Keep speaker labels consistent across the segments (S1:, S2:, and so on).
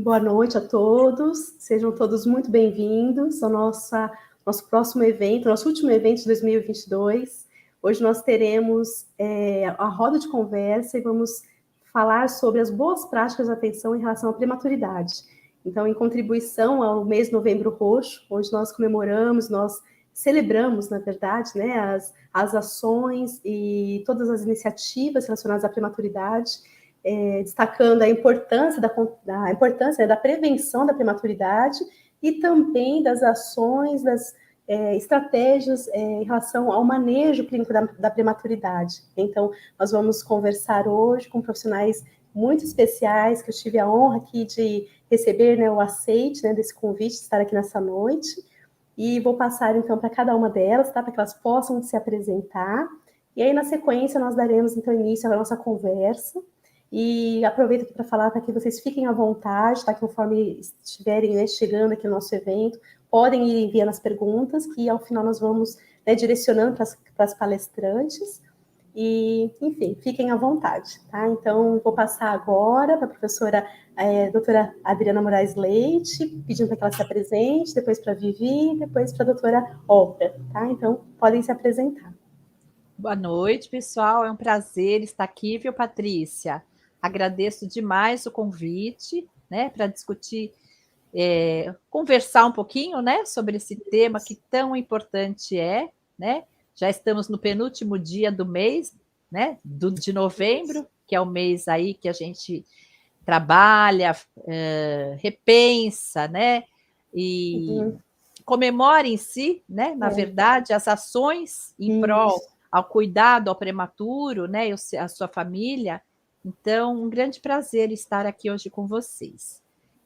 S1: Boa noite a todos, sejam todos muito bem-vindos ao nosso próximo evento, nosso último evento de 2022. Hoje nós teremos a roda de conversa e vamos falar sobre as boas práticas de atenção em relação à prematuridade. Então, em contribuição ao mês Novembro Roxo, onde nós comemoramos, nós celebramos, na verdade, né, as ações e todas as iniciativas relacionadas à prematuridade, destacando a importância da prevenção da prematuridade e também das ações, das estratégias em relação ao manejo clínico da prematuridade. Então, nós vamos conversar hoje com profissionais muito especiais, que eu tive a honra aqui de receber, né, o aceite, né, desse convite, de estar aqui nessa noite, e vou passar, então, para cada uma delas, tá, para que elas possam se apresentar, e aí, na sequência, nós daremos, então, início à nossa conversa. E aproveito aqui para falar para que vocês fiquem à vontade, tá? Conforme estiverem, né, chegando aqui no nosso evento, podem ir enviando as perguntas, que ao final nós vamos, né, direcionando para as palestrantes. E, enfim, fiquem à vontade, tá? Então, vou passar agora para a professora doutora Adriana Moraes Leite, pedindo para que ela se apresente, depois para a Vivi, depois para a doutora Olga, tá? Então, podem se apresentar.
S2: Boa noite, pessoal. É um prazer estar aqui, viu, Patrícia? Agradeço demais o convite, né, para discutir, conversar um pouquinho, né, sobre esse tema que tão importante é, né? Já estamos no penúltimo dia do mês, né, de novembro, que é o mês aí que a gente trabalha, repensa, né, e comemora em si, né, na verdade, as ações em prol ao cuidado ao prematuro, né, e a sua família. Então, um grande prazer estar aqui hoje com vocês.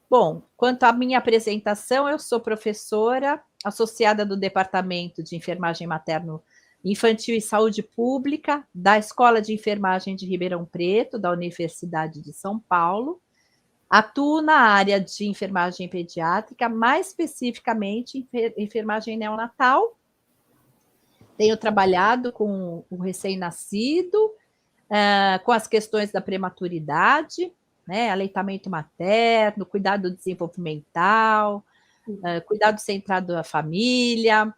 S2: Bom, quanto à minha apresentação, eu sou professora associada do Departamento de Enfermagem Materno Infantil e Saúde Pública da Escola de Enfermagem de Ribeirão Preto, da Universidade de São Paulo. Atuo na área de enfermagem pediátrica, mais especificamente enfermagem neonatal. Tenho trabalhado com o recém-nascido, com as questões da prematuridade, né, aleitamento materno, cuidado desenvolvimental, cuidado centrado na família,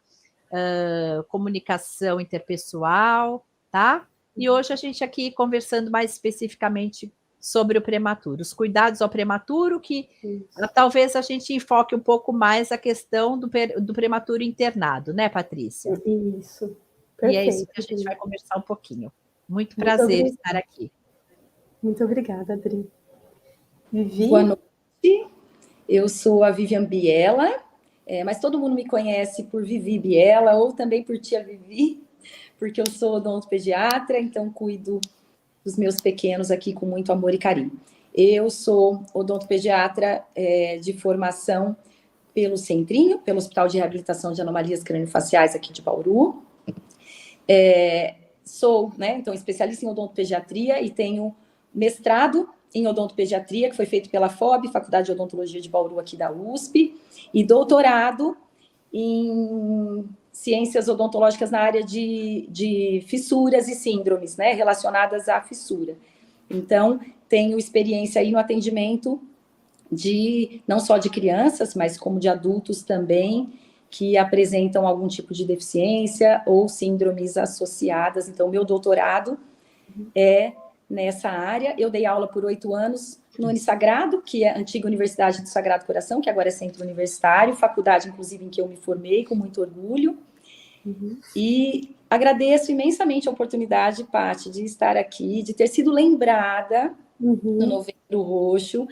S2: comunicação interpessoal, tá? E hoje a gente aqui conversando mais especificamente sobre o prematuro, os cuidados ao prematuro, que talvez a gente enfoque um pouco mais a questão do prematuro internado, né, Patrícia?
S1: Isso.
S2: Perfeito. E é isso que a gente vai conversar um pouquinho. Muito prazer estar aqui.
S1: Muito obrigada, Adri. Vivi?
S3: Boa noite, eu sou a Vivian Biela, mas todo mundo me conhece por Vivi Biela ou também por Tia Vivi, porque eu sou odontopediatra, então cuido dos meus pequenos aqui com muito amor e carinho. Eu sou odontopediatra de formação pelo Centrinho, pelo Hospital de Reabilitação de Anomalias Craniofaciais aqui de Bauru. Sou, né, então, especialista em odontopediatria e tenho mestrado em odontopediatria, que foi feito pela FOB, Faculdade de Odontologia de Bauru, aqui da USP, e doutorado em ciências odontológicas na área de fissuras e síndromes, né, relacionadas à fissura. Então, tenho experiência aí no atendimento não só de crianças, mas como de adultos também, que apresentam algum tipo de deficiência ou síndromes associadas. Então, meu doutorado é nessa área. Eu dei aula por 8 anos no Unisagrado, que é a antiga Universidade do Sagrado Coração, que agora é Centro Universitário, faculdade, inclusive, em que eu me formei com muito orgulho. E agradeço imensamente a oportunidade, Paty, de estar aqui, de ter sido lembrada no Novembro Roxo,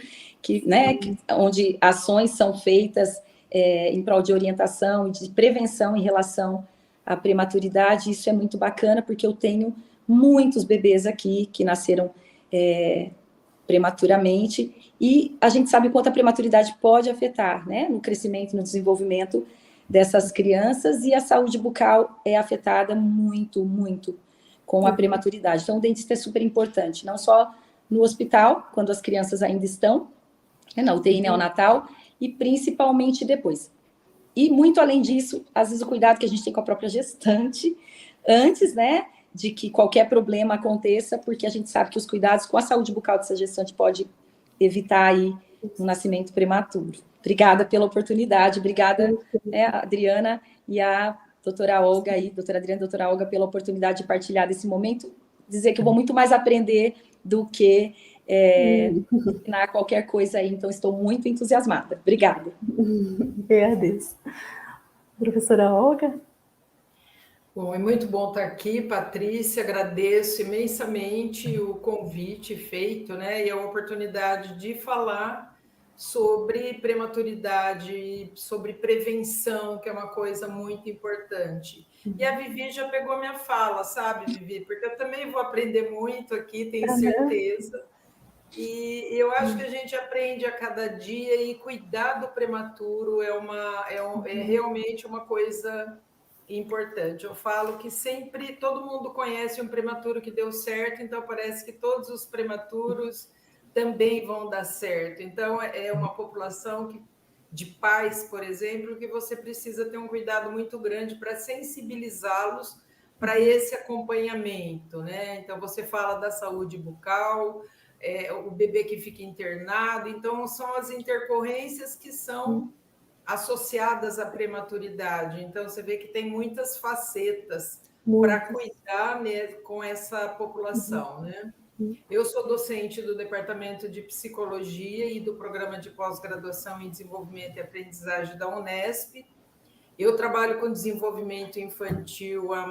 S3: onde ações são feitas em prol de orientação e de prevenção em relação à prematuridade. Isso é muito bacana, porque eu tenho muitos bebês aqui que nasceram prematuramente, e a gente sabe quanto a prematuridade pode afetar, né, no crescimento, no desenvolvimento dessas crianças, e a saúde bucal é afetada muito, muito com a prematuridade. Então, o dentista é super importante, não só no hospital, quando as crianças ainda estão na UTI neonatal, e principalmente depois. E muito além disso, às vezes o cuidado que a gente tem com a própria gestante, antes, né, de que qualquer problema aconteça, porque a gente sabe que os cuidados com a saúde bucal dessa gestante pode evitar aí um nascimento prematuro. Obrigada pela oportunidade, obrigada, a Adriana e a doutora Olga aí, doutora Adriana e doutora Olga, pela oportunidade de partilhar desse momento, dizer que eu vou muito mais aprender do que ensinar qualquer coisa aí, então estou muito entusiasmada. Obrigada.
S1: Agradeço. Professora Olga?
S4: Bom, é muito bom estar aqui, Patrícia, agradeço imensamente o convite feito, né, e a oportunidade de falar sobre prematuridade, sobre prevenção, que é uma coisa muito importante. E a Vivi já pegou minha fala, sabe, Vivi? Porque eu também vou aprender muito aqui, tenho certeza. E eu acho que a gente aprende a cada dia e cuidar do prematuro é realmente uma coisa importante. Eu falo que sempre todo mundo conhece um prematuro que deu certo, então parece que todos os prematuros também vão dar certo. Então é uma população de pais, por exemplo, que você precisa ter um cuidado muito grande para sensibilizá-los para esse acompanhamento, né? Então você fala da saúde bucal, o bebê que fica internado, então são as intercorrências que são associadas à prematuridade. Então, você vê que tem muitas facetas para cuidar, né, com essa população, né? Eu sou docente do Departamento de Psicologia e do Programa de Pós-Graduação em Desenvolvimento e Aprendizagem da Unesp. Eu trabalho com desenvolvimento infantil há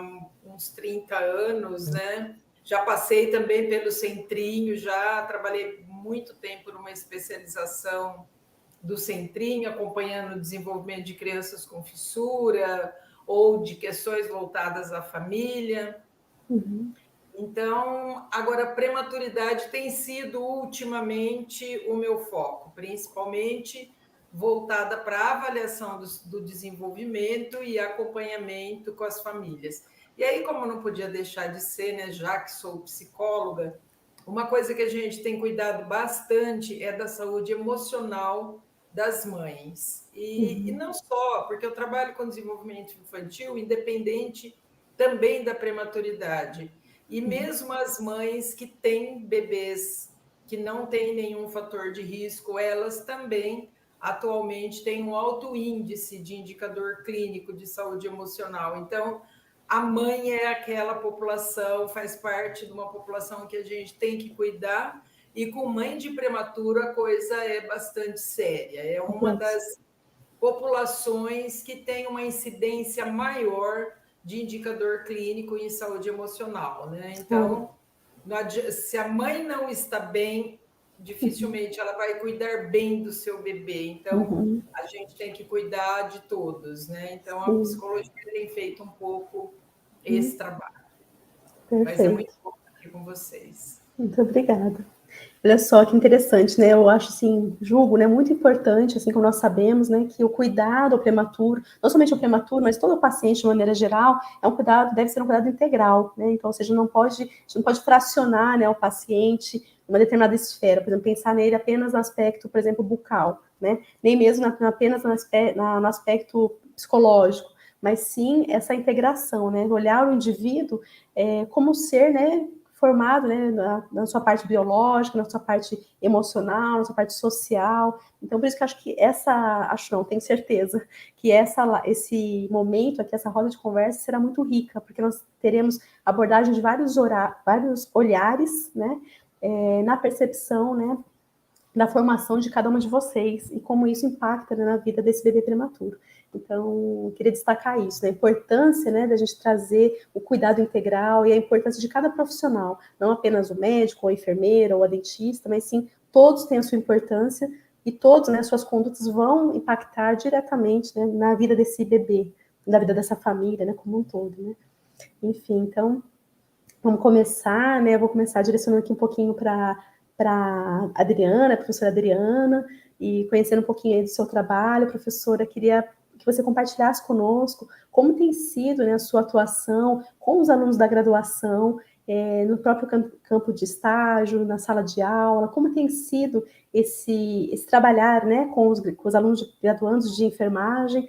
S4: uns 30 anos, né? Já passei também pelo centrinho, já trabalhei muito tempo numa especialização do centrinho, acompanhando o desenvolvimento de crianças com fissura ou de questões voltadas à família. Então, agora, a prematuridade tem sido ultimamente o meu foco, principalmente voltada para a avaliação do desenvolvimento e acompanhamento com as famílias. E aí, como não podia deixar de ser, né, já que sou psicóloga, uma coisa que a gente tem cuidado bastante é da saúde emocional das mães. E não só, porque eu trabalho com desenvolvimento infantil, independente também da prematuridade. E mesmo as mães que têm bebês que não têm nenhum fator de risco, elas também atualmente têm um alto índice de indicador clínico de saúde emocional. Então, a mãe é aquela população, faz parte de uma população que a gente tem que cuidar, e com mãe de prematuro a coisa é bastante séria. É uma das populações que tem uma incidência maior de indicador clínico em saúde emocional, né? Então, se a mãe não está bem, dificilmente ela vai cuidar bem do seu bebê. Então, a gente tem que cuidar de todos, né? Então, a psicologia tem feito um pouco esse trabalho.
S1: Perfeito.
S4: Mas é muito bom estar aqui com vocês.
S1: Muito obrigada. Olha só que interessante, né? Eu acho, assim, julgo, né, muito importante, assim, como nós sabemos, né, que o cuidado ao prematuro, não somente o prematuro, mas todo o paciente, de maneira geral, é um cuidado, deve ser um cuidado integral, né? Então, ou seja, a gente não pode fracionar, né, o paciente em uma determinada esfera, por exemplo, pensar nele apenas no aspecto, por exemplo, bucal, né? Nem mesmo apenas no aspecto psicológico, mas sim essa integração, né? Olhar o indivíduo como ser, né, formado, né, na sua parte biológica, na sua parte emocional, na sua parte social. Então, por isso que eu acho não, tenho certeza, que esse momento aqui, essa roda de conversa será muito rica, porque nós teremos abordagem de vários olhares, né, na percepção, né, da formação de cada uma de vocês e como isso impacta, né, na vida desse bebê prematuro. Então, eu queria destacar isso, né, a importância, né, da gente trazer o cuidado integral e a importância de cada profissional, não apenas o médico, ou a enfermeira, ou a dentista, mas sim, todos têm a sua importância e todos, né, suas condutas vão impactar diretamente, né, na vida desse bebê, na vida dessa família, né, como um todo, né. Enfim, então, vamos começar, né, eu vou começar direcionando aqui um pouquinho para Adriana, a professora Adriana, e conhecendo um pouquinho aí do seu trabalho. Professora, queria que você compartilhasse conosco como tem sido, né, a sua atuação com os alunos da graduação, no próprio campo de estágio, na sala de aula, como tem sido esse trabalhar, né, com os alunos graduandos de enfermagem,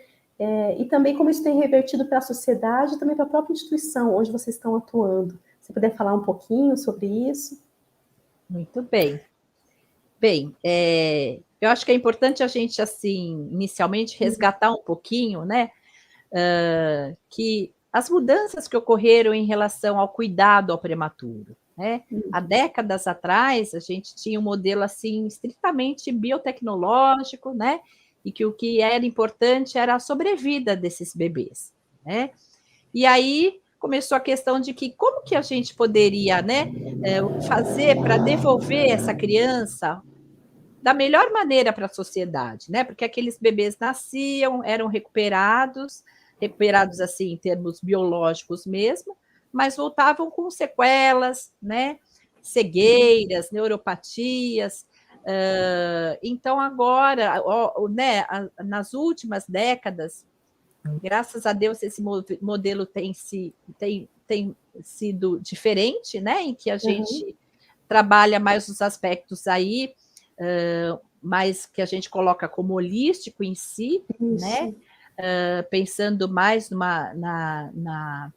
S1: e também como isso tem revertido para a sociedade e também para a própria instituição onde vocês estão atuando. Se puder falar um pouquinho sobre isso.
S2: Muito bem. Bem, Eu acho que é importante a gente, assim, inicialmente, resgatar um pouquinho, né? Que as mudanças que ocorreram em relação ao cuidado ao prematuro, né? Há décadas atrás, a gente tinha um modelo, assim, estritamente biotecnológico, né? E que o que era importante era a sobrevida desses bebês, né? E aí começou a questão de que como que a gente poderia, né, fazer para devolver essa criança da melhor maneira para a sociedade, né? Porque aqueles bebês nasciam, eram recuperados assim em termos biológicos mesmo, mas voltavam com sequelas, né? Cegueiras, neuropatias. Então agora, né, nas últimas décadas, graças a Deus, esse modelo tem sido diferente, né? Em que a gente trabalha mais os aspectos aí, mais que a gente coloca como holístico em si, né? Pensando mais na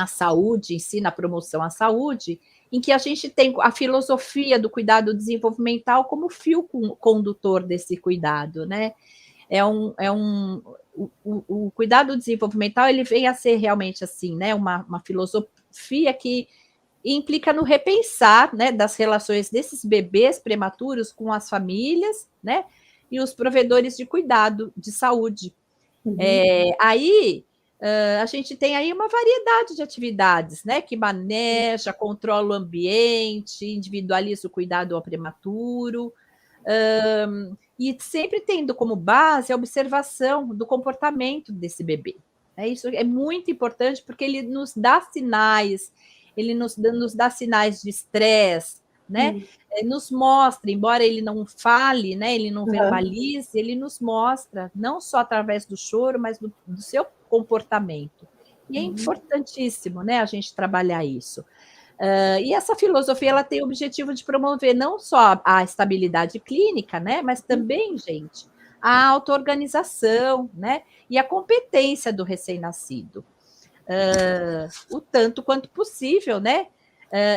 S2: saúde em si, na promoção à saúde, em que a gente tem a filosofia do cuidado desenvolvimental como fio condutor desse cuidado, né? O cuidado desenvolvimental ele vem a ser realmente assim, né? Uma filosofia que implica no repensar, né, das relações desses bebês prematuros com as famílias, né, e os provedores de cuidado de saúde. Aí a gente tem aí uma variedade de atividades, né, que maneja, controla o ambiente, individualiza o cuidado ao prematuro, e sempre tendo como base a observação do comportamento desse bebê. Isso é muito importante porque ele nos dá sinais, ele nos dá sinais de estresse, né? Nos mostra, embora ele não fale, né? Ele não verbalize, ele nos mostra, não só através do choro, mas do seu comportamento. E é importantíssimo, né? A gente trabalhar isso. E essa filosofia ela tem o objetivo de promover não só a estabilidade clínica, né, mas também, gente, a auto-organização, né, e a competência do recém-nascido, o tanto quanto possível, né?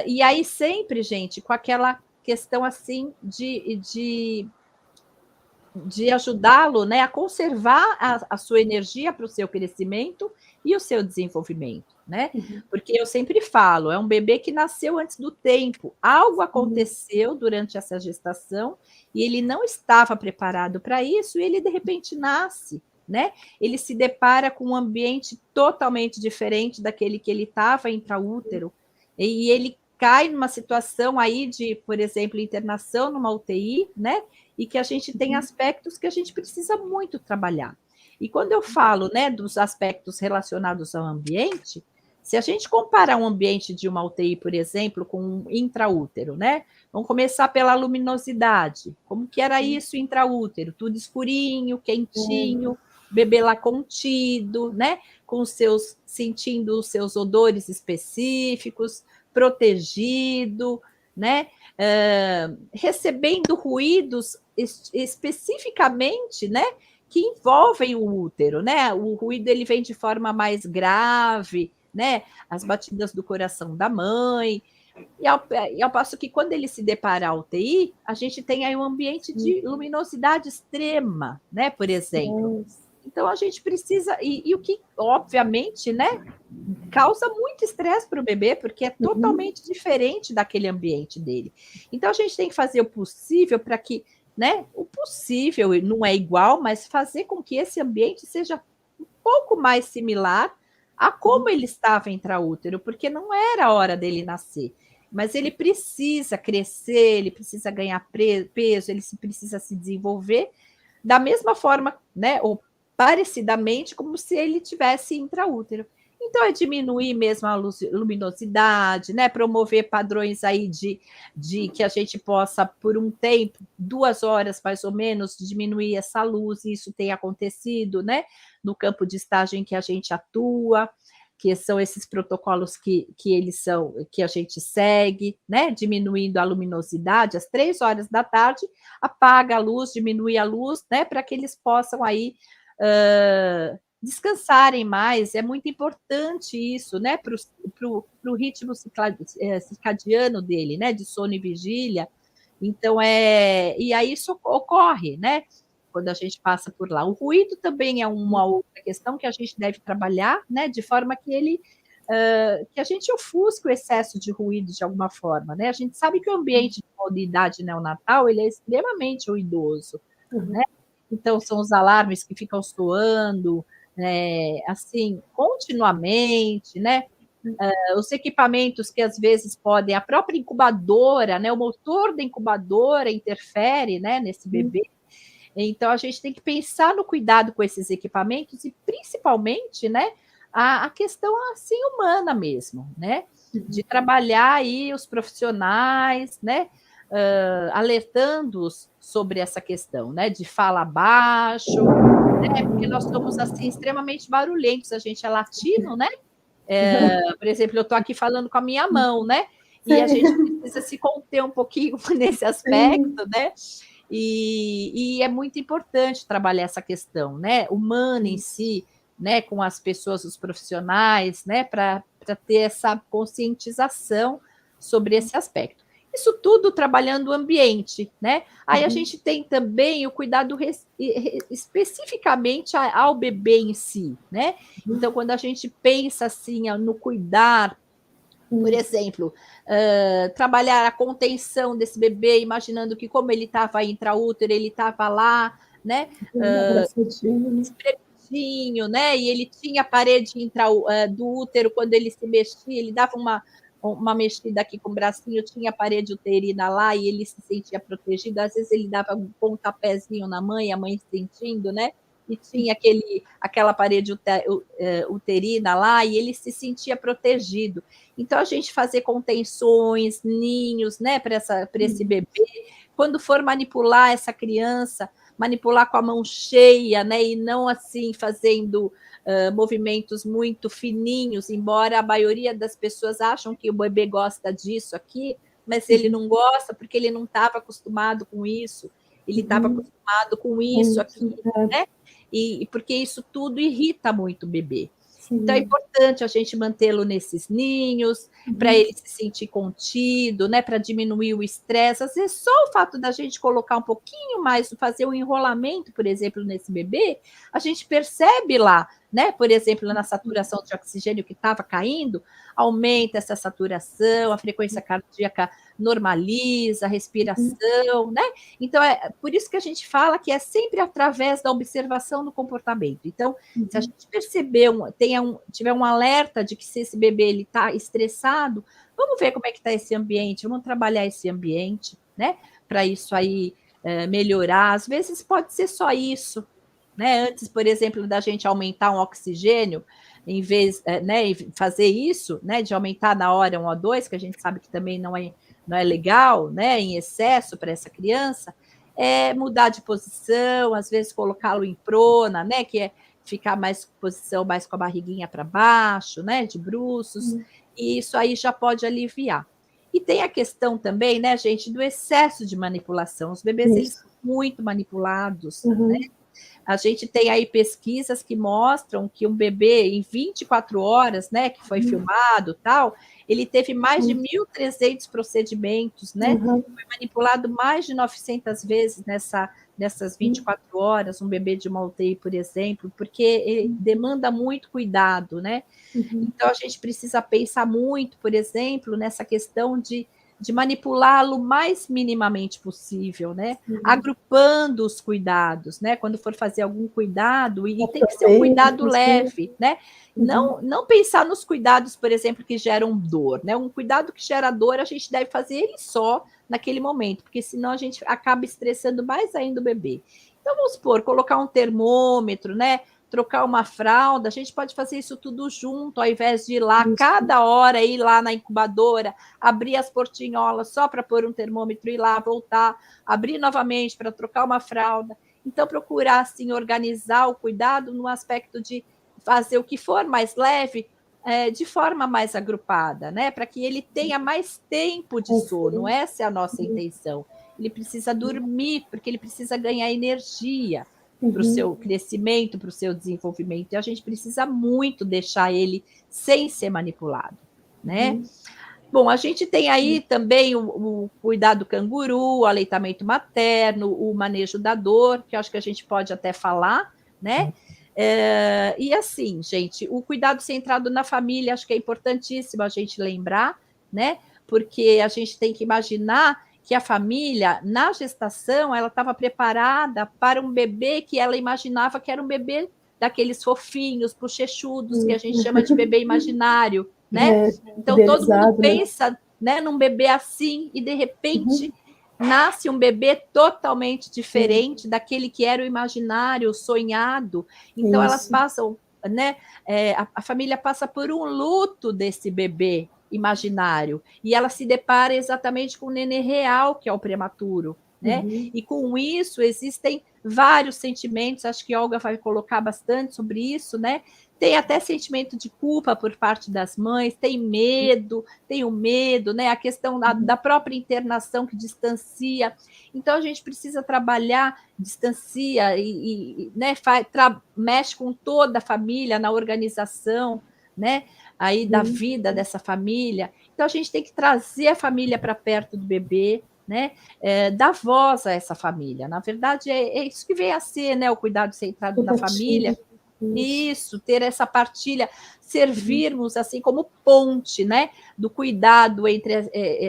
S2: E aí sempre, gente, com aquela questão assim de ajudá-lo, né, a conservar a sua energia para o seu crescimento e o seu desenvolvimento, né? Porque eu sempre falo, é um bebê que nasceu antes do tempo. Algo aconteceu durante essa gestação e ele não estava preparado para isso e ele de repente nasce, né? Ele se depara com um ambiente totalmente diferente daquele que ele estava intraútero e ele cai numa situação aí de, por exemplo, internação numa UTI, né? E que a gente tem aspectos que a gente precisa muito trabalhar. E quando eu falo, né, dos aspectos relacionados ao ambiente, se a gente comparar um ambiente de uma UTI, por exemplo, com um intraútero, né? Vamos começar pela luminosidade. Como que era isso intraútero? Tudo escurinho, quentinho, bebê lá contido, né? Com sentindo os seus odores específicos, protegido, né? Recebendo ruídos especificamente, né, que envolvem o útero, né? O ruído ele vem de forma mais grave, né? As batidas do coração da mãe. E ao passo que quando ele se depara à UTI, a gente tem aí um ambiente de luminosidade extrema, né? Por exemplo. Então a gente precisa e o que obviamente, né, causa muito estresse para o bebê, porque é totalmente diferente daquele ambiente dele. Então a gente tem que fazer o possível para que, né, o possível não é igual, mas fazer com que esse ambiente seja um pouco mais similar a como ele estava intraútero, porque não era a hora dele nascer. Mas ele precisa crescer, ele precisa ganhar peso, ele precisa se desenvolver da mesma forma, né, ou parecidamente como se ele tivesse intraútero. Então, é diminuir mesmo a luminosidade, né? Promover padrões aí de que a gente possa, por um tempo, 2 horas mais ou menos, diminuir essa luz, e isso tem acontecido, né? No campo de estágio em que a gente atua, que são esses protocolos que a gente segue, né? Diminuindo a luminosidade, às 3 horas da tarde, apaga a luz, diminui a luz, né? Para que eles possam aí descansarem mais. É muito importante isso, né, para o ritmo circadiano dele, né, de sono e vigília, Então, e aí isso ocorre, né? Quando a gente passa por lá. O ruído também é uma outra questão que a gente deve trabalhar, né? De forma que que a gente ofusque o excesso de ruído de alguma forma, né? A gente sabe que o ambiente de uma unidade neonatal, ele é extremamente ruidoso, né? Então, são os alarmes que ficam soando, né, assim, continuamente, né? Os equipamentos que às vezes podem, a própria incubadora, né, o motor da incubadora interfere, né, nesse bebê. Então a gente tem que pensar no cuidado com esses equipamentos e principalmente, né, a questão assim humana mesmo, né, de trabalhar aí os profissionais, né, alertando-os sobre essa questão, né, de fala baixo, né, porque nós somos assim extremamente barulhentos, a gente é latino, né? Por exemplo, eu estou aqui falando com a minha mão, né? E a gente precisa se conter um pouquinho nesse aspecto, né? E é muito importante trabalhar essa questão, né? Humana em si, né? Com as pessoas, os profissionais, né? Para ter essa conscientização sobre esse aspecto. Isso tudo trabalhando o ambiente, né? Aí a gente tem também o cuidado especificamente ao bebê em si, né? Então, quando a gente pensa assim no cuidar, por exemplo, trabalhar a contenção desse bebê, imaginando que como ele estava intraútero, ele estava lá, né? Espremidinho, né? E ele tinha a parede do útero, quando ele se mexia, ele dava uma mexida aqui com o bracinho, tinha a parede uterina lá e ele se sentia protegido. Às vezes ele dava um pontapézinho na mãe, a mãe sentindo, né? E tinha aquela parede uterina lá e ele se sentia protegido. Então, a gente fazer contenções, ninhos, né, para esse bebê. Quando for manipular essa criança, manipular com a mão cheia, né, e não assim fazendo movimentos muito fininhos, embora a maioria das pessoas acham que o bebê gosta disso aqui, mas ele não gosta porque ele não estava acostumado com isso, ele estava acostumado com isso aqui, né? E porque isso tudo irrita muito o bebê. Então, é importante a gente mantê-lo nesses ninhos, para ele se sentir contido, né, para diminuir o estresse. Às vezes, só o fato da gente colocar um pouquinho mais, fazer um enrolamento, por exemplo, nesse bebê, a gente percebe lá, né, por exemplo, na saturação de oxigênio que estava caindo, aumenta essa saturação, a frequência cardíaca normaliza, a respiração, né? Então, é por isso que a gente fala que é sempre através da observação do comportamento. Então, se a gente perceber, tiver um alerta de que se esse bebê está estressado, vamos ver como é que está esse ambiente, vamos trabalhar esse ambiente, né? Para isso aí melhorar. Às vezes pode ser só isso, né? Antes, por exemplo, da gente aumentar um oxigênio, em vez, né, fazer isso, né, de aumentar na hora 1 ou 2, que a gente sabe que também não é legal, né, em excesso para essa criança, mudar de posição, às vezes colocá-lo em prona, né, que é ficar mais posição mais com a barriguinha para baixo, né, de bruços, e isso aí já pode aliviar. E tem a questão também, né, gente, do excesso de manipulação. Os bebês, eles são muito manipulados, né? A gente tem aí pesquisas que mostram que um bebê, em 24 horas, né, que foi filmado tal, ele teve mais de 1.300 procedimentos, né? Foi manipulado mais de 900 vezes nessas 24 horas, um bebê de uma UTI, por exemplo, porque ele demanda muito cuidado, né? Então, a gente precisa pensar muito, por exemplo, nessa questão de manipulá-lo o mais minimamente possível, né? Agrupando os cuidados, né? Quando for fazer algum cuidado, e tem que ser um cuidado leve, né? Não pensar nos cuidados, por exemplo, que geram dor, né? Um cuidado que gera dor, a gente deve fazer ele só naquele momento, porque senão a gente acaba estressando mais ainda o bebê. Então, vamos supor, colocar um termômetro, né? Trocar uma fralda, a gente pode fazer isso tudo junto, ao invés de ir lá cada hora, ir lá na incubadora, abrir as portinholas só para pôr um termômetro, ir lá, voltar, abrir novamente para trocar uma fralda. Então, procurar, assim, organizar o cuidado no aspecto de fazer o que for mais leve, de forma mais agrupada, né? Para que ele tenha mais tempo de sono, essa é a nossa intenção. Ele precisa dormir, porque ele precisa ganhar energia para o seu crescimento, para o seu desenvolvimento. E a gente precisa muito deixar ele sem ser manipulado, né? Bom, a gente tem aí também o cuidado canguru, o aleitamento materno, o manejo da dor, que eu acho que a gente pode até falar, né? E assim, gente, o cuidado centrado na família, acho que é importantíssimo a gente lembrar, né? Porque a gente tem que imaginar que a família, na gestação, ela estava preparada para um bebê que ela imaginava que era um bebê daqueles fofinhos, bochechudos, que a gente chama de bebê imaginário, né? Então, todo mundo pensa, né, num bebê assim, e de repente nasce um bebê totalmente diferente daquele que era o imaginário, o sonhado. Então, elas passam, né? A família passa por um luto desse bebê imaginário, e ela se depara exatamente com o nenê real, que é o prematuro, né? E com isso existem vários sentimentos, acho que a Olga vai colocar bastante sobre isso, né? Tem até sentimento de culpa por parte das mães, tem o medo, né? A questão da própria internação que distancia. Então, a gente precisa trabalhar, distancia e né, mexe com toda a família na organização, né? Aí da vida dessa família. Então, a gente tem que trazer a família para perto do bebê, né? Dar voz a essa família. Na verdade, é isso que vem a ser, né? O cuidado centrado na família. Isso, ter essa partilha, servirmos assim como ponte, né, do cuidado entre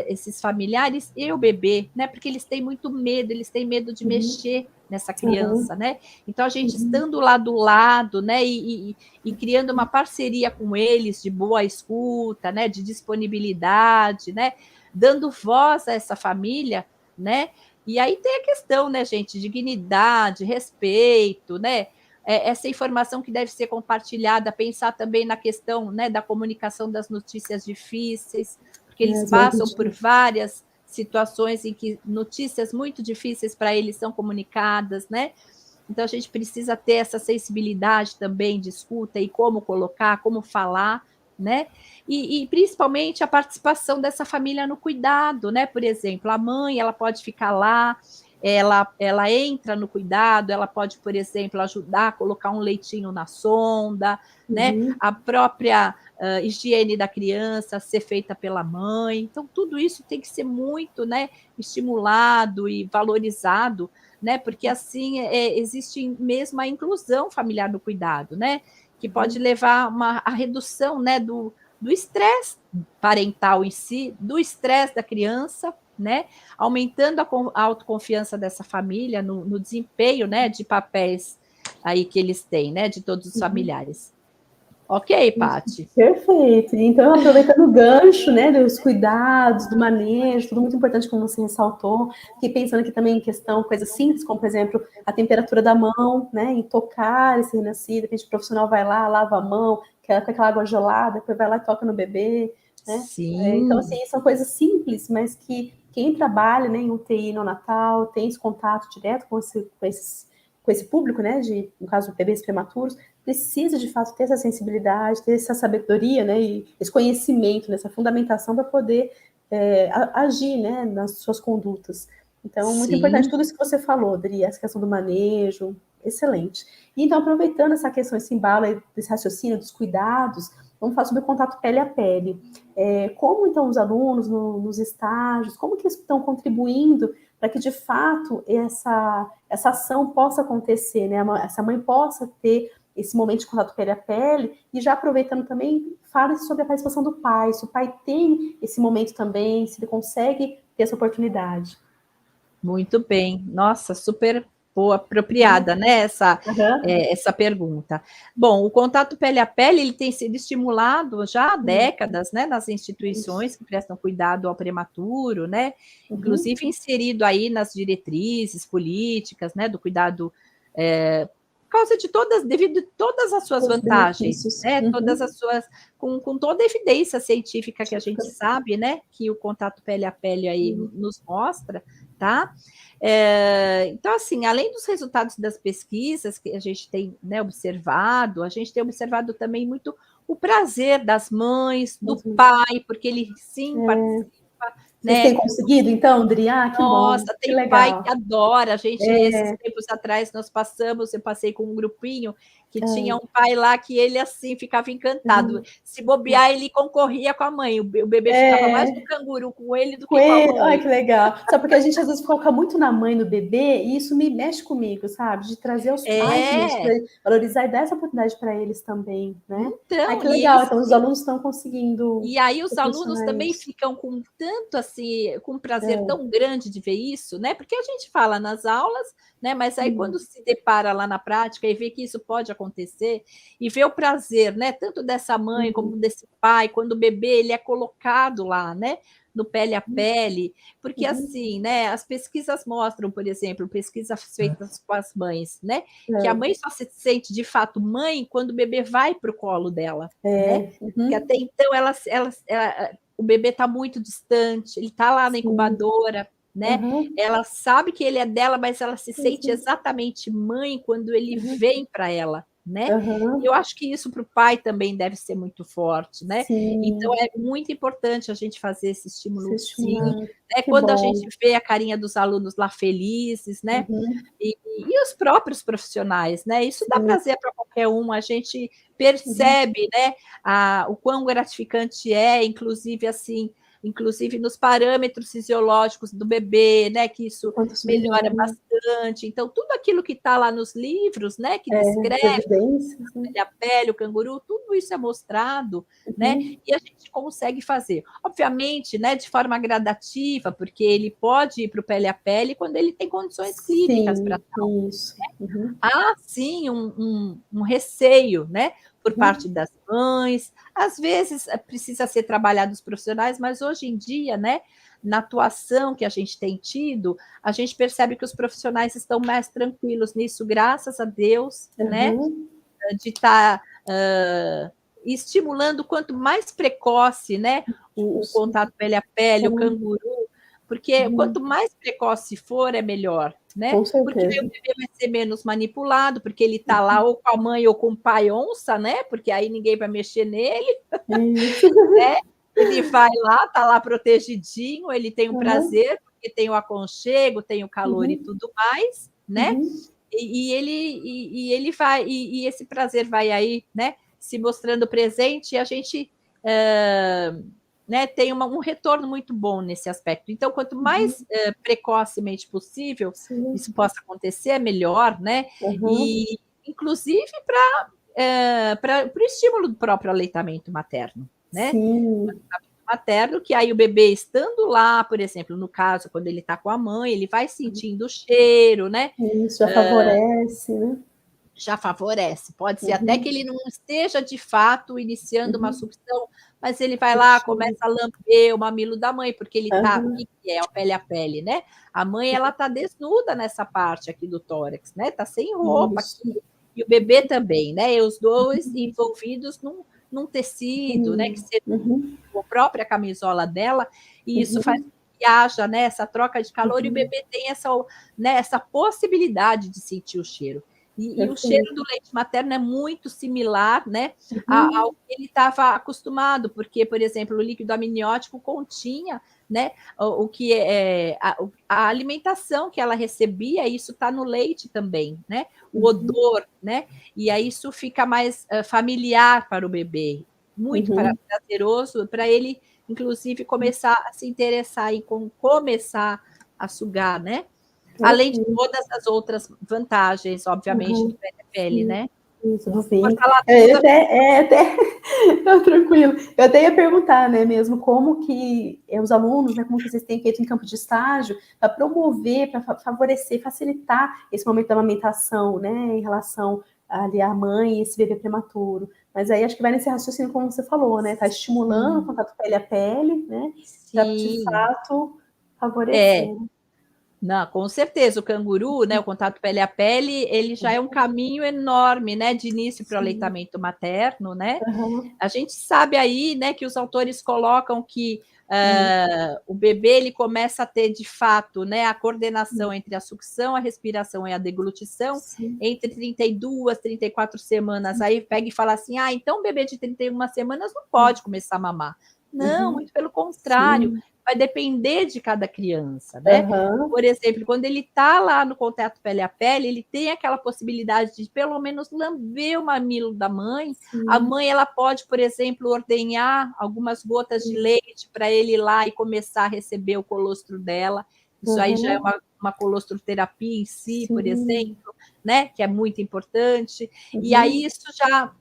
S2: esses familiares e o bebê, né, porque eles têm muito medo, eles têm medo de mexer nessa criança, né, então a gente estando lá do lado, né, e criando uma parceria com eles de boa escuta, né, de disponibilidade, né, dando voz a essa família, né, e aí tem a questão, né, gente, dignidade, respeito, né, essa informação que deve ser compartilhada, pensar também na questão, né, da comunicação das notícias difíceis, porque eles passam por várias situações em que notícias muito difíceis para eles são comunicadas, né? Então, a gente precisa ter essa sensibilidade também de escuta e como colocar, como falar, né? E principalmente a participação dessa família no cuidado, né? Por exemplo, a mãe, ela pode ficar lá, ela entra no cuidado, ela pode, por exemplo, ajudar a colocar um leitinho na sonda, né? A própria higiene da criança ser feita pela mãe. Então, tudo isso tem que ser muito, né, estimulado e valorizado, né? Porque assim existe mesmo a inclusão familiar no cuidado, né? Que pode levar a redução, né, do estresse parental em si, do estresse da criança, né? Aumentando a autoconfiança dessa família no desempenho, né, de papéis aí que eles têm, né, de todos os familiares. Ok, Paty?
S1: Perfeito. Então, aproveitando o gancho, né, dos cuidados, do manejo, tudo muito importante, como você ressaltou, fiquei pensando aqui também em questão, coisas simples, como, por exemplo, a temperatura da mão, né, em tocar esse renascido, de repente o profissional vai lá, lava a mão, com aquela água gelada, depois vai lá e toca no bebê, né?
S2: Sim.
S1: Então, assim, são coisas simples, mas que quem trabalha, né, em UTI neonatal, tem esse contato direto com esse público, né, no caso, bebês prematuros, precisa, de fato, ter essa sensibilidade, ter essa sabedoria, né, e esse conhecimento, essa fundamentação para poder agir, né, nas suas condutas. Então, muito importante tudo isso que você falou, Dri, essa questão do manejo, excelente. E, então, aproveitando essa questão, esse embalo, desse raciocínio, dos cuidados, vamos falar sobre o contato pele a pele. Como, então, os alunos nos estágios, como que eles estão contribuindo para que, de fato, essa ação possa acontecer, né? Essa mãe possa ter esse momento de contato pele a pele, e já aproveitando também, fala sobre a participação do pai, se o pai tem esse momento também, se ele consegue ter essa oportunidade.
S2: Muito bem. Nossa, super boa, apropriada, né, essa pergunta. Bom, o contato pele a pele, ele tem sido estimulado já há décadas, né, nas instituições que prestam cuidado ao prematuro, né, inclusive inserido aí nas diretrizes políticas, né, do cuidado, por causa de devido a todas as suas vantagens, né, todas as suas, com toda a evidência científica que a gente sabe, né, que o contato pele a pele aí nos mostra, tá? Então, assim, além dos resultados das pesquisas que a gente tem, né, observado, a gente tem observado também muito o prazer das mães, do pai, porque ele sim participa.
S1: Vocês têm conseguido, então, Dri? Que
S2: Nossa,
S1: bom,
S2: tem pai que adora. A gente, esses tempos atrás, eu passei com um grupinho que tinha um pai lá que ele, assim, ficava encantado. Se bobear, ele concorria com a mãe. O bebê ficava mais no canguru com ele do que com a mãe.
S1: Ai, que legal. Só porque a gente, às vezes, foca muito na mãe, no bebê, e isso me mexe comigo, sabe? De trazer os pais, para valorizar e dar essa oportunidade para eles também, né?
S2: Então,
S1: que legal. Então, os alunos estão conseguindo...
S2: E aí os alunos também ficam com tanto, assim, com um prazer tão grande de ver isso, né? Porque a gente fala nas aulas, né? Mas aí quando se depara lá na prática e vê que isso pode acontecer, e vê o prazer, né? Tanto dessa mãe como desse pai, quando o bebê ele é colocado lá, né? No pele a pele, porque assim, né? As pesquisas mostram, por exemplo, pesquisas feitas com as mães, né? Que a mãe só se sente de fato mãe quando o bebê vai para o colo dela, né? Que até então o bebê está muito distante, ele está lá na incubadora, né? Ela sabe que ele é dela, mas ela se sente exatamente mãe quando ele vem para ela, né? E eu acho que isso para o pai também deve ser muito forte, né? Então é muito importante a gente fazer esse estímulo, sim. Né? Quando a gente vê a carinha dos alunos lá felizes, né? E os próprios profissionais, né? Isso dá prazer para qualquer um, a gente percebe, né? O quão gratificante é, inclusive assim, inclusive nos parâmetros fisiológicos do bebê, né? Que isso melhora bastante. Então, tudo aquilo que está lá nos livros, né? Que descreve a pele, o canguru, tudo isso é mostrado, né? E a gente consegue fazer. Obviamente, né? De forma gradativa, porque ele pode ir para o pele a pele quando ele tem condições clínicas para tal.
S1: Isso.
S2: Há, sim, um receio, né? Por parte das mães, às vezes precisa ser trabalhado os profissionais, mas hoje em dia, né, na atuação que a gente tem tido, a gente percebe que os profissionais estão mais tranquilos nisso, graças a Deus, né, de estar estimulando quanto mais precoce, né, o contato pele a pele, o canguru, porque quanto mais precoce for, é melhor, né? Porque aí o bebê vai ser menos manipulado, porque ele está lá ou com a mãe ou com o pai onça, né? Porque aí ninguém vai mexer nele, né? Ele vai lá, está lá protegidinho, ele tem o prazer, porque tem o aconchego, tem o calor e tudo mais, né? E ele vai, e esse prazer vai aí, né? Se mostrando presente, e a gente né, tem um retorno muito bom nesse aspecto. Então, quanto mais precocemente possível isso possa acontecer, é melhor, né? E, inclusive, para o estímulo do próprio aleitamento materno, né? Materno, que aí o bebê estando lá, por exemplo, no caso, quando ele está com a mãe, ele vai sentindo o cheiro, né?
S1: Isso já favorece, né?
S2: Já favorece. Pode ser até que ele não esteja, de fato, iniciando uma sucção, mas ele vai lá, começa a lamber o mamilo da mãe, porque ele está... O que é? O pele a pele, né? A mãe, ela está desnuda nessa parte aqui do tórax, né? Está sem roupa aqui. E o bebê também, né? E os dois envolvidos num tecido, né? Que seja a própria camisola dela, e isso faz que haja, né, essa troca de calor, e o bebê tem essa possibilidade de sentir o cheiro. E o cheiro do leite materno é muito similar, né, ao que ele estava acostumado, porque, por exemplo, o líquido amniótico continha, né, o que é a alimentação que ela recebia, isso está no leite também, né, o odor, né, e aí isso fica mais familiar para o bebê, muito prazeroso, para ele, inclusive, começar a se interessar em começar a sugar, né? Além de todas as outras vantagens, obviamente, do pele, né?
S1: Isso, do vínculo. Tranquilo. Eu até ia perguntar, né, mesmo, como que os alunos, né, como que vocês têm feito em campo de estágio para promover, para favorecer, facilitar esse momento da amamentação, né, em relação ali à mãe e esse bebê prematuro. Mas aí acho que vai nesse raciocínio, como você falou, né, tá estimulando o contato pele a pele, né, para de fato favorecer.
S2: Não, com certeza, o canguru, né, o contato pele a pele, ele já é um caminho enorme, né, de início para o aleitamento materno, né? A gente sabe aí, né, que os autores colocam que o bebê ele começa a ter, de fato, né, a coordenação entre a sucção, a respiração e a deglutição entre 32, 34 semanas. Aí pega e fala assim, então um bebê de 31 semanas não pode começar a mamar. Não, muito pelo contrário. vai depender de cada criança, né? Por exemplo, quando ele está lá no contato pele a pele, ele tem aquela possibilidade de pelo menos lamber o mamilo da mãe. A mãe, ela pode, por exemplo, ordenhar algumas gotas de leite para ele ir lá e começar a receber o colostro dela. Isso aí já é uma colostroterapia em si, por exemplo, né? Que é muito importante. E aí isso já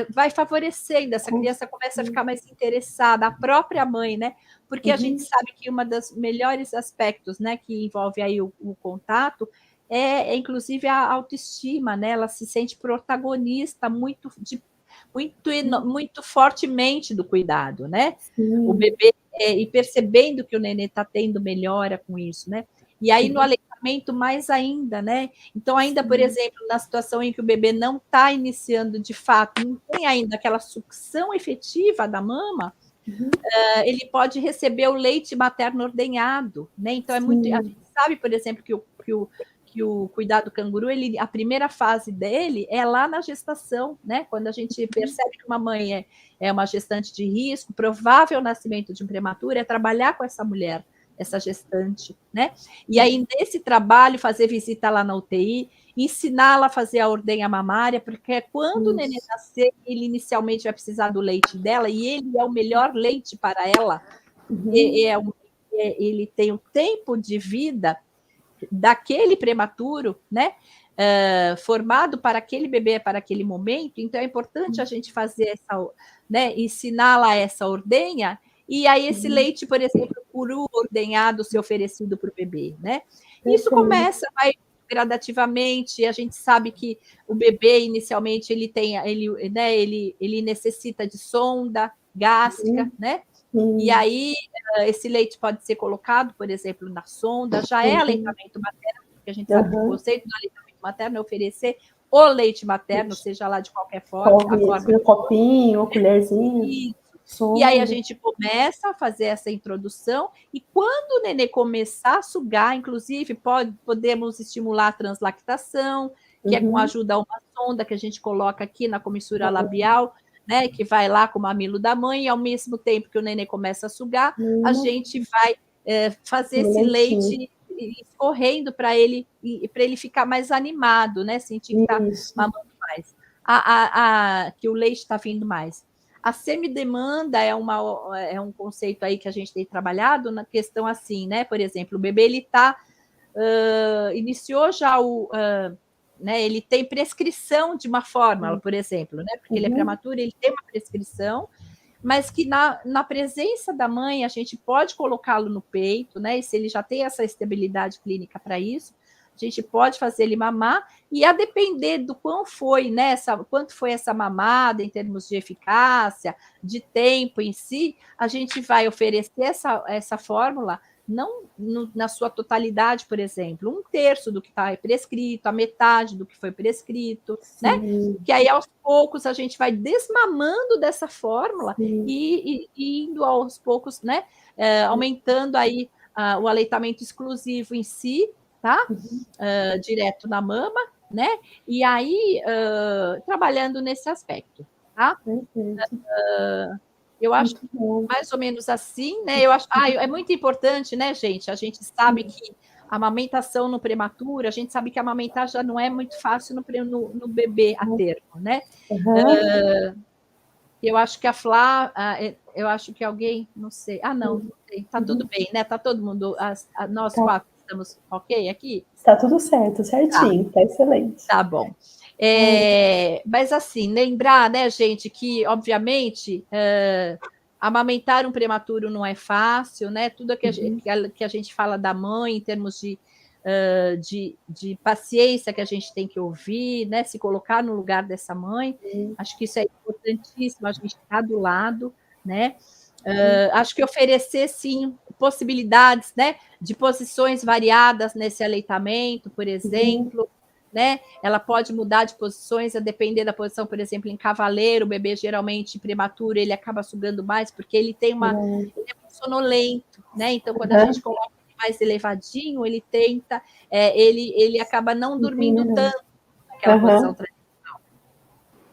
S2: vai favorecendo, essa criança começa a ficar mais interessada, a própria mãe, né? Porque a gente sabe que uma das melhores aspectos, né, que envolve aí o contato é inclusive a autoestima, né? Ela se sente protagonista muito fortemente do cuidado, né? O bebê e percebendo que o nenê está tendo melhora com isso, né? E aí no aleitamento mais ainda, né? Então ainda, por exemplo, na situação em que o bebê não está iniciando de fato, não tem ainda aquela sucção efetiva da mama, ele pode receber o leite materno ordenhado, né? Então é muito. A gente sabe, por exemplo, que o cuidado do canguru, a primeira fase dele é lá na gestação, né? Quando a gente percebe que uma mãe é uma gestante de risco, provável nascimento de um prematuro, é trabalhar com essa mulher, essa gestante, né? E aí, nesse trabalho, fazer visita lá na UTI, ensiná-la a fazer a ordenha mamária, porque quando o neném nascer, ele inicialmente vai precisar do leite dela, e ele é o melhor leite para ela. Ele tem o tempo de vida daquele prematuro, né? Formado para aquele bebê, para aquele momento. Então, é importante a gente fazer essa, né? Ensiná-la essa ordenha, e aí esse leite, por exemplo, cru ordenhado ser oferecido para o bebê, né? Isso começa, vai gradativamente. A gente sabe que o bebê inicialmente ele necessita de sonda gástrica, né? E aí esse leite pode ser colocado, por exemplo, na sonda. Já é aleitamento materno, porque a gente sabe que o conceito do aleitamento materno é oferecer o leite materno, seja lá de qualquer forma,
S1: um copinho, uma colherzinha.
S2: E aí a gente começa a fazer essa introdução, e quando o nenê começar a sugar, inclusive, podemos estimular a translactação, que é com a ajuda de uma sonda que a gente coloca aqui na comissura labial, né, que vai lá com o mamilo da mãe, e ao mesmo tempo que o nenê começa a sugar, a gente vai fazer esse leite escorrendo para ele ficar mais animado, né, sentir que está mamando mais, que o leite está vindo mais. A semidemanda é um conceito aí que a gente tem trabalhado na questão assim, né? Por exemplo, o bebê ele iniciou já né? Ele tem prescrição de uma fórmula, por exemplo, né? Porque ele é prematuro, ele tem uma prescrição, mas que na presença da mãe a gente pode colocá-lo no peito, né? E se ele já tem essa estabilidade clínica para isso, a gente pode fazer ele mamar, e a depender do quanto foi essa mamada em termos de eficácia, de tempo em si, a gente vai oferecer essa fórmula, não na sua totalidade, por exemplo, 1/3 do que está prescrito, a metade do que foi prescrito, né? Que aí aos poucos a gente vai desmamando dessa fórmula e indo aos poucos, né? Aumentando aí o aleitamento exclusivo em si, tá? Direto na mama, né? E aí, trabalhando nesse aspecto, tá? Eu acho mais ou menos assim, né? Eu acho, é muito importante, né, gente? A gente sabe que a amamentação no prematuro, a gente sabe que amamentar já não é muito fácil no bebê a termo, né? Eu acho que a Flá, eu acho que alguém, não sei. Não sei. Tá tudo bem, né? Tá todo mundo, nós 4 estamos ok aqui?
S1: Está tudo certo, certinho, tá excelente.
S2: Tá bom. Mas assim, lembrar, né, gente, que obviamente amamentar um prematuro não é fácil, né? Tudo que a gente fala da mãe em termos de paciência que a gente tem que ouvir, né? Se colocar no lugar dessa mãe, acho que isso é importantíssimo, a gente estar do lado, né? Acho que oferecer, sim, possibilidades, né, de posições variadas nesse aleitamento, por exemplo, né? Ela pode mudar de posições a depender da posição, por exemplo, em cavaleiro, o bebê geralmente prematuro, ele acaba sugando mais, porque ele tem ele é muito sonolento, né? Então, quando a gente coloca mais elevadinho, ele tenta, ele acaba não dormindo tanto naquela posição tradicional.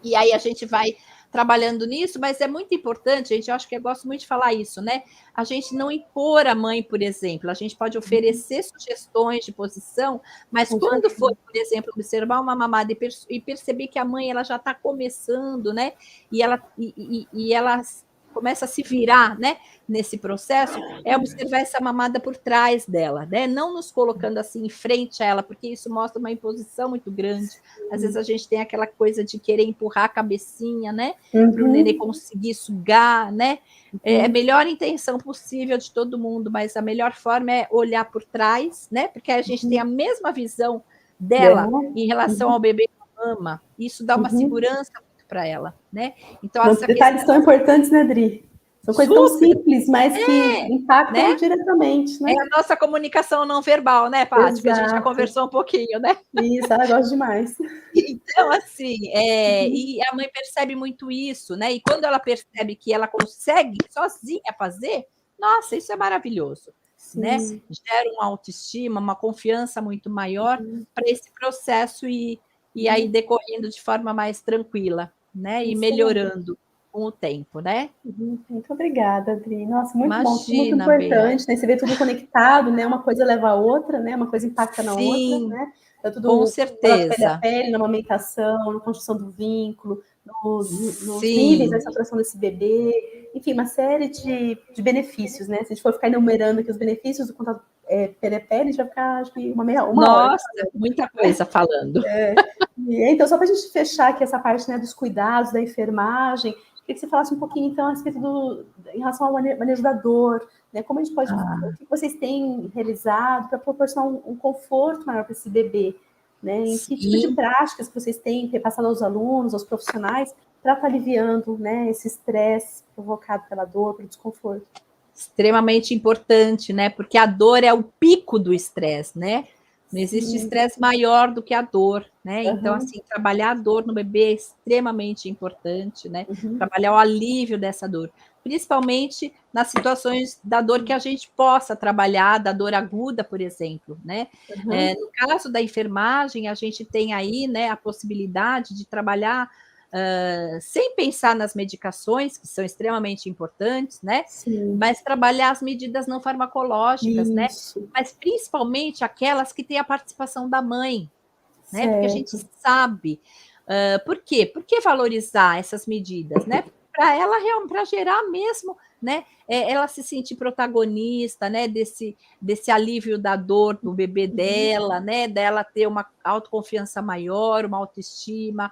S2: E aí a gente vai trabalhando nisso, mas é muito importante, gente, eu acho que eu gosto muito de falar isso, né? A gente não impor a mãe, por exemplo, a gente pode oferecer sugestões de posição, mas quando for, por exemplo, observar uma mamada e perceber que a mãe ela já está começando, né? E ela começa a se virar, né, nesse processo, é observar essa mamada por trás dela, né, não nos colocando assim em frente a ela, porque isso mostra uma imposição muito grande. Às vezes a gente tem aquela coisa de querer empurrar a cabecinha, né, para o nenê conseguir sugar, né, é a melhor intenção possível de todo mundo, mas a melhor forma é olhar por trás, né, porque a gente tem a mesma visão dela em relação ao bebê que mama, isso dá uma segurança para ela, né? Então,
S1: os detalhes tão importantes, né, Dri? São coisas tão simples, mas que impactam, né, diretamente, né?
S2: É a nossa comunicação não verbal, né, Paty? Que a gente já conversou um pouquinho, né?
S1: Isso, ela gosta demais.
S2: Então, assim, e a mãe percebe muito isso, né? E quando ela percebe que ela consegue sozinha fazer, nossa, isso é maravilhoso, né? Gera uma autoestima, uma confiança muito maior para esse processo e aí decorrendo de forma mais tranquila, né? E melhorando com o tempo, né?
S1: Muito obrigada, Adri. Nossa, muito
S2: Imagina,
S1: bom, muito importante, né? Você vê tudo conectado, né? Uma coisa leva a outra, né? Uma coisa impacta na outra, né? Então, tudo
S2: com certeza.
S1: Pele a pele, na amamentação, na construção do vínculo, nos níveis da saturação desse bebê, enfim, uma série de benefícios, né? Se a gente for ficar enumerando aqui os benefícios do contato pele a pele, a gente vai ficar, acho que, uma hora.
S2: Nossa, muita coisa falando.
S1: Então, só para a gente fechar aqui essa parte, né, dos cuidados, da enfermagem, queria que você falasse um pouquinho, então, a respeito em relação ao manejo da dor, né? Como a gente pode, o que vocês têm realizado para proporcionar um conforto maior para esse bebê, né? E que tipo de práticas que vocês têm passado aos alunos, aos profissionais, para estar aliviando, né, esse estresse provocado pela dor, pelo desconforto?
S2: Extremamente importante, né? Porque a dor é o pico do estresse, né? Não existe estresse maior do que a dor, né? Então, assim, trabalhar a dor no bebê é extremamente importante, né? Trabalhar o alívio dessa dor, principalmente nas situações da dor que a gente possa trabalhar, da dor aguda, por exemplo, né? No caso da enfermagem, a gente tem aí, né, a possibilidade de trabalhar sem pensar nas medicações, que são extremamente importantes, né? Mas trabalhar as medidas não farmacológicas, né? Mas principalmente aquelas que têm a participação da mãe, né? Porque a gente sabe. Por quê? Por que valorizar essas medidas, né? Para gerar mesmo, né? Ela se sentir protagonista, né? Desse alívio da dor do bebê dela, né? Dela ter uma autoconfiança maior, uma autoestima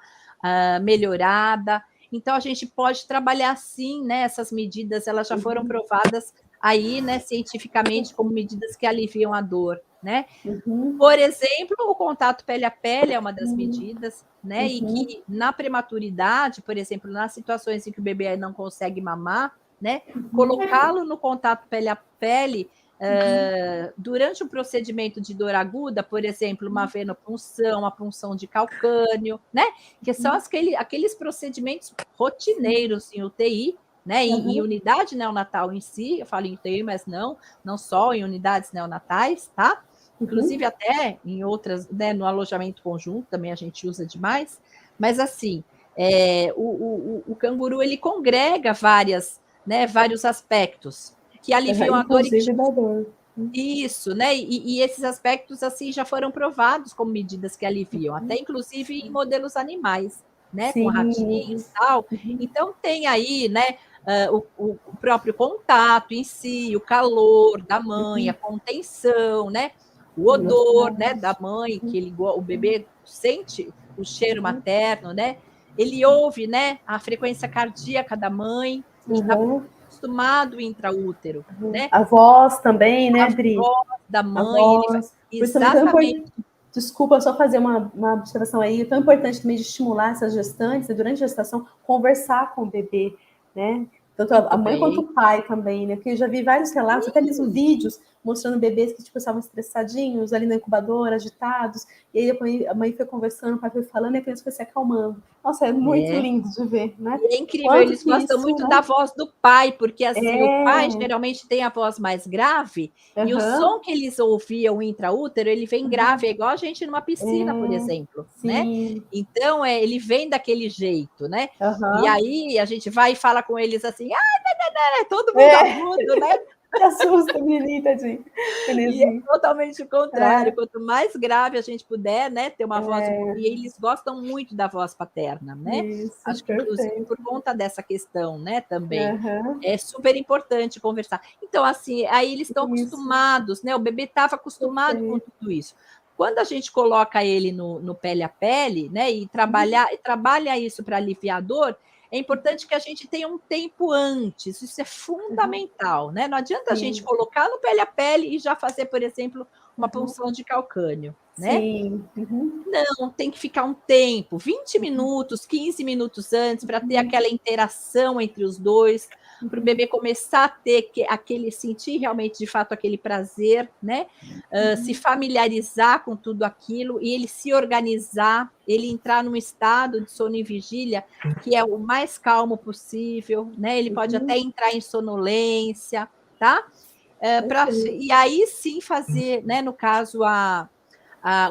S2: melhorada. Então, a gente pode trabalhar sim, né? Essas medidas, elas já foram provadas aí, né, cientificamente, como medidas que aliviam a dor, né? Por exemplo, o contato pele a pele é uma das medidas, né? E que na prematuridade, por exemplo, nas situações em que o bebê não consegue mamar, né? Colocá-lo no contato pele a pele durante um procedimento de dor aguda, por exemplo, uma venopunção, uma punção de calcânio, né? Que são aqueles procedimentos rotineiros em UTI, né? Em unidade neonatal em si, eu falo em UTI, mas não só em unidades neonatais, tá? Inclusive até em outras, né, no alojamento conjunto também a gente usa demais, mas assim, o canguru ele congrega vários aspectos que aliviam a dor. Isso, né? E esses aspectos assim já foram provados como medidas que aliviam, até inclusive em modelos animais, né? Com ratinhos e tal. Então tem aí, né? O próprio contato em si, o calor da mãe, a contenção, né? O odor, né, da mãe, que o bebê sente o cheiro materno, né? Ele ouve, né, a frequência cardíaca da mãe, que está acostumado intraútero, né?
S1: A voz também, né, Dri?
S2: A voz da mãe,
S1: exatamente. Desculpa, só fazer uma observação aí. É tão importante também de estimular essas gestantes, durante a gestação, conversar com o bebê, né? Tanto a mãe quanto o pai também, né? Porque eu já vi vários relatos, até mesmo vídeos mostrando bebês que tipo, estavam estressadinhos ali na incubadora, agitados, e aí depois a mãe foi conversando, o pai foi falando e a criança foi se acalmando. Nossa, é muito lindo de ver, né?
S2: E é incrível, eles gostam muito da voz do pai, porque assim, o pai geralmente tem a voz mais grave, e o som que eles ouviam intraútero, ele vem grave, é igual a gente numa piscina, por exemplo, né? Então, ele vem daquele jeito, né? E aí a gente vai e fala com eles assim, todo mundo agudo, né?
S1: Se assusta, menino, tadinho.
S2: E é totalmente o contrário. Quanto mais grave a gente puder, né, ter uma voz... E eles gostam muito da voz paterna, né?
S1: Isso,
S2: acho que, inclusive, por conta dessa questão, né, também. É super importante conversar. Então, assim, aí eles estão acostumados, né? O bebê estava acostumado com tudo isso. Quando a gente coloca ele no pele a pele, né, e trabalha isso para aliviar a dor, é importante que a gente tenha um tempo antes, isso é fundamental, né? Não adianta a gente colocar no pele a pele e já fazer, por exemplo, uma punção de calcânio, né? Não, tem que ficar um tempo, 20 minutos, 15 minutos antes, para ter aquela interação entre os dois, para o bebê começar a ter sentir realmente, de fato, aquele prazer, né? Se familiarizar com tudo aquilo e ele se organizar, ele entrar num estado de sono e vigília que é o mais calmo possível, né? Ele pode até entrar em sonolência, tá? E aí sim fazer, né, no caso,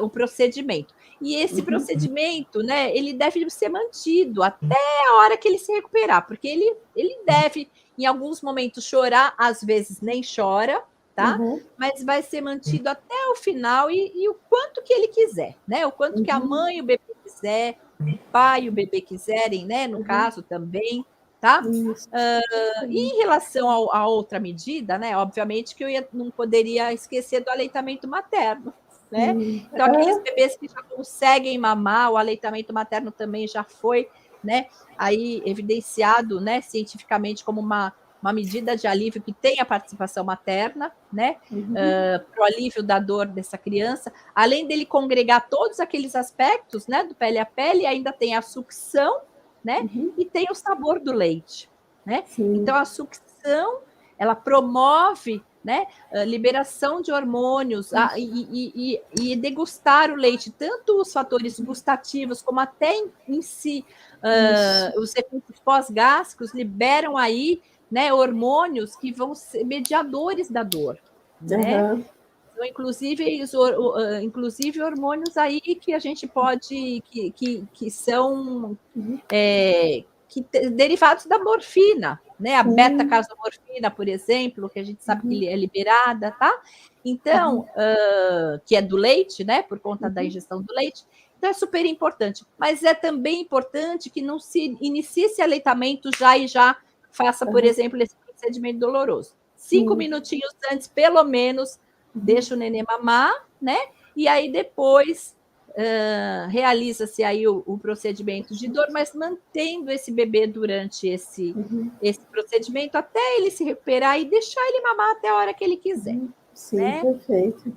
S2: o procedimento. E esse procedimento, né, ele deve ser mantido até a hora que ele se recuperar, porque ele deve, em alguns momentos, chorar, às vezes nem chora, tá? Mas vai ser mantido até o final e o quanto que ele quiser, né? O quanto que a mãe e o bebê quiser, o pai e o bebê quiserem, né? No caso também, tá? E em relação a outra medida, né? Obviamente que não poderia esquecer do aleitamento materno, né? Então, aqueles bebês que já conseguem mamar, o aleitamento materno também já foi, né, aí evidenciado, né, cientificamente como uma medida de alívio que tem a participação materna, né, para o alívio da dor dessa criança, além dele congregar todos aqueles aspectos, né, do pele a pele, ainda tem a sucção, né, e tem o sabor do leite, né? Então, a sucção, ela promove, né, liberação de hormônios e degustar o leite, tanto os fatores gustativos como até em si, os recursos pós-gástricos liberam aí, né, hormônios que vão ser mediadores da dor, né? Então, inclusive hormônios aí que a gente pode, que são derivados da morfina, né? A beta-casomorfina, por exemplo, que a gente sabe que é liberada, tá? Então, que é do leite, né? Por conta da ingestão do leite. Então, é super importante. Mas é também importante que não se inicie esse aleitamento já faça, por exemplo, esse procedimento doloroso. 5 minutinhos antes, pelo menos, deixa o neném mamar, né? E aí depois realiza-se aí o procedimento de dor, mas mantendo esse bebê durante esse procedimento até ele se recuperar e deixar ele mamar até a hora que ele quiser.
S1: Sim,
S2: né?
S1: perfeito.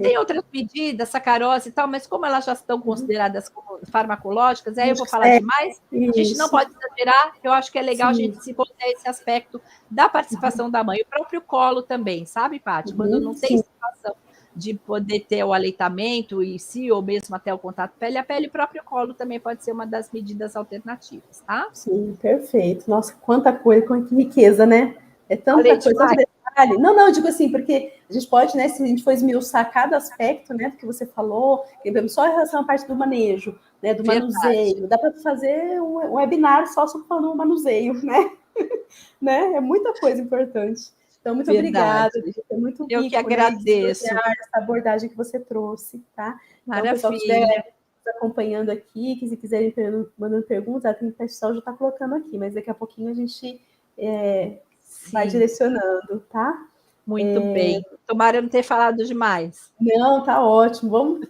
S2: Tem outras medidas, sacarose e tal, mas como elas já estão consideradas como farmacológicas, aí eu vou falar demais, a gente não pode exagerar, eu acho que é legal a gente se botar esse aspecto da participação da mãe, o próprio colo também, sabe, Paty? Quando não tem situação de poder ter o aleitamento e ou mesmo até o contato pele a pele, o próprio colo também pode ser uma das medidas alternativas, tá?
S1: Sim, perfeito. Nossa, quanta coisa, quanta riqueza, né? É tanta coisa, tanto detalhe. Não, eu digo assim, porque a gente pode, né, se a gente for esmiuçar cada aspecto, né, do que você falou, só em relação à parte do manejo, né, do manuseio, dá para fazer um webinar só sobre o manuseio, né? Né? É muita coisa importante. Então, muito obrigada. É muito rico,
S2: eu que agradeço.
S1: Né, essa abordagem que você trouxe, tá?
S2: Maravilha.
S1: Então, o pessoal que estiver acompanhando aqui, que se quiserem mandando perguntas, tem pessoal já está colocando aqui, mas daqui a pouquinho a gente vai direcionando, tá?
S2: Muito bem. Tomara eu não ter falado demais.
S1: Não, tá ótimo. Vamos,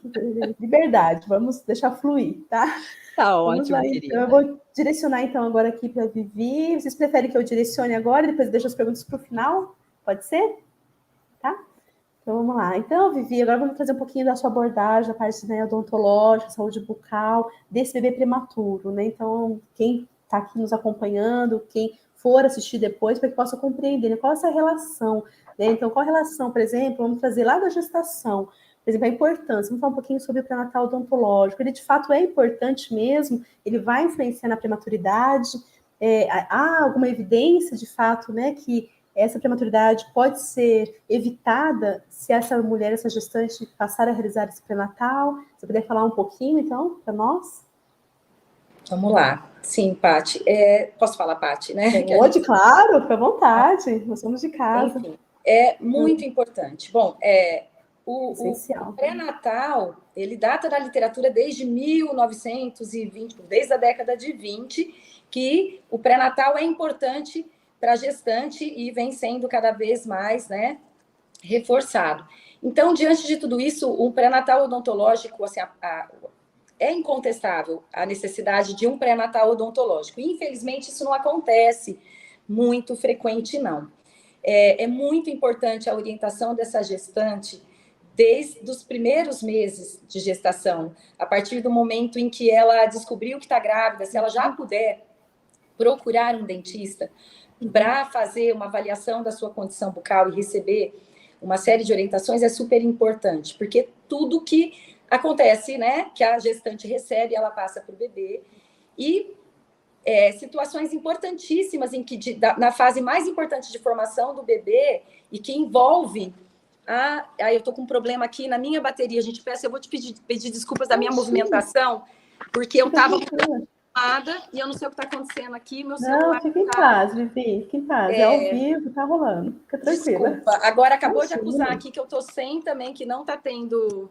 S1: liberdade, vamos deixar fluir, tá?
S2: Tá ótimo,
S1: vamos lá,
S2: querida.
S1: Então. Eu vou direcionar, então, agora aqui para a Vivi. Vocês preferem que eu direcione agora e depois deixo as perguntas para o final? Pode ser? Tá? Então, vamos lá. Então, Vivi, agora vamos trazer um pouquinho da sua abordagem, da parte, né, odontológica, saúde bucal, desse bebê prematuro, né? Então, quem está aqui nos acompanhando, quem for assistir depois, para que possa compreender, né, qual é essa relação, né? Então, qual a relação, por exemplo, vamos trazer lá da gestação, por exemplo, a importância, vamos falar um pouquinho sobre o pré-natal odontológico, ele de fato é importante mesmo, ele vai influenciar na prematuridade, há alguma evidência de fato, né, que essa prematuridade pode ser evitada se essa mulher, essa gestante, passar a realizar esse pré-natal? Você puder falar um pouquinho, então, para nós?
S3: Vamos lá. Sim, Paty. Posso falar, Paty, né?
S1: Pode, claro, fica à vontade. Nós somos de casa.
S3: Enfim, é muito importante. Bom, o pré-natal, ele data da literatura desde 1920, desde a década de 20, que o pré-natal é importante para a gestante e vem sendo cada vez mais, né, reforçado. Então, diante de tudo isso, o pré-natal odontológico, assim, é incontestável a necessidade de um pré-natal odontológico. Infelizmente, isso não acontece muito frequente, não. É muito importante a orientação dessa gestante desde os primeiros meses de gestação, a partir do momento em que ela descobriu que está grávida, se ela já puder procurar um dentista para fazer uma avaliação da sua condição bucal e receber uma série de orientações, é super importante, porque tudo que acontece, né, que a gestante recebe, ela passa para o bebê, e situações importantíssimas em que na fase mais importante de formação do bebê e que envolve eu estou com um problema aqui na minha bateria, gente, eu vou te pedir desculpas da minha movimentação, porque eu estava ocupada e eu não sei o que está acontecendo aqui, meu celular...
S1: Não, fica em paz, Vivi, fica em paz, é ao vivo, tá rolando, fica tranquila.
S3: Desculpa, agora acabou de acusar aqui que eu estou sem também, que não está tendo...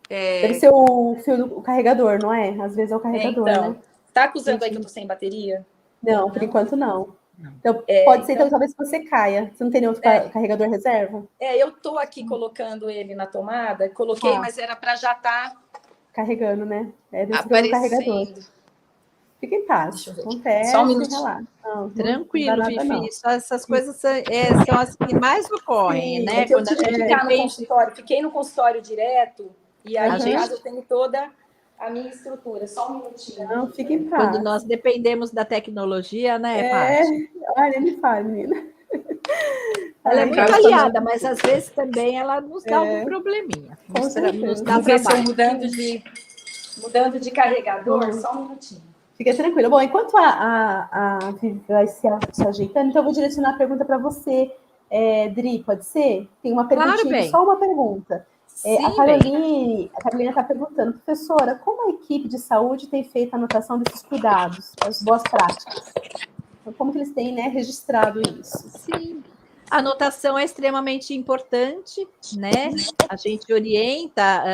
S1: Deve ser o fio do carregador, não é? Às vezes é o carregador,
S3: então,
S1: né?
S3: Tá acusando aí que eu tô sem bateria?
S1: Não, por enquanto não. Então, pode ser, então, talvez você caia. Você não tem nenhum carregador reserva?
S3: Eu tô aqui colocando ele na tomada, coloquei, mas era para já estar...
S1: carregando, né?
S3: Aparecendo.
S1: Carregador. Fica em paz. Acontece,
S3: só um minutinho.
S2: Tranquilo, Vivi. Essas coisas são as que mais ocorrem,
S3: sim,
S2: né?
S3: Quando eu tive que ficar no consultório, fiquei no consultório direto, e aí em casa eu tenho toda a minha estrutura. Só um minutinho.
S1: Não, fica em paz.
S2: Quando nós dependemos da tecnologia, né, Paty?
S1: Olha, me fala, menina.
S2: Ela é muito aliada, mas às vezes também ela nos dá algum probleminha. Nos dá trabalho.
S3: Mudando de carregador, só um minutinho.
S1: Fica tranquila. Bom, enquanto a Vivi vai se ajeitando, então eu vou direcionar a pergunta para você, Dri, pode ser? Tem uma perguntinha,
S2: claro,
S1: só uma pergunta.
S2: Sim,
S1: a Carolina está perguntando, professora, como a equipe de saúde tem feito a anotação desses cuidados, as boas práticas? Então, como que eles têm, né, registrado isso?
S2: Sim. A anotação é extremamente importante, né? A gente orienta,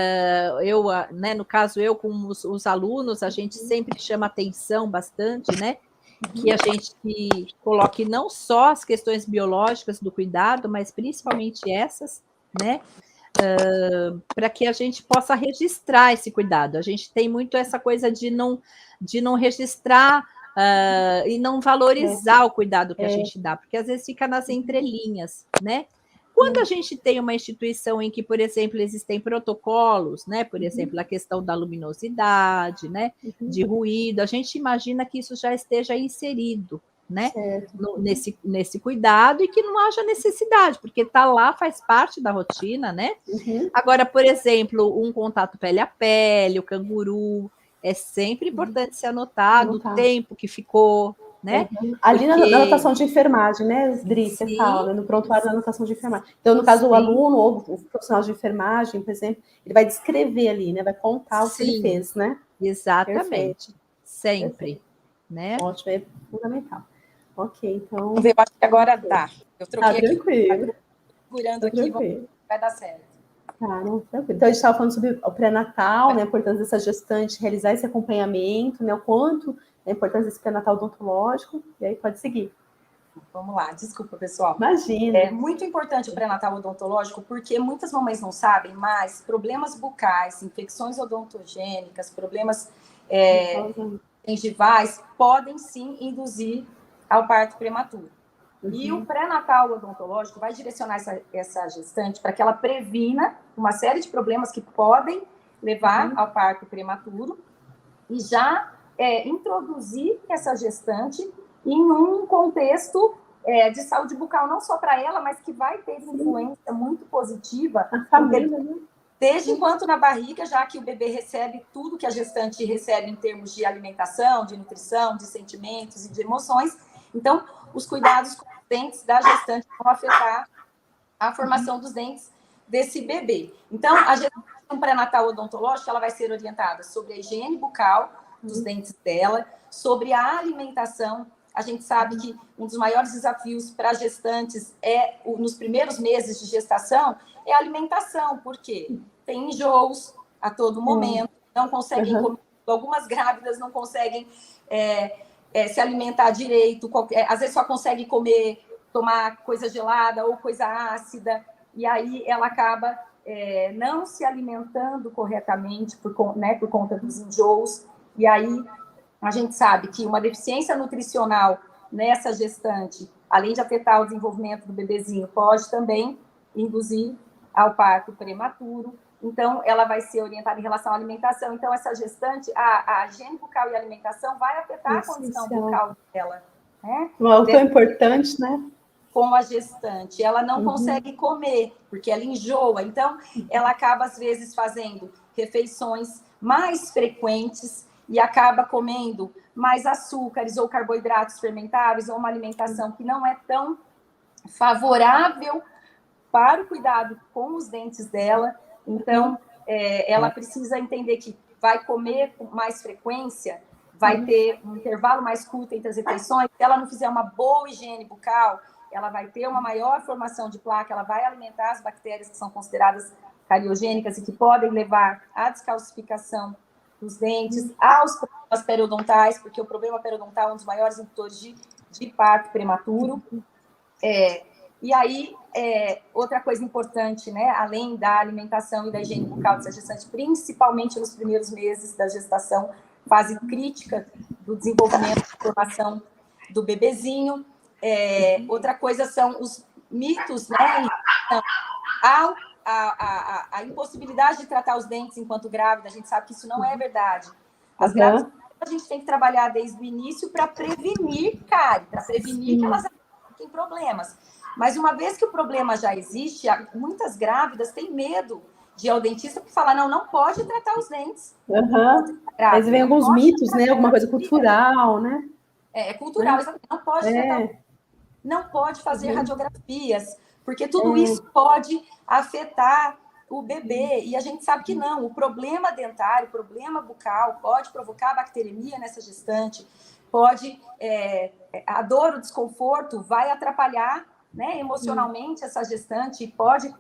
S2: né, no caso eu com os alunos, a gente sempre chama atenção bastante, né? Que a gente coloque não só as questões biológicas do cuidado, mas principalmente essas, né? Para que a gente possa registrar esse cuidado. A gente tem muito essa coisa de não registrar e não valorizar o cuidado que a gente dá, porque às vezes fica nas entrelinhas, né? Quando a gente tem uma instituição em que, por exemplo, existem protocolos, né? Por exemplo, a questão da luminosidade, né? De ruído, a gente imagina que isso já esteja inserido, né? Nesse cuidado e que não haja necessidade, porque está lá, faz parte da rotina, né? Agora, por exemplo, um contato pele a pele, o canguru, é sempre importante ser anotado o tempo que ficou, né?
S1: Ali na anotação de enfermagem, né, Dri, você fala, no prontuário da anotação de enfermagem. Então, no caso, o aluno ou o profissional de enfermagem, por exemplo, ele vai descrever ali, né? Vai contar o que ele fez, né?
S2: Exatamente.
S1: Perfeito.
S2: Sempre.
S1: Perfeito.
S2: Né?
S1: Ótimo, é fundamental. Ok, então...
S3: Eu acho que agora tá. Eu troquei
S1: tranquilo.
S3: Segurando aqui, vai dar certo.
S1: Não, tranquilo. Então, a gente estava falando sobre o pré-natal, né, a importância dessa gestante realizar esse acompanhamento, né, o quanto a importância desse pré-natal odontológico, e aí pode seguir.
S3: Vamos lá, desculpa, pessoal.
S1: Imagina.
S3: É muito importante o pré-natal odontológico, porque muitas mamães não sabem, mas problemas bucais, infecções odontogênicas, problemas gengivais, podem sim induzir ao parto prematuro. E o pré-natal odontológico vai direcionar essa gestante para que ela previna uma série de problemas que podem levar ao parto prematuro e já introduzir essa gestante em um contexto de saúde bucal, não só para ela, mas que vai ter influência muito positiva.
S1: A família, né?
S3: Desde enquanto na barriga, já que o bebê recebe tudo que a gestante recebe em termos de alimentação, de nutrição, de sentimentos e de emoções. Então, os cuidados com os dentes da gestante vão afetar a formação dos dentes desse bebê. Então, a gestante pré-natal odontológica, ela vai ser orientada sobre a higiene bucal dos dentes dela, sobre a alimentação. A gente sabe que um dos maiores desafios para gestantes nos primeiros meses de gestação, é a alimentação, porque tem enjoos a todo momento, não conseguem comer, algumas grávidas não conseguem se alimentar direito, às vezes só consegue tomar coisa gelada ou coisa ácida, e aí ela acaba não se alimentando corretamente por conta dos enjoos, e aí a gente sabe que uma deficiência nutricional nessa gestante, além de afetar o desenvolvimento do bebezinho, pode também induzir ao parto prematuro. Então, ela vai ser orientada em relação à alimentação. Então, essa gestante, a higiene bucal e a alimentação vai afetar a condição bucal dela. Né?
S1: Algo tão importante, né?
S3: Com a gestante. Ela não consegue comer, porque ela enjoa. Então, ela acaba, às vezes, fazendo refeições mais frequentes e acaba comendo mais açúcares ou carboidratos fermentáveis, ou uma alimentação que não é tão favorável para o cuidado com os dentes dela. Então, ela precisa entender que vai comer com mais frequência, vai ter um intervalo mais curto entre as refeições. Se ela não fizer uma boa higiene bucal, ela vai ter uma maior formação de placa, ela vai alimentar as bactérias que são consideradas cariogênicas e que podem levar à descalcificação dos dentes, aos problemas periodontais, porque o problema periodontal é um dos maiores indutores de parto prematuro. E aí, outra coisa importante, né, além da alimentação e da higiene bucal dessa gestante, principalmente nos primeiros meses da gestação, fase crítica do desenvolvimento e formação do bebezinho. Outra coisa são os mitos, né, a impossibilidade de tratar os dentes enquanto grávida. A gente sabe que isso não é verdade. As grávidas, a gente tem que trabalhar desde o início para prevenir cárie, para prevenir que elas tenham problemas. Mas uma vez que o problema já existe, muitas grávidas têm medo de ir ao dentista para falar, não pode tratar os dentes.
S1: Mas vem alguns mitos, né? Alguma coisa cultural, né?
S3: É cultural, não pode tratar, não pode fazer radiografias, porque tudo isso pode afetar o bebê, e a gente sabe que não. O problema dentário, o problema bucal pode provocar bacteremia nessa gestante, pode, a dor, o desconforto vai atrapalhar, né, emocionalmente essa gestante, e pode,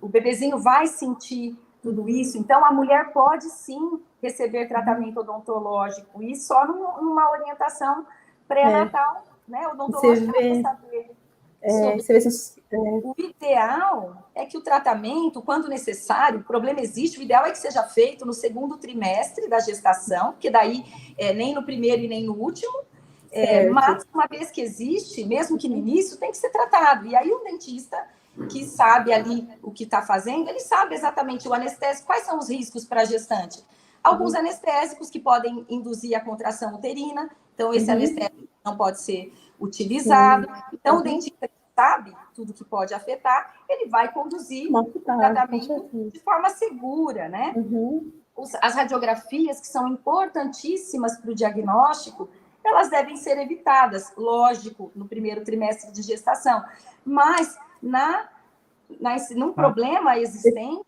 S3: o bebezinho vai sentir tudo isso. Então, a mulher pode sim receber tratamento odontológico, e só numa orientação pré-natal, né, odontológica, para saber. O ideal é que o tratamento, quando necessário, o problema existe, o ideal é que seja feito no segundo trimestre da gestação, porque daí nem no primeiro e nem no último, mas uma vez que existe, mesmo que no início, tem que ser tratado. E aí o dentista que sabe ali o que está fazendo, ele sabe exatamente o anestésico, quais são os riscos para a gestante. Alguns anestésicos que podem induzir a contração uterina, então esse anestésico não pode ser utilizado. Então, o dentista que sabe tudo que pode afetar, ele vai conduzir o tratamento de forma segura, né? As radiografias, que são importantíssimas para o diagnóstico, elas devem ser evitadas, lógico, no primeiro trimestre de gestação. Mas, num problema existente,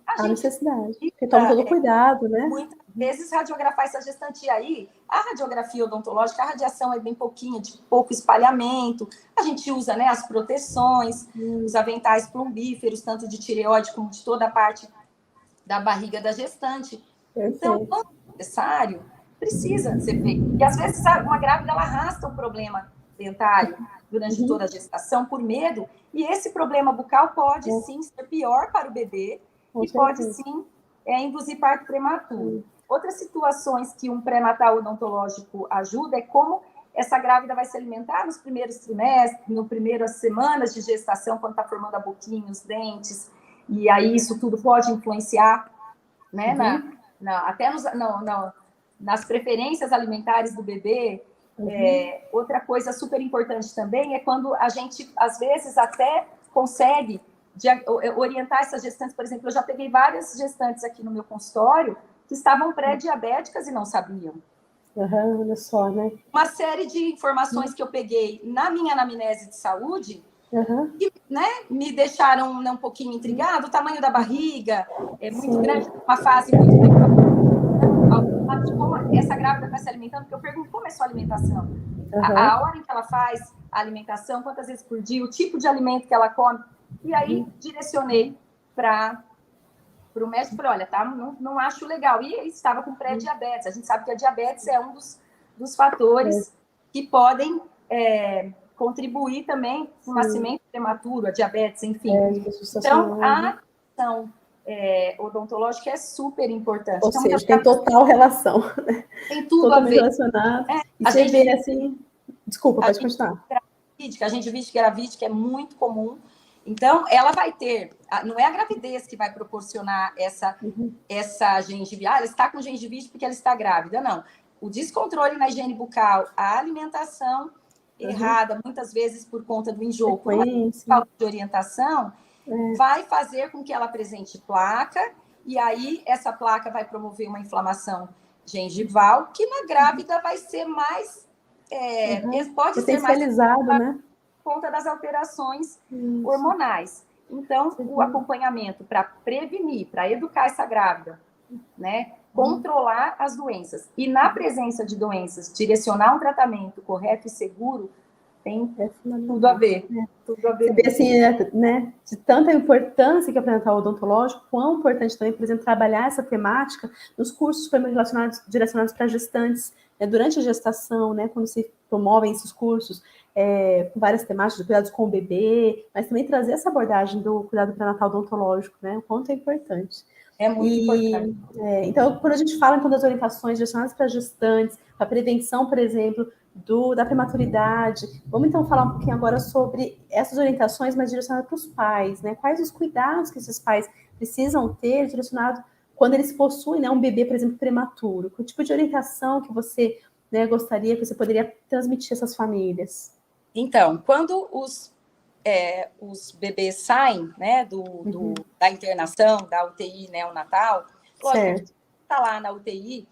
S1: a necessidade, porque toma todo cuidado, né?
S3: Muitas vezes radiografar essa gestante aí, a radiografia odontológica, a radiação é bem pouquinho, de pouco espalhamento, a gente usa, né, as proteções, os aventais plumbíferos, tanto de tireoide como de toda a parte da barriga da gestante. Então, quando necessário, precisa ser feito. E às vezes uma grávida ela arrasta um problema dentário durante toda a gestação por medo, e esse problema bucal pode sim ser pior para o bebê e pode sim induzir parto prematuro. Outras situações que um pré-natal odontológico ajuda é como essa grávida vai se alimentar nos primeiros trimestres, nas primeiras semanas de gestação, quando está formando a boquinha, os dentes, e aí isso tudo pode influenciar, né, até nas preferências alimentares do bebê, Outra coisa super importante também é quando a gente, às vezes, até consegue orientar essas gestantes. Por exemplo, eu já peguei várias gestantes aqui no meu consultório que estavam pré-diabéticas e não sabiam.
S1: Olha só, né?
S3: Uma série de informações que eu peguei na minha anamnese de saúde que, né, me deixaram um pouquinho intrigado. O tamanho da barriga é muito grande, uma fase muito preocupada. Como essa grávida está se alimentando, porque eu pergunto como é sua alimentação. A hora em que ela faz a alimentação, quantas vezes por dia, o tipo de alimento que ela come. E aí direcionei para o médico, falei, olha, tá, não acho legal. E estava com pré-diabetes. A gente sabe que a diabetes é um dos fatores que podem contribuir também com o nascimento prematuro, a diabetes, enfim. Então, a ação odontológica é super importante.
S1: Ou seja, tem total relação.
S3: Tem tudo a ver.
S1: Relacionado. E você vê assim... Desculpa, pode continuar.
S3: A gengivite gravídica é muito comum. Então, ela vai ter... Não é a gravidez que vai proporcionar essa gengivite. Ela está com gengivite porque ela está grávida. Não. O descontrole na higiene bucal, a alimentação errada, muitas vezes por conta do enjoo, por uma falta de orientação, vai fazer com que ela apresente placa, e aí essa placa vai promover uma inflamação gengival, que na grávida vai ser mais... pode ser mais...
S1: né?
S3: Por conta das alterações hormonais. Então, o acompanhamento para prevenir, para educar essa grávida, né? Controlar as doenças. E na presença de doenças, direcionar um tratamento correto e seguro tem tudo a ver. Tudo a ver.
S1: Você vê assim, né, de tanta importância que é o pré-natal odontológico, quão importante também, por exemplo, trabalhar essa temática nos cursos direcionados para gestantes, durante a gestação, né, quando se promovem esses cursos, com várias temáticas de cuidados com o bebê, mas também trazer essa abordagem do cuidado pré-natal odontológico, né, o quanto é importante.
S3: É muito importante.
S1: Então, quando a gente fala então, das orientações direcionadas para gestantes, a prevenção, por exemplo, da prematuridade, vamos então falar um pouquinho agora sobre essas orientações, mas direcionadas para os pais, né? Quais os cuidados que esses pais precisam ter direcionado quando eles possuem, né, um bebê, por exemplo, prematuro? Que tipo de orientação que você, né, gostaria, que você poderia transmitir a essas famílias?
S3: Então, quando os bebês saem, né, da internação, da UTI neonatal, lógico, está lá na UTI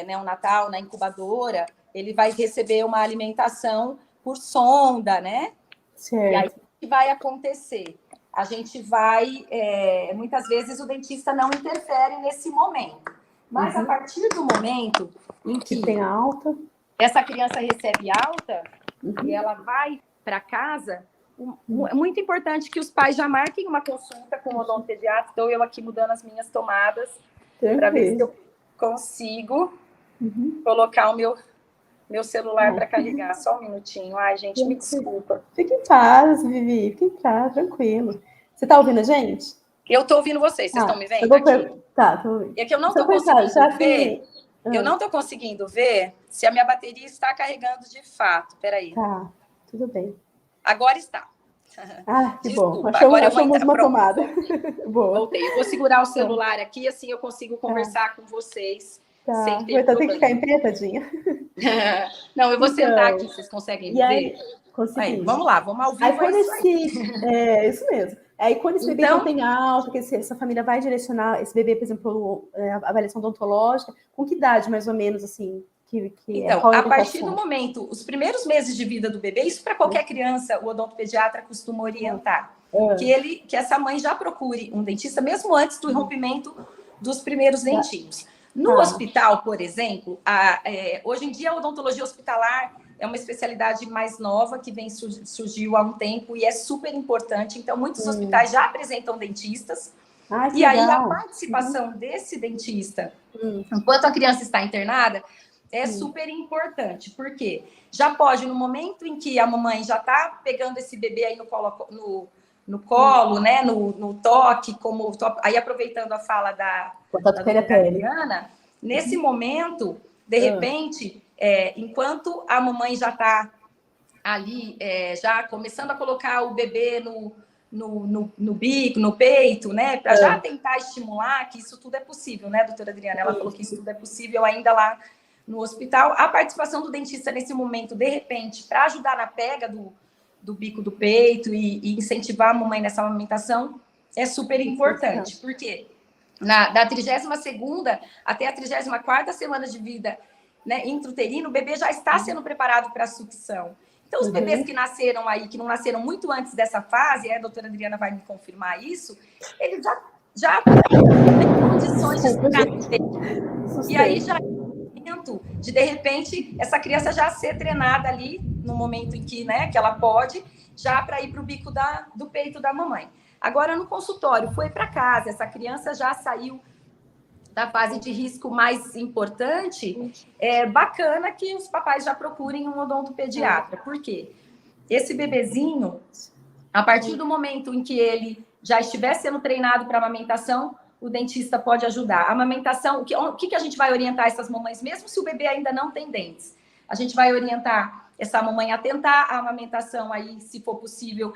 S3: neonatal, na incubadora, ele vai receber uma alimentação por sonda, né?
S1: Certo.
S3: E aí, o que vai acontecer? A gente vai... muitas vezes o dentista não interfere nesse momento. Mas a partir do momento em que
S1: tem alta,
S3: essa criança recebe alta e ela vai para casa, é muito importante que os pais já marquem uma consulta com o odontopediatra. Estou eu aqui mudando as minhas tomadas para ver se eu consigo colocar o meu celular para carregar. Só um minutinho. Ai, gente, me desculpa.
S1: Fique em paz, Vivi. Fique em paz, tranquilo. Você está ouvindo a gente?
S3: Eu estou ouvindo vocês. Vocês estão me vendo aqui?
S1: Tá, estou ouvindo.
S3: É que eu não estou conseguindo ver. Eu não estou conseguindo ver se a minha bateria está carregando de fato. Peraí.
S1: Tá, tudo bem.
S3: Agora está.
S1: Que
S3: Desculpa.
S1: bom.
S3: Agora eu vou
S1: uma tomada. Boa.
S3: Voltei. Eu vou segurar o celular aqui, assim eu consigo conversar com vocês. Sem ter
S1: então tem que ficar em pé, tadinha.
S3: Não, eu vou sentar aqui, vocês conseguem ver?
S1: Aí,
S3: vamos lá, vamos ao vivo.
S1: Aí, quando isso mesmo. Aí, quando esse bebê não tem alta, que essa família vai direcionar esse bebê, por exemplo, a avaliação odontológica, com que idade, mais ou menos, assim?
S3: Então, a partir do momento, os primeiros meses de vida do bebê, isso para qualquer criança, o odontopediatra costuma orientar, que essa mãe já procure um dentista, mesmo antes do rompimento dos primeiros dentinhos. No hospital, por exemplo, hoje em dia a odontologia hospitalar é uma especialidade mais nova que surgiu há um tempo e é super importante. Então, muitos hospitais já apresentam dentistas. E aí, a participação desse dentista, enquanto a criança está internada, é super importante. Porque já pode, no momento em que a mamãe já está pegando esse bebê aí no colo, né, no toque, aí aproveitando a fala da Adriana, nesse momento, de repente, enquanto a mamãe já está ali, já começando a colocar o bebê no bico, no peito, né, para já tentar estimular, que isso tudo é possível, né, doutora Adriana? Ela falou que isso tudo é possível ainda lá no hospital. A participação do dentista nesse momento, de repente, para ajudar na pega do bico do peito e incentivar a mamãe nessa amamentação, é super importante. Por quê? Da 32ª até a 34ª semana de vida, né, intrauterino, o bebê já está sendo preparado para a sucção. Então, os bebês que nasceram aí, que não nasceram muito antes dessa fase, a doutora Adriana vai me confirmar isso, eles já têm condições de sucar. E aí já de repente, essa criança já ser treinada ali, no momento em que, né, que ela pode, já para ir para o bico do peito da mamãe. Agora, no consultório, foi para casa, essa criança já saiu da fase de risco mais importante, é bacana que os papais já procurem um odontopediatra. Por quê? Esse bebezinho, a partir do momento em que ele já estiver sendo treinado para amamentação, o dentista pode ajudar. A amamentação, o que a gente vai orientar essas mamães, mesmo se o bebê ainda não tem dentes? A gente vai orientar essa mamãe a tentar a amamentação aí, se for possível,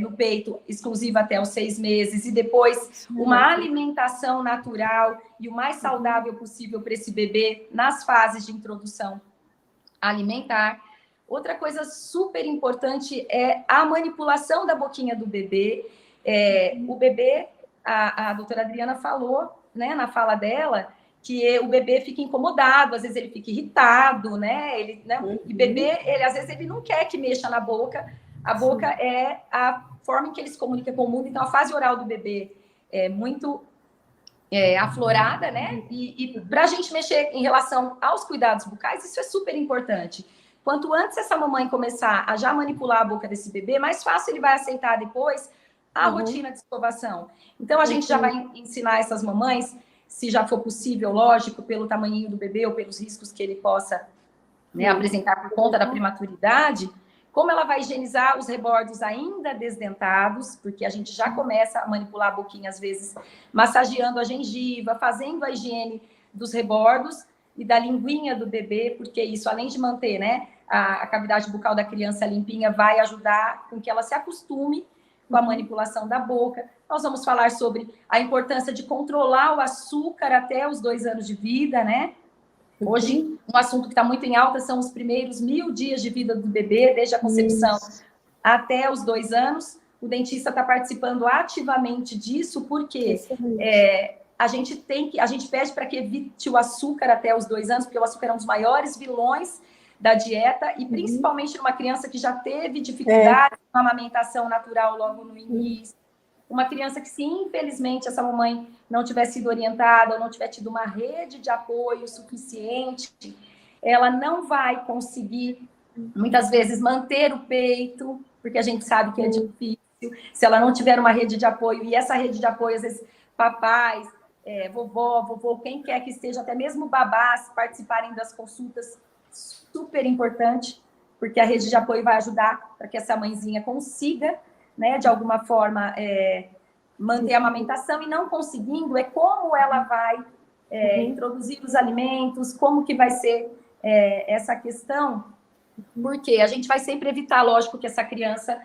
S3: no peito, exclusiva até os 6 meses, e depois uma alimentação natural e o mais saudável possível para esse bebê nas fases de introdução alimentar. Outra coisa super importante é a manipulação da boquinha do bebê. O bebê, a doutora Adriana falou, né, na fala dela, que o bebê fica incomodado, às vezes ele fica irritado, né? E bebê, às vezes ele não quer que mexa na boca. A boca é a forma em que ele se comunica com o mundo, então a fase oral do bebê é muito aflorada, né? E para a gente mexer em relação aos cuidados bucais, isso é super importante. Quanto antes essa mamãe começar a já manipular a boca desse bebê, mais fácil ele vai aceitar depois a rotina de escovação. Então, a gente já vai ensinar essas mamães, se já for possível, lógico, pelo tamanhinho do bebê ou pelos riscos que ele possa, né, apresentar por conta da prematuridade, como ela vai higienizar os rebordos ainda desdentados, porque a gente já começa a manipular a boquinha, às vezes, massageando a gengiva, fazendo a higiene dos rebordos e da linguinha do bebê, porque isso, além de manter, né, a cavidade bucal da criança limpinha, vai ajudar com que ela se acostume com a manipulação da boca. Nós vamos falar sobre a importância de controlar o açúcar até os 2 anos de vida, né? Hoje, um assunto que está muito em alta são os primeiros 1000 dias de vida do bebê, desde a concepção até os 2 anos. O dentista está participando ativamente disso, porque a gente pede para que evite o açúcar até os 2 anos, porque o açúcar é um dos maiores vilões da dieta, e principalmente numa criança que já teve dificuldade com a amamentação natural logo no início. Uma criança que, se infelizmente essa mamãe não tiver sido orientada ou não tiver tido uma rede de apoio suficiente, ela não vai conseguir, muitas vezes, manter o peito, porque a gente sabe que é difícil, se ela não tiver uma rede de apoio, e essa rede de apoio, às vezes, papais, vovô, quem quer que esteja, até mesmo babás, participarem das consultas, super importante, porque a rede de apoio vai ajudar para que essa mãezinha consiga, né, de alguma forma, manter a amamentação, e não conseguindo, como ela vai introduzir os alimentos, como que vai ser essa questão, porque a gente vai sempre evitar, lógico, que essa criança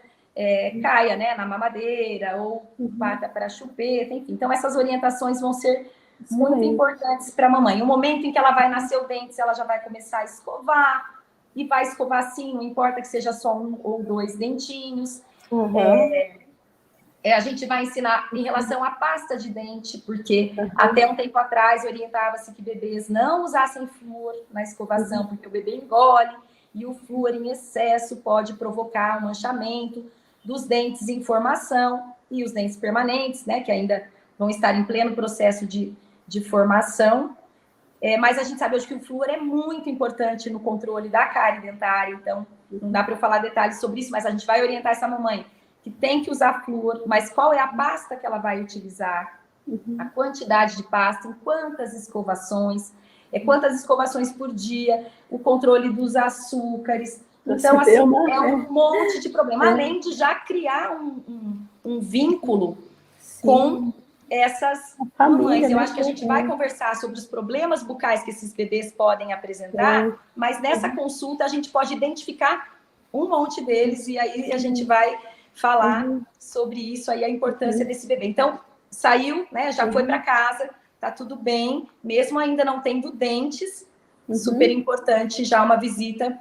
S3: caia, né, na mamadeira, ou parta para a chupeta, enfim. Então, essas orientações vão ser muito importantes para a mamãe. O momento em que ela vai nascer o dente, ela já vai começar a escovar, e vai escovar sim, não importa que seja só 1 ou 2 dentinhos. A gente vai ensinar em relação à pasta de dente, porque até um tempo atrás orientava-se que bebês não usassem flúor na escovação, porque o bebê engole, e o flúor em excesso pode provocar um manchamento dos dentes em formação, e os dentes permanentes, né, que ainda vão estar em pleno processo de formação. Mas a gente sabe hoje que o flúor é muito importante no controle da cárie dentária, então não dá para eu falar detalhes sobre isso, mas a gente vai orientar essa mamãe que tem que usar flúor, mas qual é a pasta que ela vai utilizar, a quantidade de pasta, em quantas escovações por dia, o controle dos açúcares. Então, assim, é um monte de problema, além de já criar um vínculo com essas mamães. Eu acho que a gente vai conversar sobre os problemas bucais que esses bebês podem apresentar, mas nessa consulta a gente pode identificar um monte deles, e aí a gente vai falar sobre isso, aí a importância desse bebê. Então, saiu, né, já foi para casa, tá tudo bem, mesmo ainda não tendo dentes, super importante já uma visita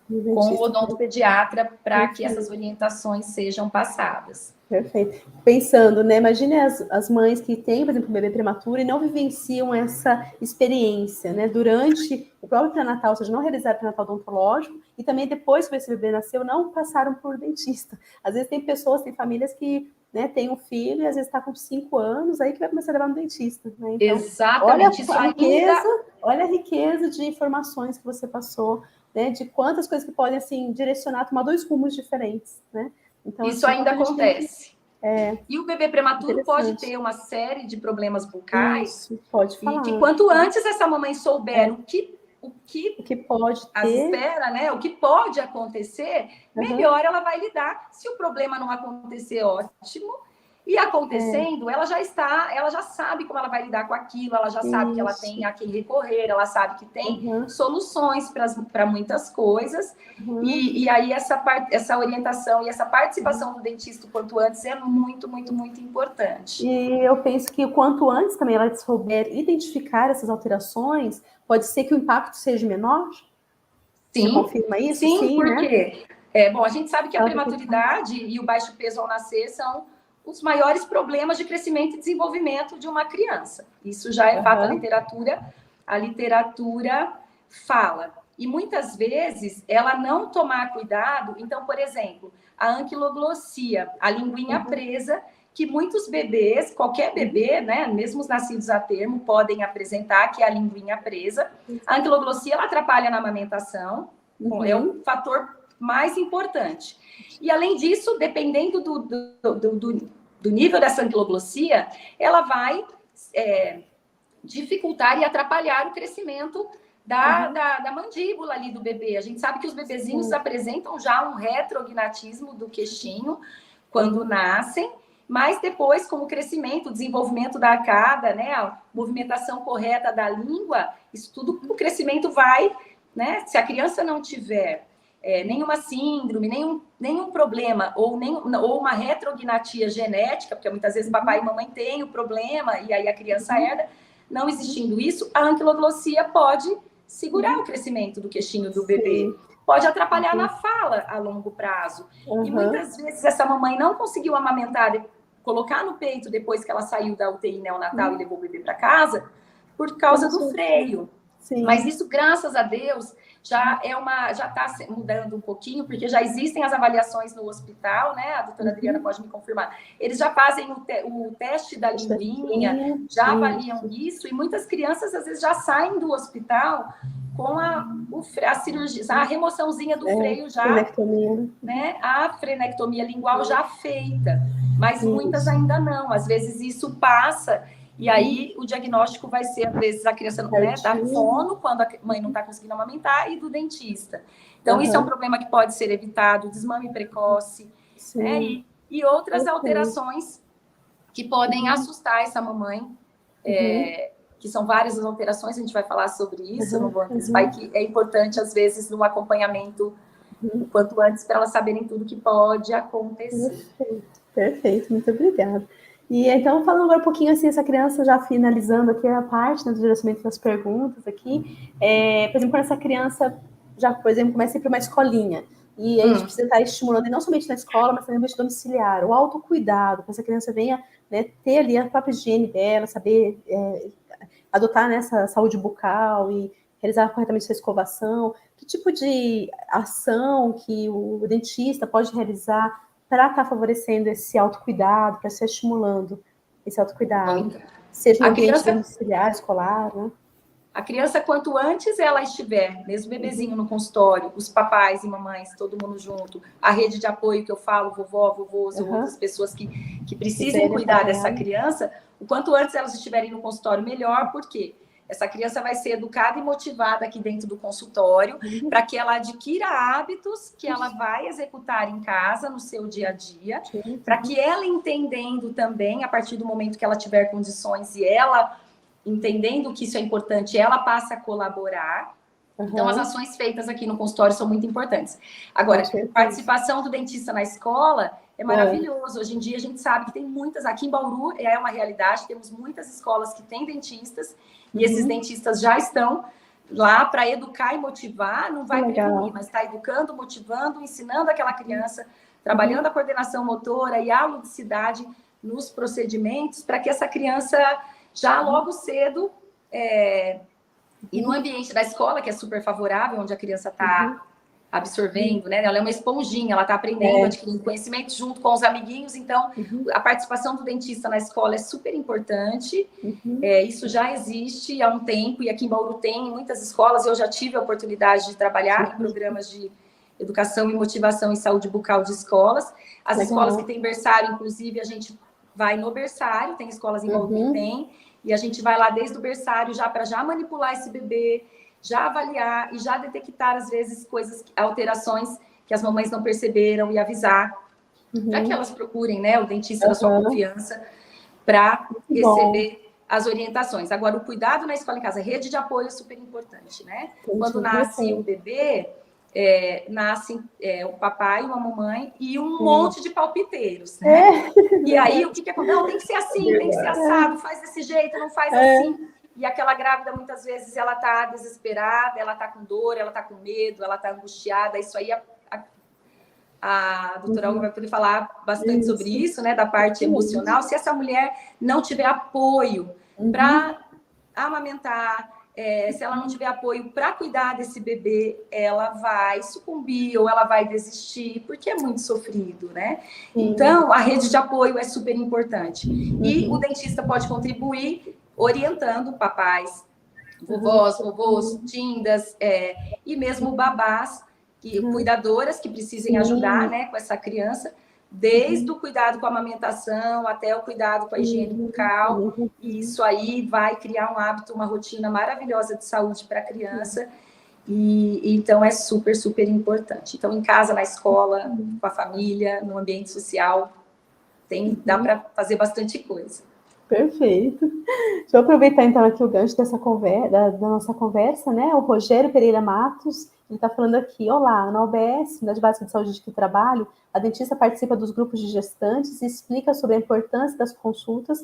S3: com o odontopediatra para que essas orientações sejam passadas.
S1: Perfeito. Pensando, né? Imagine as mães que têm, por exemplo, um bebê prematuro e não vivenciam essa experiência, né? Durante o próprio pré-natal, ou seja, não realizaram pré-natal odontológico e também depois que esse bebê nasceu, não passaram por dentista. Às vezes tem pessoas, tem famílias que, né, tem um filho e às vezes está com 5 anos, aí que vai começar a levar no dentista, né? Então,
S3: exatamente.
S1: Olha a riqueza de informações que você passou, né? De quantas coisas que podem, assim, direcionar, tomar 2 rumos diferentes, né? Então,
S3: isso
S1: assim,
S3: ainda acontece. E o bebê prematuro pode ter uma série de problemas bucais.
S1: Isso, pode falar.
S3: E que quanto antes essa mamãe souber o que
S1: pode ter,
S3: espera, né? O que pode acontecer, melhor ela vai lidar. Se o problema não acontecer, ótimo. E acontecendo, ela já sabe como ela vai lidar com aquilo, ela já sabe que ela tem a quem recorrer, ela sabe que tem soluções para muitas coisas. E aí essa orientação e essa participação do dentista o quanto antes é muito, muito, muito importante.
S1: E eu penso que o quanto antes também ela souber identificar essas alterações, pode ser que o impacto seja menor?
S3: Sim.
S1: Você confirma isso?
S3: Sim, porque
S1: né?
S3: A gente sabe que a prematuridade e o baixo peso ao nascer são os maiores problemas de crescimento e desenvolvimento de uma criança. Isso já é fato, a literatura fala. E muitas vezes ela não tomar cuidado, então, por exemplo, a anquiloglossia, a linguinha presa, que muitos bebês, qualquer bebê, né, mesmo os nascidos a termo, podem apresentar, que é a linguinha presa. A anquiloglossia, ela atrapalha na amamentação, é o fator mais importante. E, além disso, dependendo do nível dessa anquiloglossia, ela vai dificultar e atrapalhar o crescimento da mandíbula ali do bebê. A gente sabe que os bebezinhos apresentam já um retrognatismo do queixinho quando nascem, mas depois, com o crescimento, o desenvolvimento da arcada, né, a movimentação correta da língua, isso tudo, o crescimento vai, né, se a criança não tiver nenhuma síndrome, nenhum problema, ou uma retrognatia genética, porque muitas vezes papai e mamãe têm o problema, e aí a criança herda, não existindo isso, a anquiloglossia pode segurar o crescimento do queixinho do bebê. Pode atrapalhar na fala a longo prazo. E muitas vezes essa mamãe não conseguiu amamentar, colocar no peito depois que ela saiu da UTI neonatal e levou o bebê para casa, por causa do freio. Mas isso, graças a Deus, já está mudando um pouquinho, porque já existem as avaliações no hospital, né? A doutora Adriana pode me confirmar. Eles já fazem o teste da linguinha, já avaliam isso, e muitas crianças, às vezes, já saem do hospital com a cirurgia, a remoçãozinha do freio já, né? A frenectomia lingual já feita, mas muitas ainda não. Às vezes isso passa, e aí o diagnóstico vai ser, às vezes, a criança, né, da fono, quando a mãe não está conseguindo amamentar, e do dentista. Então, isso é um problema que pode ser evitado, desmame precoce, né, e outras alterações que podem assustar essa mamãe, que são várias as alterações, a gente vai falar sobre isso, não vou antecipar, que é importante, às vezes, no acompanhamento o quanto antes, para elas saberem tudo que pode acontecer.
S1: Perfeito, muito obrigada. E então, falando agora um pouquinho assim, essa criança já finalizando aqui a parte, né, do direcionamento das perguntas aqui, por exemplo, quando essa criança já, por exemplo, começa a ir para uma escolinha, e a gente precisa estar estimulando, e não somente na escola, mas também no ambiente domiciliar, o autocuidado, para essa criança venha, né, ter ali a própria higiene dela, saber adotar nessa saúde bucal e realizar corretamente sua escovação. Que tipo de ação que o dentista pode realizar para estar favorecendo esse autocuidado, para estar estimulando esse autocuidado? Seja no ambiente domiciliar, escolar, né?
S3: A criança, quanto antes ela estiver, mesmo bebezinho no consultório, os papais e mamães, todo mundo junto, a rede de apoio que eu falo, vovó, vovôs, ou outras pessoas que precisem cuidar dessa criança, o quanto antes elas estiverem no consultório, melhor, porque essa criança vai ser educada e motivada aqui dentro do consultório para que ela adquira hábitos que ela vai executar em casa, no seu dia a dia, para que ela, entendendo também, a partir do momento que ela tiver condições e ela entendendo que isso é importante, ela passa a colaborar. Então, as ações feitas aqui no consultório são muito importantes. Agora, a participação do dentista na escola é maravilhoso. Hoje em dia, a gente sabe que tem muitas... Aqui em Bauru é uma realidade, temos muitas escolas que têm dentistas, e esses dentistas já estão lá para educar e motivar, não vai prevenir, mas está educando, motivando, ensinando aquela criança, trabalhando a coordenação motora e a ludicidade nos procedimentos, para que essa criança já logo cedo, e no ambiente da escola, que é super favorável, onde a criança está absorvendo, né? Ela é uma esponjinha, ela está aprendendo, adquirindo conhecimento junto com os amiguinhos, então a participação do dentista na escola é super importante. Isso já existe há um tempo, e aqui em Bauru tem muitas escolas. Eu já tive a oportunidade de trabalhar em programas de educação e motivação em saúde bucal de escolas. As escolas que têm berçário, inclusive, a gente vai no berçário, tem escolas em Bauru que tem, e a gente vai lá desde o berçário para já manipular esse bebê, já avaliar e já detectar, às vezes, alterações que as mamães não perceberam e avisar, para que elas procurem, né, o dentista da sua confiança para receber as orientações. Agora, o cuidado na escola e em casa, a rede de apoio é super importante, né? Quando nasce o bebê, nasce o papai, uma mamãe e um monte de palpiteiros, né? E aí, o que acontece? Não, tem que ser assim, tem que ser assado, faz desse jeito, não faz assim. E aquela grávida, muitas vezes, ela tá desesperada, ela tá com dor, ela tá com medo, ela tá angustiada. Isso aí, a doutora Olga vai poder falar bastante sobre isso, né? Da parte emocional. Se essa mulher não tiver apoio para amamentar, se ela não tiver apoio para cuidar desse bebê, ela vai sucumbir ou ela vai desistir, porque é muito sofrido, né? Então, a rede de apoio é super importante. E o dentista pode contribuir orientando papais, vovós, vovôs, tindas, e mesmo babás, cuidadoras que precisem ajudar, né, com essa criança, desde o cuidado com a amamentação até o cuidado com a higiene bucal, e isso aí vai criar um hábito, uma rotina maravilhosa de saúde para a criança, e então é super, super importante. Então, em casa, na escola, com a família, no ambiente social, dá para fazer bastante coisa.
S1: Perfeito. Deixa eu aproveitar, então, aqui o gancho dessa conversa, da nossa conversa, né? O Rogério Pereira Matos, ele está falando aqui: olá, na UBS, Unidade Básica de Saúde de que trabalho, a dentista participa dos grupos de gestantes e explica sobre a importância das consultas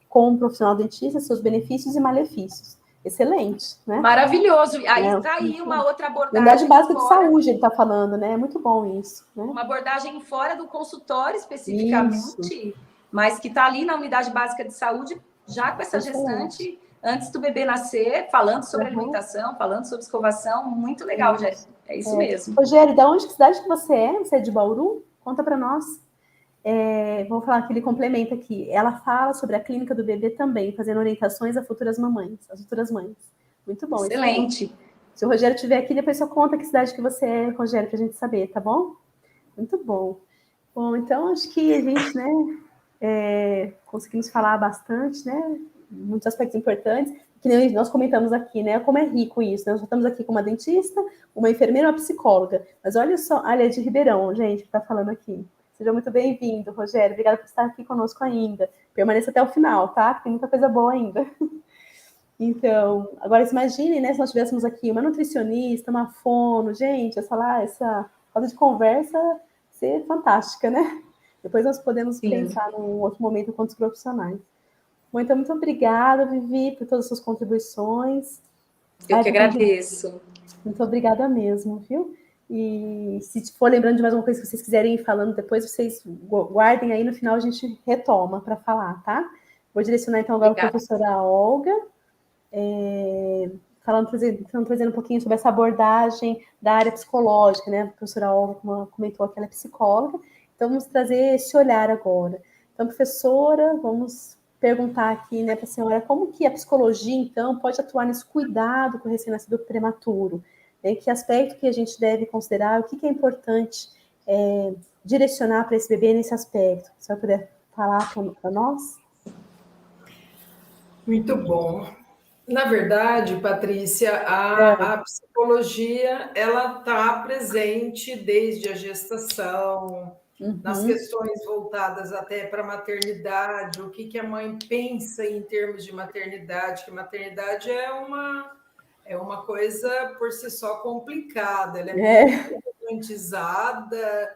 S1: com o profissional dentista, seus benefícios e malefícios. Excelente, né?
S3: Maravilhoso. Aí está aí uma outra abordagem.
S1: Unidade Básica de Saúde, ele está falando, né? É muito bom isso, né?
S3: Uma abordagem fora do consultório, especificamente, mas que está ali na Unidade Básica de Saúde, já com essa gestante, antes do bebê nascer, falando sobre alimentação, falando sobre escovação. Muito legal, Jéssica. É isso mesmo.
S1: Rogério, da onde, que cidade que você é? Você é de Bauru? Conta para nós. Vou falar que ele complementa aqui. Ela fala sobre a clínica do bebê também, fazendo orientações às futuras mães. Muito bom.
S3: Excelente.
S1: Se o Rogério estiver aqui, depois só conta que cidade que você é, Rogério, para a gente saber, tá bom? Muito bom. Bom, então acho que a gente, né, conseguimos falar bastante, né? Muitos aspectos importantes, que nem nós comentamos aqui, né? Como é rico isso, né? Nós estamos aqui com uma dentista, uma enfermeira e uma psicóloga. Mas olha só, olha, de Ribeirão, gente, que está falando aqui. Seja muito bem-vindo, Rogério. Obrigada por estar aqui conosco ainda. Permaneça até o final, tá? Tem muita coisa boa ainda. Então, agora imaginem, né, se nós tivéssemos aqui uma nutricionista, uma fono, gente, essa roda de conversa ser fantástica, né? Depois nós podemos pensar num outro momento com os profissionais. Bom, então, muito obrigada, Vivi, por todas as suas contribuições.
S3: Eu que agradeço.
S1: Muito obrigada mesmo, viu? E se for lembrando de mais uma coisa que vocês quiserem ir falando depois, vocês guardem aí, no final a gente retoma para falar, tá? Vou direcionar então agora a professora Olga, trazendo um pouquinho sobre essa abordagem da área psicológica, né? A professora Olga, como comentou aqui, ela é psicóloga, então vamos trazer esse olhar agora. Então, professora, vamos perguntar aqui, né, para a senhora, como que a psicologia, então, pode atuar nesse cuidado com o recém-nascido prematuro? Né? Que aspecto que a gente deve considerar, o que é importante direcionar para esse bebê nesse aspecto? Se a senhora puder falar para nós?
S4: Muito bom. Na verdade, Patrícia, a psicologia, ela está presente desde a gestação, nas questões voltadas até para a maternidade, o que a mãe pensa em termos de maternidade, que maternidade é uma coisa por si só complicada, ela é muito romantizada,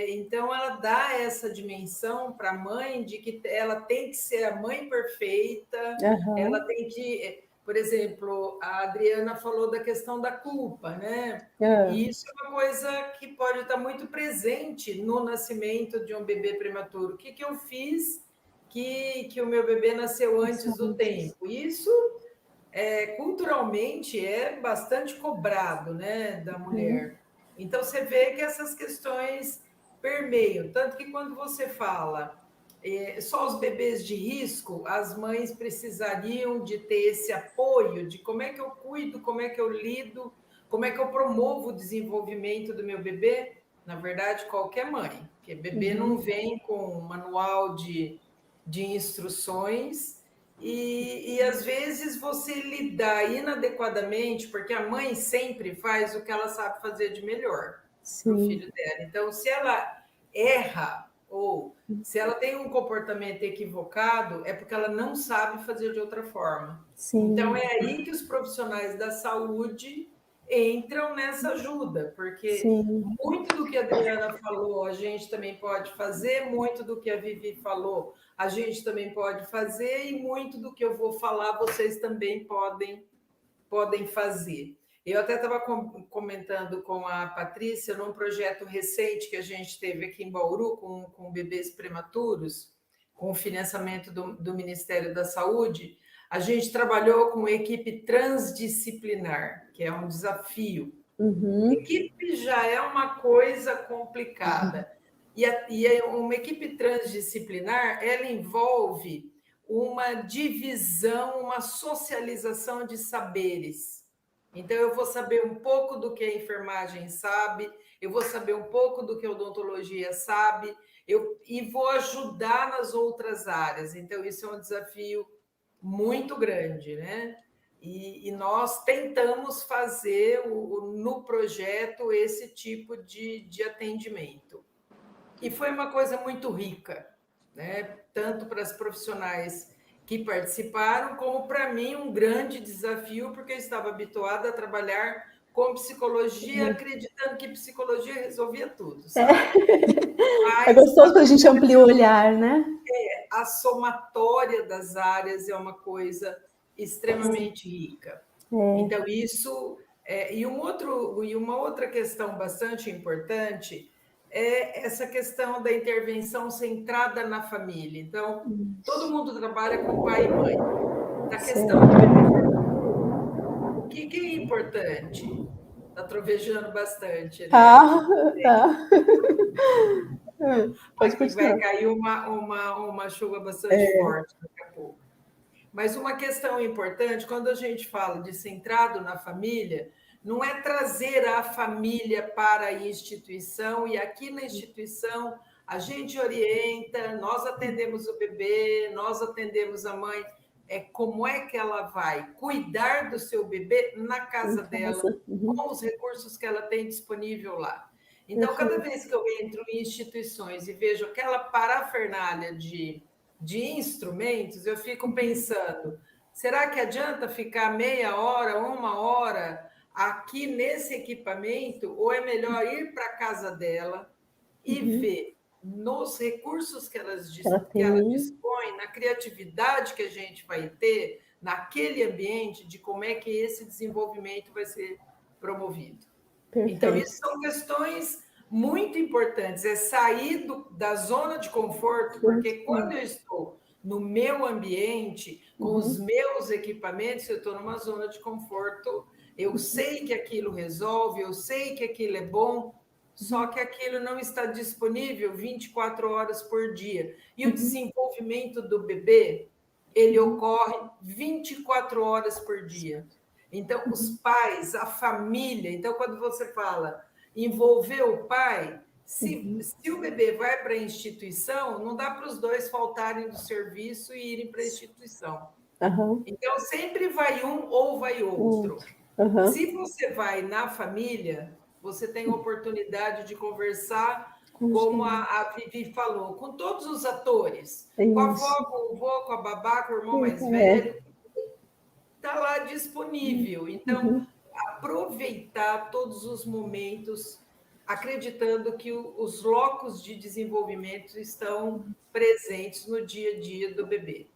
S4: então ela dá essa dimensão para a mãe de que ela tem que ser a mãe perfeita, ela tem que... por exemplo, a Adriana falou da questão da culpa, né? E isso é uma coisa que pode estar muito presente no nascimento de um bebê prematuro. O que eu fiz que o meu bebê nasceu antes do tempo? Isso, culturalmente, é bastante cobrado, né, da mulher. Então, você vê que essas questões permeiam. Tanto que quando você fala só os bebês de risco, as mães precisariam de ter esse apoio de como é que eu cuido, como é que eu lido, como é que eu promovo o desenvolvimento do meu bebê. Na verdade, qualquer mãe, porque bebê não vem com um manual de instruções e às vezes você lidar inadequadamente, porque a mãe sempre faz o que ela sabe fazer de melhor para o filho dela. Então, se ela erra ou se ela tem um comportamento equivocado, é porque ela não sabe fazer de outra forma. Sim. Então, é aí que os profissionais da saúde entram nessa ajuda, porque muito do que a Adriana falou, a gente também pode fazer, muito do que a Vivi falou, a gente também pode fazer, e muito do que eu vou falar, vocês também podem fazer. Eu até estava comentando com a Patrícia num projeto recente que a gente teve aqui em Bauru com bebês prematuros, com o financiamento do Ministério da Saúde. A gente trabalhou com equipe transdisciplinar, que é um desafio. Equipe já é uma coisa complicada. E uma equipe transdisciplinar, ela envolve uma divisão, uma socialização de saberes. Então, eu vou saber um pouco do que a enfermagem sabe, eu vou saber um pouco do que a odontologia sabe, e vou ajudar nas outras áreas. Então, isso é um desafio muito grande, né? E nós tentamos fazer no projeto esse tipo de atendimento. E foi uma coisa muito rica, né? Tanto para as profissionais que participaram, como para mim um grande desafio, porque eu estava habituada a trabalhar com psicologia, acreditando que psicologia resolvia tudo, sabe?
S1: É gostoso quando a gente amplia o olhar, né?
S4: A somatória das áreas é uma coisa extremamente rica. Então, isso... E uma outra questão bastante importante é essa questão da intervenção centrada na família. Então, todo mundo trabalha com pai e mãe. Na questão do bebê, o que é importante? Está trovejando bastante, né? Pode continuar. Vai cair uma chuva bastante forte daqui a pouco. Mas uma questão importante, quando a gente fala de centrado na família, não é trazer a família para a instituição, e aqui na instituição a gente orienta, nós atendemos o bebê, nós atendemos a mãe, como é que ela vai cuidar do seu bebê na casa dela, com os recursos que ela tem disponível lá. Então, cada vez que eu entro em instituições e vejo aquela parafernália de instrumentos, eu fico pensando, será que adianta ficar meia hora, uma hora aqui nesse equipamento, ou é melhor ir para a casa dela e ver nos recursos que ela dispõe, na criatividade que a gente vai ter, naquele ambiente, de como é que esse desenvolvimento vai ser promovido. Perfeito. Então, isso são questões muito importantes, é sair da zona de conforto, porque quando eu estou no meu ambiente, com os meus equipamentos, eu estou numa zona de conforto, eu sei que aquilo resolve, eu sei que aquilo é bom, só que aquilo não está disponível 24 horas por dia. E o desenvolvimento do bebê, ele ocorre 24 horas por dia. Então, os pais, a família, então, quando você fala envolver o pai, se o bebê vai para a instituição, não dá para os dois faltarem do serviço e irem para a instituição. Então, sempre vai um ou vai outro. Se você vai na família, você tem a oportunidade de conversar, como a Vivi falou, com todos os atores, com a avó, com o vô, com a babá, com o irmão mais velho, está lá disponível. Então, aproveitar todos os momentos, acreditando que os locos de desenvolvimento estão presentes no dia a dia do bebê.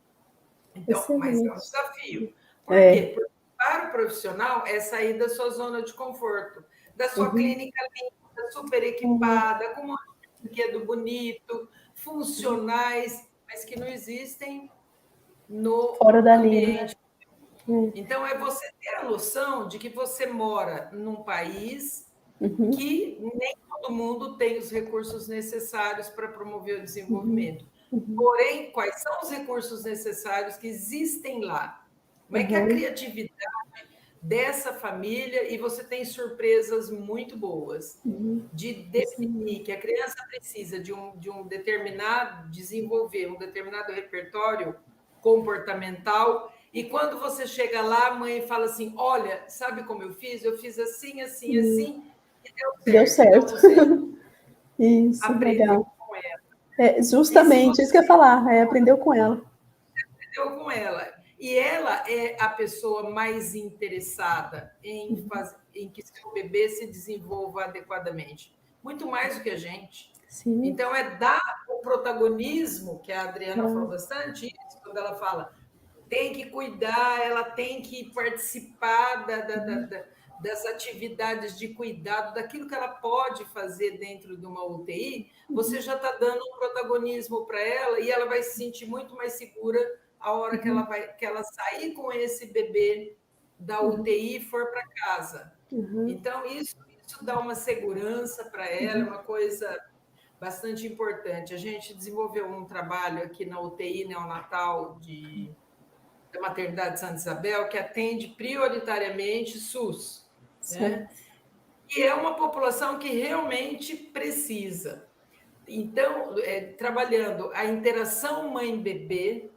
S4: Então, mas é um desafio. Por quê? Porque para o profissional é sair da sua zona de conforto, da sua clínica linda, super equipada, com um brinquedo bonito, funcionais, mas que não existem no
S1: fora da
S4: ambiente.
S1: linha.
S4: Então, é você ter a noção de que você mora num país que nem todo mundo tem os recursos necessários para promover o desenvolvimento. Porém, quais são os recursos necessários que existem lá? Como é que a criatividade dessa família, e você tem surpresas muito boas, de definir que a criança precisa de um determinado, desenvolver um determinado repertório comportamental, e quando você chega lá, a mãe fala assim, olha, sabe como eu fiz? Eu fiz assim, assim, assim, e
S1: deu certo.
S4: Então, você
S1: Isso,
S4: aprendeu
S1: legal.
S4: com ela.
S1: Justamente, isso que eu ia falar, aprendeu com ela.
S4: Aprendeu com ela. E ela é a pessoa mais interessada em que seu bebê se desenvolva adequadamente. Muito mais do que a gente.
S1: Sim.
S4: Então, é dar o protagonismo, que a Adriana falou bastante isso, quando ela fala, tem que cuidar, ela tem que participar das atividades de cuidado, daquilo que ela pode fazer dentro de uma UTI, você já está dando um protagonismo para ela e ela vai se sentir muito mais segura a hora que ela sair com esse bebê da UTI e for para casa. Então, isso dá uma segurança para ela, é uma coisa bastante importante. A gente desenvolveu um trabalho aqui na UTI neonatal da Maternidade Santa Isabel, que atende prioritariamente SUS, né? E é uma população que realmente precisa. Então, trabalhando a interação mãe-bebê,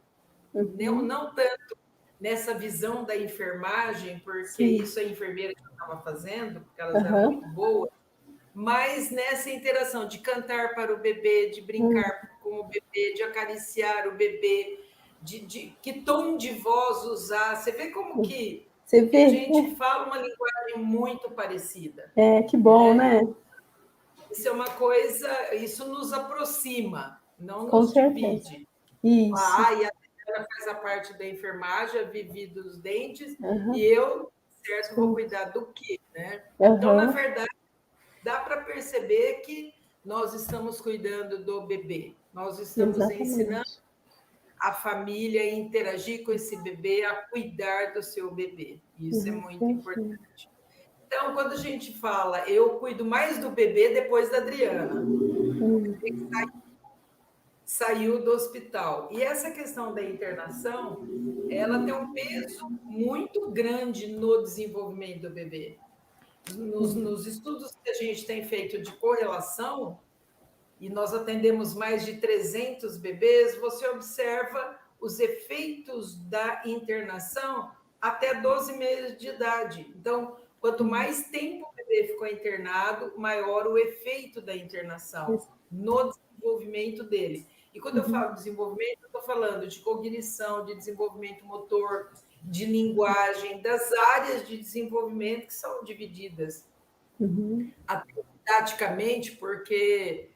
S4: não tanto nessa visão da enfermagem, porque isso a enfermeira já estava fazendo, porque elas eram muito boas, mas nessa interação de cantar para o bebê, de brincar com o bebê, de acariciar o bebê, de que tom de voz usar. Você vê como que a gente fala uma linguagem muito parecida.
S1: Que bom, né?
S4: Isso é uma coisa, isso nos aproxima, não nos divide.
S1: Isso.
S4: E a Adriana faz a parte da enfermagem, a Vivi dos dentes, e eu, certo, vou cuidar do quê, né? Então, na verdade, dá para perceber que nós estamos cuidando do bebê, nós estamos ensinando a família a interagir com esse bebê, a cuidar do seu bebê. Isso é muito importante. Então, quando a gente fala, eu cuido mais do bebê depois da Adriana, saiu do hospital. E essa questão da internação, ela tem um peso muito grande no desenvolvimento do bebê. Nos estudos que a gente tem feito de correlação, e nós atendemos mais de 300 bebês, você observa os efeitos da internação até 12 meses de idade. Então, quanto mais tempo o bebê ficou internado, maior o efeito da internação no desenvolvimento dele. E quando eu falo desenvolvimento, eu estou falando de cognição, de desenvolvimento motor, de linguagem, das áreas de desenvolvimento que são divididas até didaticamente, porque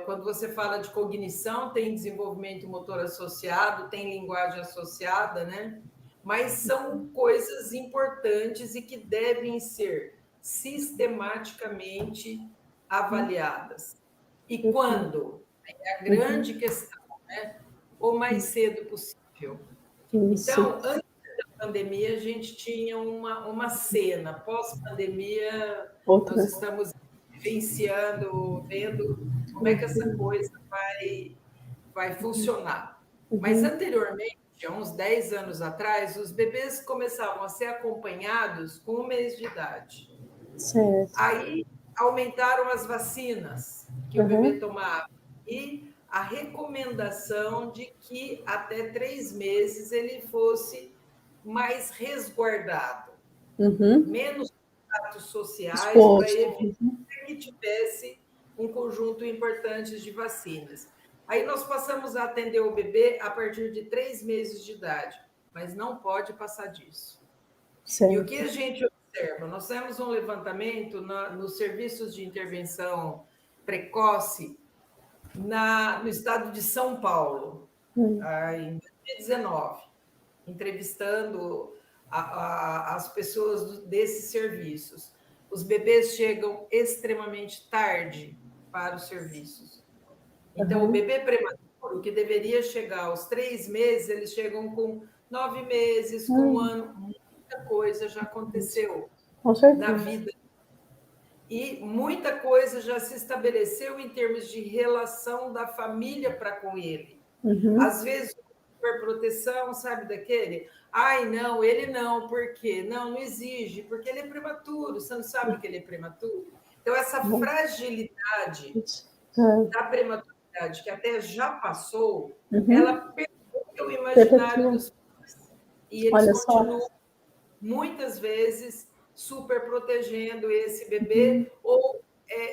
S4: quando você fala de cognição, tem desenvolvimento motor associado, tem linguagem associada, né? Mas são coisas importantes e que devem ser sistematicamente avaliadas. E quando? É a grande questão, né? O mais cedo possível. Então, antes da pandemia, a gente tinha uma cena. Pós-pandemia, nós estamos vivenciando, vendo como é que essa coisa vai funcionar. Mas, anteriormente, há uns 10 anos atrás, os bebês começavam a ser acompanhados com 1 mês de idade.
S1: Certo.
S4: Aí, aumentaram as vacinas que o bebê tomava. E a recomendação de que até 3 meses ele fosse mais resguardado, menos contatos sociais, para evitar que tivesse um conjunto importante de vacinas. Aí nós passamos a atender o bebê a partir de 3 meses de idade, mas não pode passar disso. E o que a gente observa? Nós temos um levantamento nos serviços de intervenção precoce no estado de São Paulo, em 2019. entrevistando as pessoas desses serviços. Os bebês chegam extremamente tarde para os serviços. Então, o bebê prematuro, que deveria chegar aos 3 meses, eles chegam com 9 meses, com 1 ano. Muita coisa já aconteceu na vida. E muita coisa já se estabeleceu em termos de relação da família para com ele. Às vezes, superproteção, sabe daquele? Ai, não, ele não, por quê? Não exige, porque ele é prematuro, você não sabe que ele é prematuro. Então, essa fragilidade da prematuridade, que até já passou, ela perdeu o imaginário dos pais. E eles continuam, muitas vezes, super protegendo esse bebê,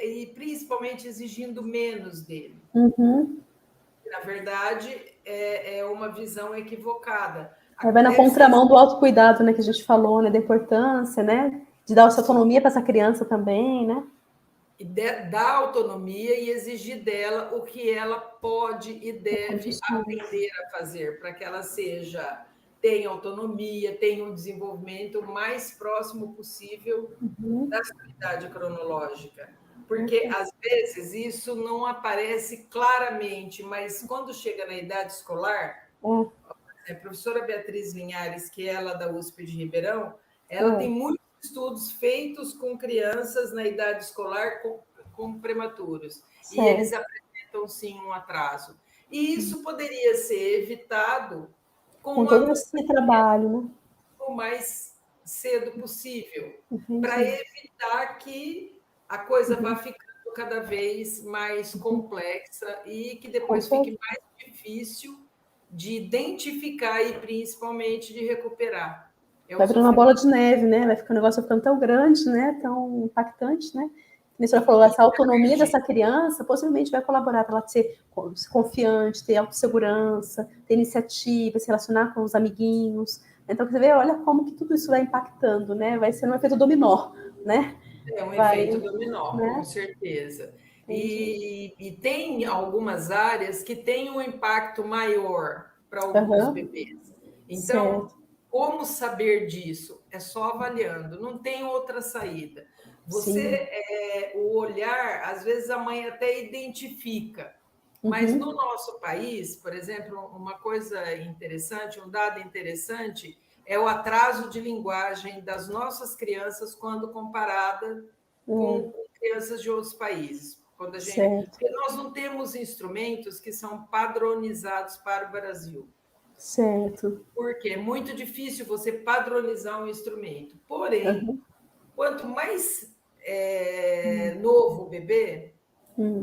S4: e principalmente exigindo menos dele. Na verdade, é uma visão equivocada.
S1: Vai na contramão do autocuidado, né, que a gente falou, né, da importância, né, de dar essa autonomia para essa criança também, né?
S4: E dar autonomia e exigir dela o que ela pode e deve aprender a fazer, para que ela tenha autonomia, tenha um desenvolvimento mais próximo possível da sua idade cronológica. Porque, às vezes, isso não aparece claramente, mas quando chega na idade escolar, a professora Beatriz Linhares, que é ela da USP de Ribeirão, ela tem muitos estudos feitos com crianças na idade escolar com prematuros. E eles apresentam, sim, um atraso. E isso poderia ser evitado com
S1: todo esse trabalho, né?
S4: O mais cedo possível, para evitar que a coisa vá ficando cada vez mais complexa e que depois fique mais difícil de identificar e principalmente de recuperar.
S1: Vai virando uma bola de neve, né? Vai ficando, o negócio ficando tão grande, né? Tão impactante, né? Como você falou, essa autonomia dessa criança possivelmente vai colaborar para ela ser confiante, ter autossegurança, ter iniciativa, se relacionar com os amiguinhos. Então, você vê, olha como que tudo isso vai impactando, né? Vai ser um efeito dominó, né?
S4: É um efeito dominó, né? Com certeza. E tem algumas áreas que têm um impacto maior para alguns bebês. Então, como saber disso? É só avaliando, não tem outra saída. O olhar, às vezes a mãe até identifica, mas no nosso país, por exemplo, uma coisa interessante, um dado interessante, é o atraso de linguagem das nossas crianças quando comparada com crianças de outros países. Quando porque nós não temos instrumentos que são padronizados para o Brasil. Porque é muito difícil você padronizar um instrumento. Porém, quanto mais novo o bebê,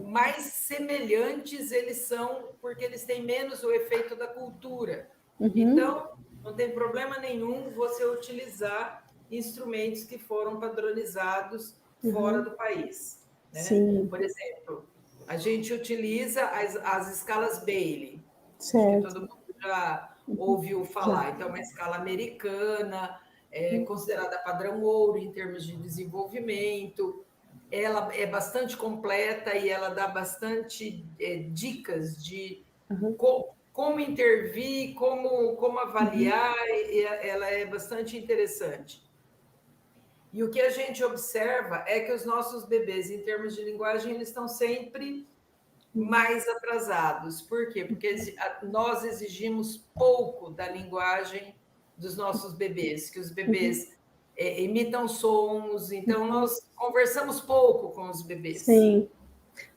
S4: mais semelhantes eles são, porque eles têm menos o efeito da cultura. Então, não tem problema nenhum você utilizar instrumentos que foram padronizados fora do país. Né? Por exemplo, a gente utiliza as escalas Bailey, que todo mundo já ouviu falar. Então, uma escala americana, considerada padrão ouro em termos de desenvolvimento. Ela é bastante completa e ela dá bastante dicas de como intervir, como avaliar, e ela é bastante interessante. E o que a gente observa é que os nossos bebês, em termos de linguagem, eles estão sempre mais atrasados. Por quê? Porque nós exigimos pouco da linguagem dos nossos bebês, que os bebês imitam sons, então nós conversamos pouco com os bebês.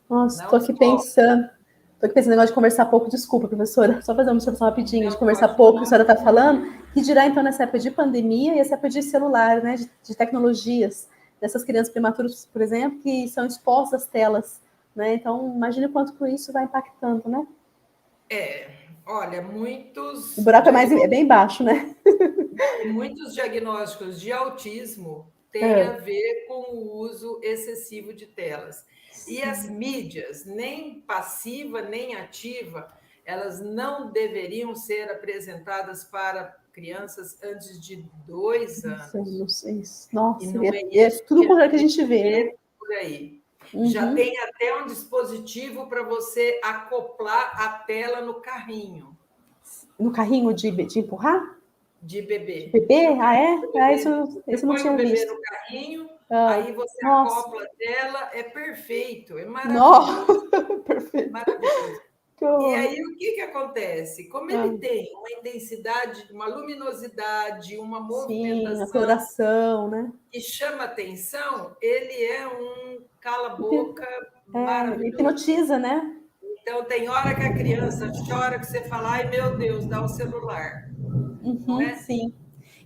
S1: Nossa, estou aqui pensando no negócio de conversar pouco. Desculpa, professora, só fazer uma observação rapidinho, de conversar pouco, que a senhora está falando, que dirá, então, nessa época de pandemia e essa época de celular, né, de tecnologias, dessas crianças prematuras, por exemplo, que são expostas às telas, né? Então, imagine o quanto que isso vai impactando, né?
S4: Olha, muitos...
S1: O buraco é bem baixo, né?
S4: Muitos diagnósticos de autismo têm a ver com o uso excessivo de telas. E as mídias, nem passiva nem ativa, elas não deveriam ser apresentadas para crianças antes de 2 anos.
S1: Nossa, é tudo como que a gente vê, né?
S4: Por aí. Já tem até um dispositivo para você acoplar a tela no carrinho.
S1: No carrinho de empurrar?
S4: de bebê.
S1: Bebê? Ah, é? Isso eu não tinha
S4: visto. Põe o bebê
S1: visto.
S4: no carrinho, aí você acopla dela, é perfeito, é
S1: maravilhoso. Perfeito.
S4: Maravilhoso. E aí, o que acontece? Como ele tem uma intensidade, uma luminosidade, uma movimentação...
S1: Sim, a coloração, né?
S4: Que chama atenção, ele é um cala-boca maravilhoso.
S1: Hipnotiza, né?
S4: Então, tem hora que a criança chora, que você fala, ai, meu Deus, dá o celular. Não é?
S1: Sim.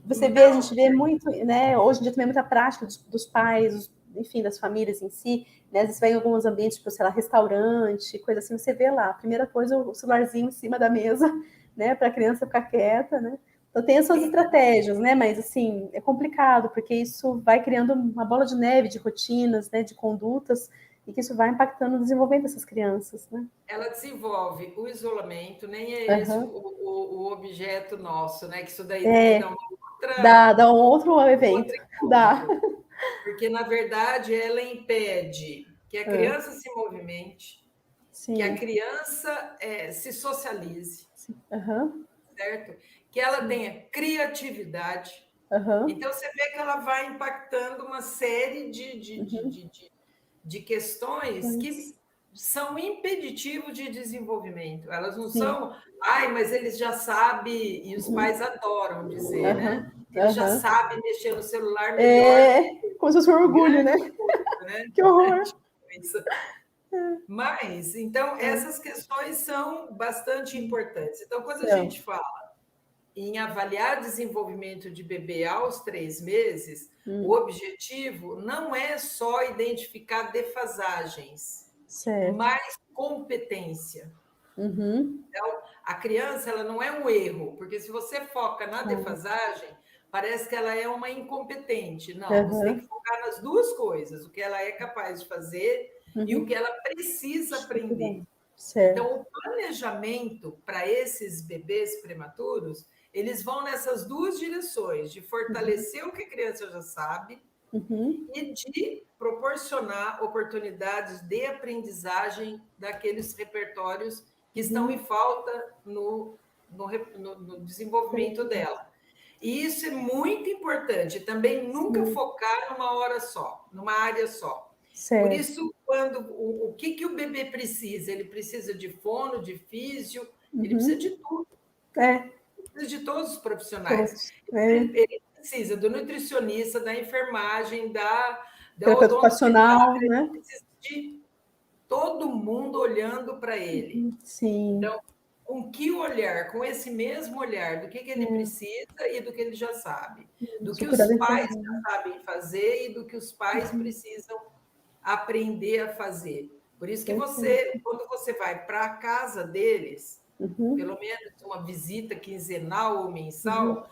S1: Você vê, a gente vê muito, né? Hoje em dia também é muita prática dos pais, enfim, das famílias em si, né? Às vezes vai em alguns ambientes, tipo, sei lá, restaurante, coisa assim, você vê lá, a primeira coisa, o celularzinho em cima da mesa, né? Para a criança ficar quieta, né? Então tem as suas estratégias, né? Mas assim, é complicado, porque isso vai criando uma bola de neve de rotinas, né? De condutas, e que isso vai impactando o desenvolvimento dessas crianças, né?
S4: Ela desenvolve o isolamento, nem é esse o objeto nosso, né? Que isso daí também dá uma outra...
S1: Dá um outro evento. Dá.
S4: Porque, na verdade, ela impede que a criança se movimente, que a criança se socialize, certo? Que ela tenha criatividade. Então, você vê que ela vai impactando uma série de questões que são impeditivos de desenvolvimento. Elas não são, ai, mas eles já sabem, e os pais adoram dizer, né? Eles já sabem mexer no celular melhor.
S1: Como se fosse um orgulho, né? Que horror!
S4: Mas, então, essas questões são bastante importantes. Então, quando a gente fala em avaliar desenvolvimento de bebê aos 3 meses, o objetivo não é só identificar defasagens, mas competência. Então, a criança ela não é um erro, porque se você foca na defasagem, parece que ela é uma incompetente. Não, você tem que focar nas duas coisas, o que ela é capaz de fazer e o que ela precisa aprender. Então, o planejamento para esses bebês prematuros, eles vão nessas duas direções, de fortalecer o que a criança já sabe e de proporcionar oportunidades de aprendizagem daqueles repertórios que estão em falta no desenvolvimento dela. E isso é muito importante, também nunca focar numa hora só, numa área só. Por isso, o que o bebê precisa? Ele precisa de fono, de físio, ele precisa de tudo. Ele precisa de todos os profissionais. Ele precisa do nutricionista, da enfermagem, da
S1: terapeuta ocupacional, né?
S4: Ele precisa de todo mundo olhando para ele. Então, com que olhar? Com esse mesmo olhar do que ele precisa e do que ele já sabe. Do que os pais já sabem fazer e do que os pais precisam aprender a fazer. Por isso que quando você vai para a casa deles, pelo menos uma visita quinzenal ou mensal,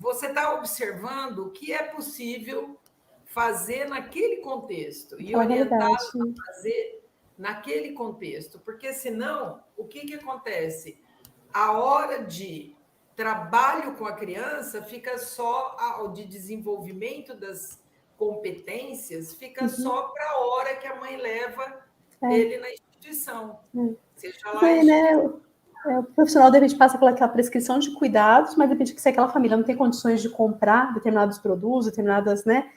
S4: você está observando o que é possível fazer naquele contexto e orientá-los a fazer naquele contexto. Porque, senão, o que acontece? A hora de trabalho com a criança fica só de desenvolvimento das competências, fica só para a hora que a mãe leva ele na instituição. Seja lá a instituição.
S1: O profissional, de repente, passa pelaquela prescrição de cuidados, mas de repente, se aquela família não tem condições de comprar determinados produtos, determinadas, né,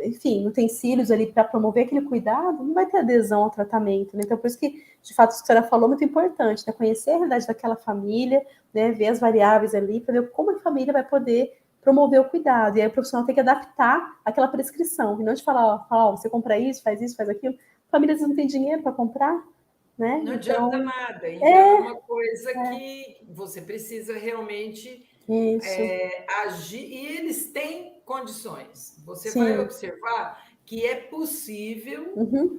S1: enfim, utensílios ali para promover aquele cuidado, não vai ter adesão ao tratamento, né? Então, por isso que, de fato, isso que a senhora falou é muito importante, né? Conhecer a realidade daquela família, né? Ver as variáveis ali, para ver como a família vai poder promover o cuidado. E aí o profissional tem que adaptar aquela prescrição, e não de falar, você compra isso, faz aquilo. Famílias não têm dinheiro para comprar, né?
S4: Não adianta nada. Então, é uma coisa que você precisa realmente agir, e eles têm condições. Você vai observar que é possível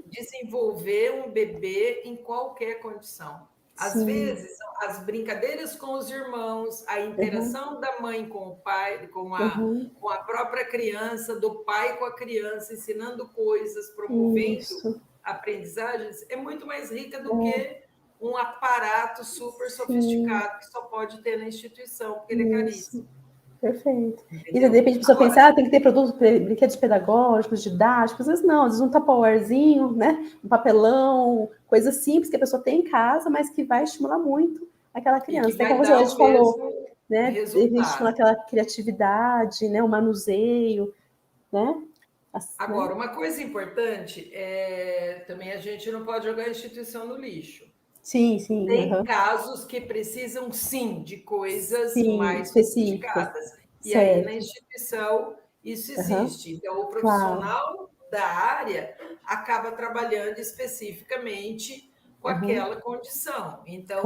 S4: desenvolver um bebê em qualquer condição. Às vezes, as brincadeiras com os irmãos, a interação da mãe com o pai, com a própria criança, do pai com a criança, ensinando coisas, promovendo aprendizagens, é muito mais rica do que um aparato super sofisticado que só pode ter na instituição, porque ele é caríssimo.
S1: Perfeito. E de repente a pessoa pensa, tem que ter produtos, brinquedos pedagógicos, didáticos, às vezes não, às vezes um tupperwarezinho, né, um papelão, coisas simples que a pessoa tem em casa, mas que vai estimular muito aquela criança.
S4: Como a gente falou,
S1: né? Estimula aquela criatividade, né? O manuseio, né?
S4: Agora, uma coisa importante é também a gente não pode jogar a instituição no lixo.
S1: Sim, sim.
S4: Tem casos que precisam, sim, de coisas mais
S1: específicas.
S4: sofisticadas. E
S1: Certo.
S4: aí, na instituição, isso existe. Então, o profissional da área acaba trabalhando especificamente com aquela condição. Então,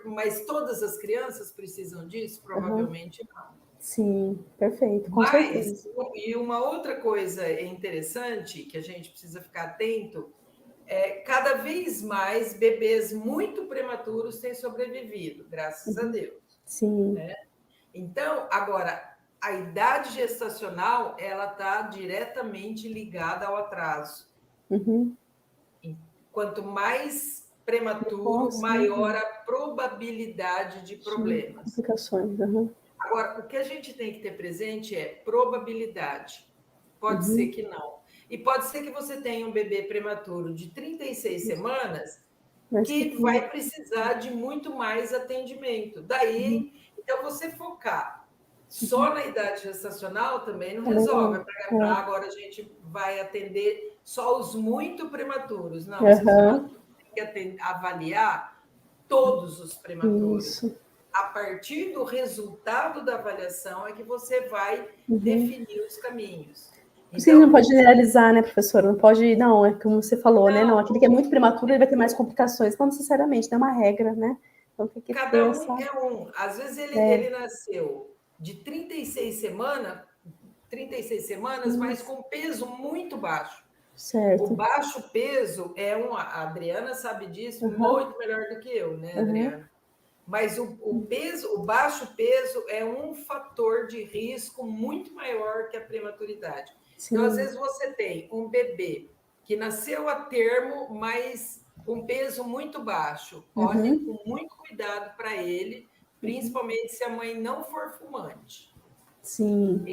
S4: mas todas as crianças precisam disso? Provavelmente não.
S1: Sim, perfeito, com certeza.
S4: E uma outra coisa interessante que a gente precisa ficar atento é cada vez mais bebês muito prematuros têm sobrevivido, graças a Deus.
S1: Sim.
S4: Né? Então, agora, a idade gestacional, ela está diretamente ligada ao atraso. Quanto mais prematuro, maior a probabilidade de problemas.
S1: Complicações.
S4: Agora, o que a gente tem que ter presente é probabilidade. Pode ser que não. E pode ser que você tenha um bebê prematuro de 36 semanas que vai precisar de muito mais atendimento. Daí, então, você focar só na idade gestacional também não resolve. Agora a gente vai atender só os muito prematuros. Não, você tem que avaliar todos os prematuros.
S1: Isso.
S4: A partir do resultado da avaliação é que você vai definir os caminhos.
S1: Você não pode generalizar, né, professora? Não pode, não, é como você falou, né? Não, aquele que é muito prematuro, ele vai ter mais complicações. Não necessariamente, não é uma regra, né? Então tem que
S4: cada um é um. Às vezes ele nasceu de 36 semanas, mas com peso muito baixo.
S1: Certo.
S4: O baixo peso a Adriana sabe disso muito melhor do que eu, né, Adriana? Mas o baixo peso é um fator de risco muito maior que a prematuridade. Sim. Então, às vezes, você tem um bebê que nasceu a termo, mas com peso muito baixo. Olhe com muito cuidado para ele, principalmente se a mãe não for fumante.
S1: Sim.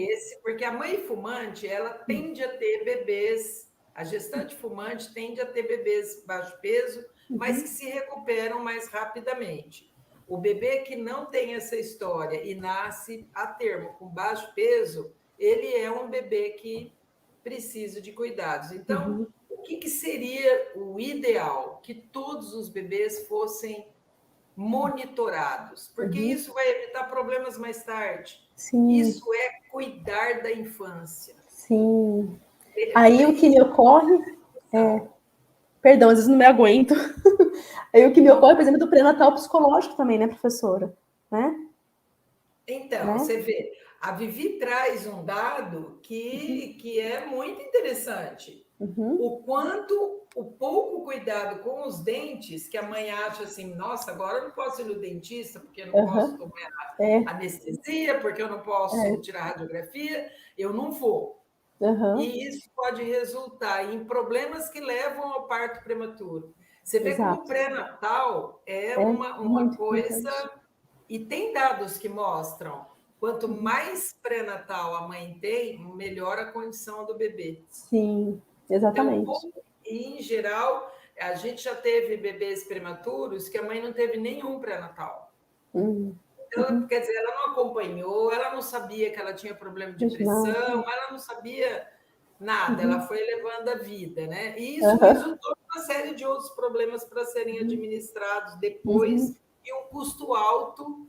S4: Porque a mãe fumante, ela tende a ter bebês, a gestante fumante tende a ter bebês baixo peso, mas que se recuperam mais rapidamente. O bebê que não tem essa história e nasce a termo com baixo peso, ele é um bebê que precisa de cuidados. Então, o que seria o ideal? Que todos os bebês fossem monitorados, porque isso vai evitar problemas mais tarde.
S1: Sim.
S4: Isso é cuidar da infância.
S1: Sim. Aí o que me ocorre Perdão, às vezes não me aguento. Aí o que me ocorre, por exemplo, do pré-natal psicológico também, né, professora? Né?
S4: Então, você vê, a Vivi traz um dado que é muito interessante. O pouco cuidado com os dentes, que a mãe acha assim, nossa, agora eu não posso ir no dentista, porque eu não posso tomar anestesia, porque eu não posso tirar radiografia, eu não vou. E isso pode resultar em problemas que levam ao parto prematuro. Você vê como o pré-natal é uma coisa... Importante. E tem dados que mostram, quanto mais pré-natal a mãe tem, melhor a condição do bebê.
S1: Sim, exatamente.
S4: Então, em geral, a gente já teve bebês prematuros que a mãe não teve nenhum pré-natal. Então, quer dizer, ela não acompanhou, ela não sabia que ela tinha problema de pressão, ela não sabia nada, ela foi levando a vida, né? E isso resultou em uma série de outros problemas para serem administrados depois, e um custo alto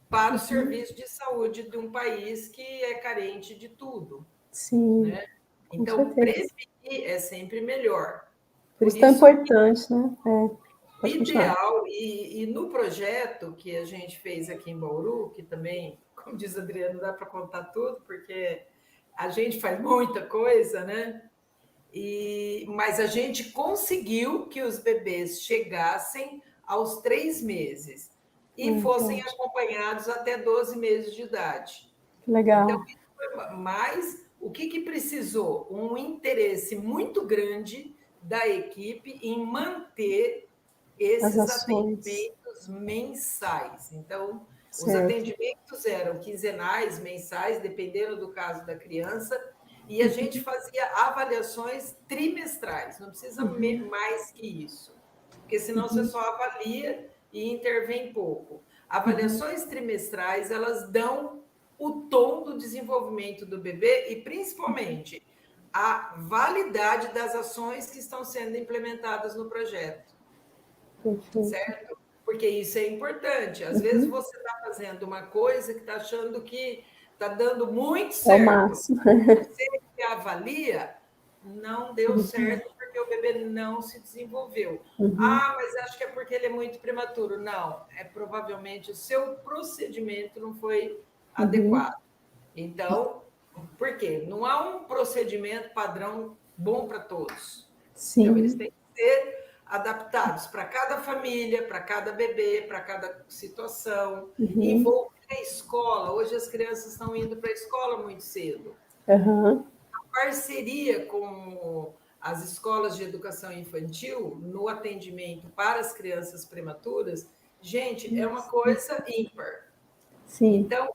S4: para o serviço de saúde de um país que é carente de tudo.
S1: Sim.
S4: Né? Então, prevenir é sempre melhor.
S1: Por isso é tão importante, né?
S4: O ideal, e no projeto que a gente fez aqui em Bauru, que também, como diz a Adriana, não dá para contar tudo, porque a gente faz muita coisa, né? Mas a gente conseguiu que os bebês chegassem aos 3 meses e fossem acompanhados até 12 meses de idade.
S1: Legal.
S4: Então, mas o que precisou? Um interesse muito grande da equipe em manter esses atendimentos mensais. Então, os atendimentos eram quinzenais, mensais, dependendo do caso da criança, e a gente fazia avaliações trimestrais, não precisa mais que isso, porque senão você só avalia e intervém pouco. Avaliações trimestrais, elas dão o tom do desenvolvimento do bebê e, principalmente, a validade das ações que estão sendo implementadas no projeto. Certo? Porque isso é importante. Às vezes você está fazendo uma coisa que está achando que está dando muito certo. Você que avalia, não deu certo porque o bebê não se desenvolveu. Ah, mas acho que é porque ele é muito prematuro. Não, é provavelmente o seu procedimento não foi adequado. Então, por quê? Não há um procedimento padrão bom para todos.
S1: Sim.
S4: Então, eles têm que ser adaptados para cada família, para cada bebê, para cada situação. Envolver a escola. Hoje as crianças estão indo para a escola muito cedo. A parceria com as escolas de educação infantil no atendimento para as crianças prematuras, gente, é uma coisa ímpar.
S1: Sim.
S4: Então,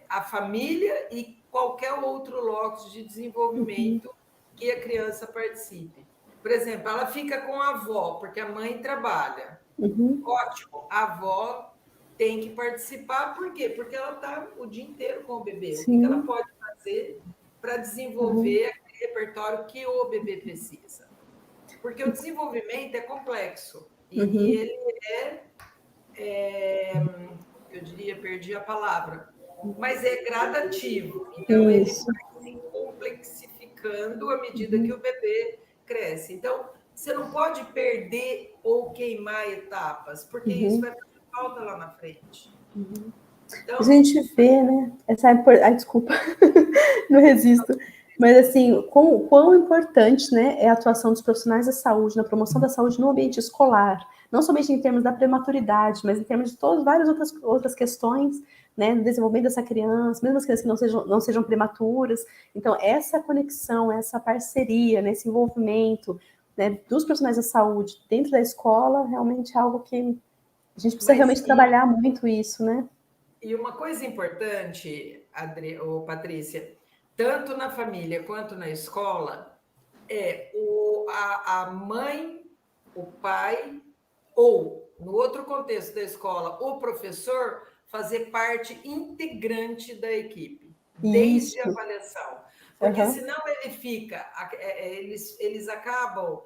S4: a família e qualquer outro locus de desenvolvimento que a criança participe. Por exemplo, ela fica com a avó, porque a mãe trabalha. Ótimo, a avó tem que participar, por quê? Porque ela está o dia inteiro com o bebê. O que ela pode fazer para desenvolver aquele repertório que o bebê precisa? Porque o desenvolvimento é complexo. E ele eu diria, perdi a palavra, mas é gradativo. Então, ele vai se complexificando à medida que o bebê cresce. Então, você não pode perder ou queimar etapas, porque isso vai fazer falta lá na frente.
S1: Então, a gente vê, né? Ai, desculpa, não resisto. Mas, assim, quão importante, né, é a atuação dos profissionais da saúde na promoção da saúde no ambiente escolar, não somente em termos da prematuridade, mas em termos de várias outras questões, né, no desenvolvimento dessa criança, mesmo as crianças que não sejam prematuras. Então, essa conexão, essa parceria, né, esse envolvimento, né, dos profissionais da saúde dentro da escola, realmente é algo que a gente precisa realmente trabalhar muito isso, né?
S4: E uma coisa importante, Patrícia, tanto na família quanto na escola, é a mãe, o pai, ou, no outro contexto da escola, o professor fazer parte integrante da equipe, desde a avaliação. Porque senão ele fica, eles acabam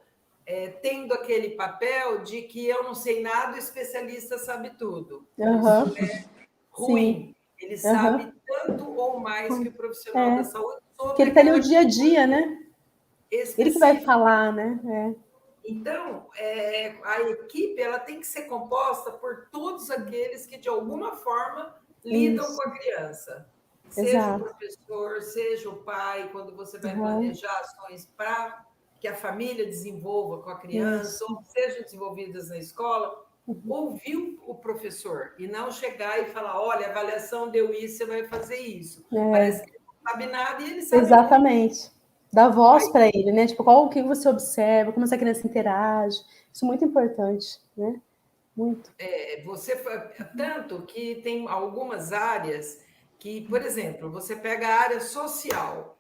S4: tendo aquele papel de que eu não sei nada, o especialista sabe tudo. Isso é ruim. Ele sabe tanto ou mais que o profissional da saúde.
S1: Porque ele está ali no dia a dia, né? Ele que vai falar, né?
S4: Então, a equipe ela tem que ser composta por todos aqueles que, de alguma forma, lidam com a criança. Seja o professor, seja o pai, quando você vai planejar ações para que a família desenvolva com a criança, ou sejam desenvolvidas na escola, ouvir o professor e não chegar e falar, olha, a avaliação deu isso, você vai fazer isso. Parece que ele não sabe nada e ele sabe.
S1: Exatamente. Dá voz para ele, né? Tipo, o que você observa, como essa criança interage. Isso é muito importante, né? Muito.
S4: Tanto que tem algumas áreas que, por exemplo, você pega a área social.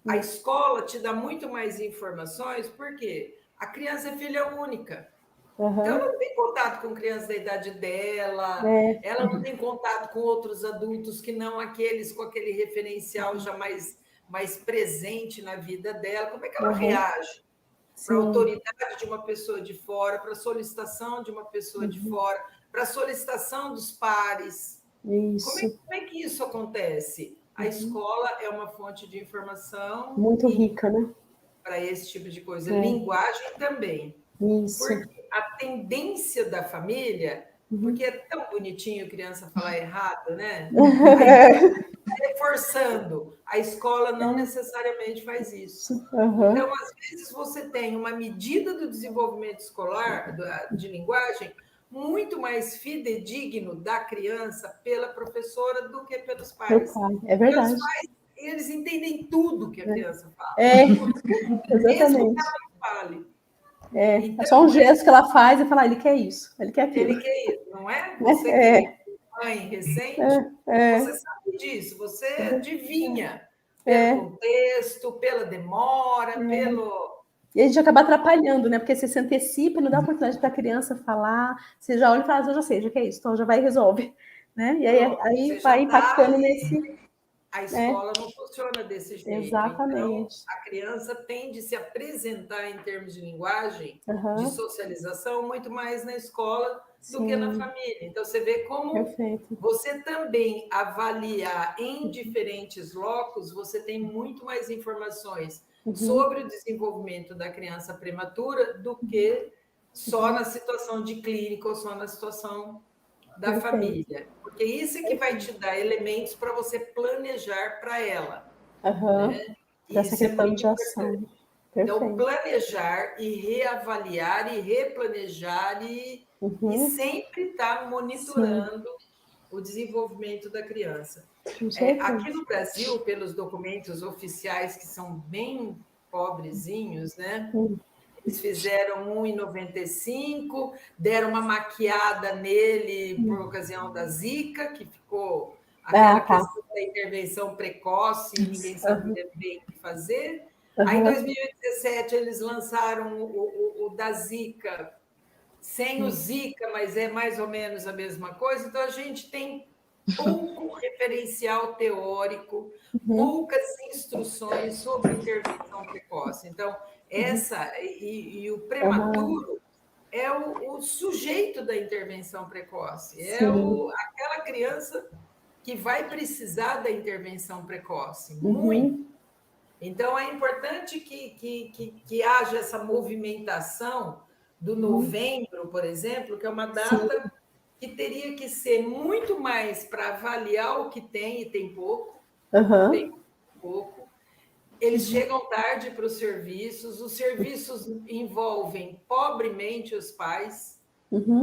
S4: A escola te dá muito mais informações, porque a criança é filha única. Então, ela não tem contato com crianças da idade dela, ela não tem contato com outros adultos que não aqueles com aquele referencial já mais presente na vida dela. Como é que ela reage para a autoridade de uma pessoa de fora, para a solicitação de uma pessoa de fora, para a solicitação dos pares? Como é que isso acontece? A escola é uma fonte de informação
S1: muito rica, né?
S4: Para esse tipo de coisa. Linguagem também.
S1: Isso.
S4: Porque a tendência da família, porque é tão bonitinho a criança falar errado, né? Reforçando. A escola não necessariamente faz isso. Então, às vezes, você tem uma medida do desenvolvimento escolar, de linguagem, muito mais fidedigno da criança pela professora do que pelos pais.
S1: É verdade.
S4: Os pais, eles entendem tudo que a criança fala.
S1: Exatamente.
S4: Mesmo que ela não fale.
S1: Então, é só um gesto que ela faz e fala, ele quer isso, ele quer aquilo.
S4: Ele quer isso, não é? Você que é mãe recente, você sabe disso, você adivinha pelo contexto, pela demora, pelo...
S1: E a gente acaba atrapalhando, né? Porque você se antecipa e não dá oportunidade para a criança falar, você já olha e fala, eu já sei, já que é isso, então já vai e resolve. né? E aí vai impactando nesse...
S4: A escola não funciona desse jeito.
S1: Exatamente.
S4: Então, a criança tende a se apresentar em termos de linguagem, de socialização, muito mais na escola do que na família. Então, você vê como você também avaliar em diferentes locos, você tem muito mais informações sobre o desenvolvimento da criança prematura do que só na situação de clínica ou só na situação da família. Porque isso é que vai te dar elementos para você planejar para ela. Né?
S1: Essa questão de ação.
S4: Então, planejar e reavaliar e replanejar e sempre estar monitorando o desenvolvimento da criança. Aqui no Brasil, pelos documentos oficiais, que são bem pobrezinhos, né? Eles fizeram 1,95, deram uma maquiada nele por ocasião da Zika, que ficou aquela questão da intervenção precoce e ninguém sabia bem o que fazer. Aí, em 2017, eles lançaram o da Zika, sem o Zika, mas é mais ou menos a mesma coisa. Então, a gente tem pouco referencial teórico, poucas instruções sobre intervenção precoce. Então, e o prematuro é o sujeito da intervenção precoce, aquela criança que vai precisar da intervenção precoce, muito. Então, é importante que haja essa movimentação do novembro, por exemplo, que é uma data que teria que ser muito mais para avaliar o que tem, e tem pouco, tem pouco. Eles chegam tarde para os serviços envolvem pobremente os pais.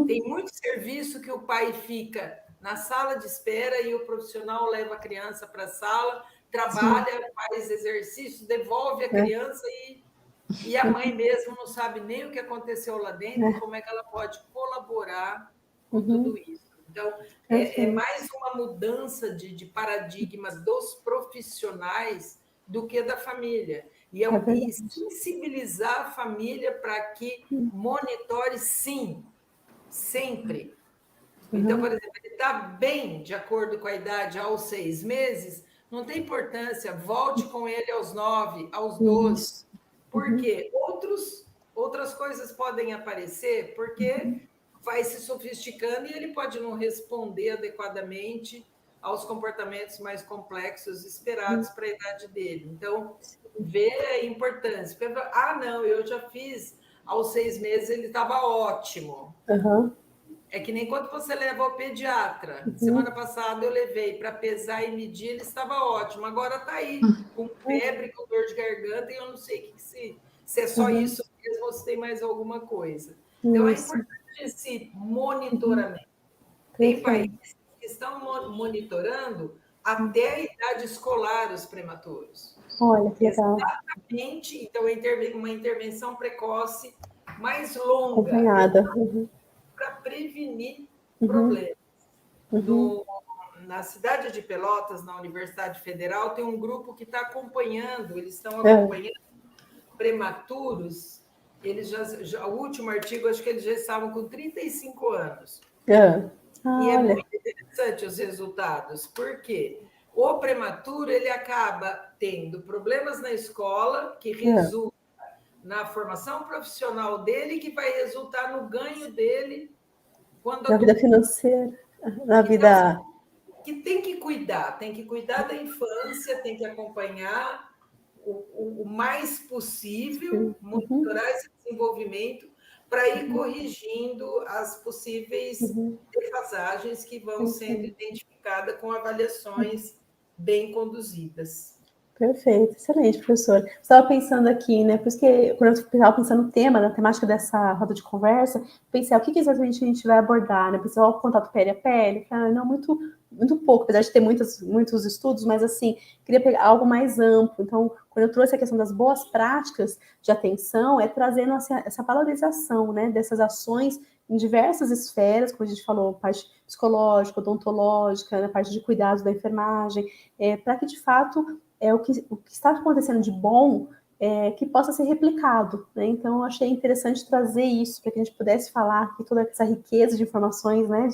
S4: Tem muito serviço que o pai fica na sala de espera e o profissional leva a criança para a sala, trabalha, faz exercício, devolve a criança e a mãe mesmo não sabe nem o que aconteceu lá dentro, como é que ela pode colaborar com tudo isso. Então, é mais uma mudança de paradigma dos profissionais do que da família. E sensibilizar a família para que monitore, sim, sempre. Então, por exemplo, ele está bem de acordo com a idade aos 6 meses, não tem importância, volte com ele aos 9, aos 12. Porque outras coisas podem aparecer, porque vai se sofisticando e ele pode não responder adequadamente aos comportamentos mais complexos esperados para a idade dele. Então, ver a importância. Não, eu já fiz aos 6 meses, ele estava ótimo. É que nem quando você leva ao pediatra. Semana passada eu levei para pesar e medir, ele estava ótimo. Agora está aí, com febre, com dor de garganta, e eu não sei se é só isso mesmo ou se tem mais alguma coisa. Então, é importante esse monitoramento. Tem países que estão monitorando até a idade escolar os prematuros.
S1: Olha, que legal.
S4: Exatamente. Então, uma intervenção precoce mais longa.
S1: Acompanhada.
S4: Para prevenir problemas. Na cidade de Pelotas, na Universidade Federal, tem um grupo que está acompanhando, eles estão acompanhando prematuros. Eles o último artigo, acho que eles já estavam com 35 anos. E é muito interessante os resultados, porque o prematuro ele acaba tendo problemas na escola, que resultam na formação profissional dele, que vai resultar no ganho dele
S1: na vida financeira, na vida...
S4: Que tem que cuidar da infância, tem que acompanhar o mais possível, monitorar esse desenvolvimento para ir corrigindo as possíveis defasagens que vão sendo identificadas com avaliações bem conduzidas.
S1: Perfeito, excelente, professor. Estava pensando aqui, né? Por isso que, quando eu estava pensando no tema, na temática dessa roda de conversa, pensei, o que exatamente a gente vai abordar, né? Pensei, o contato pele a pele, não, muito pouco, apesar de ter muitos estudos, mas assim, queria pegar algo mais amplo. Então, quando eu trouxe a questão das boas práticas de atenção, é trazendo essa valorização, né? Dessas ações em diversas esferas, como a gente falou, parte psicológica, odontológica, na parte de cuidados da enfermagem, para que, de fato, o que está acontecendo de bom que possa ser replicado, né? Então, eu achei interessante trazer isso, para que a gente pudesse falar aqui toda essa riqueza de informações, né?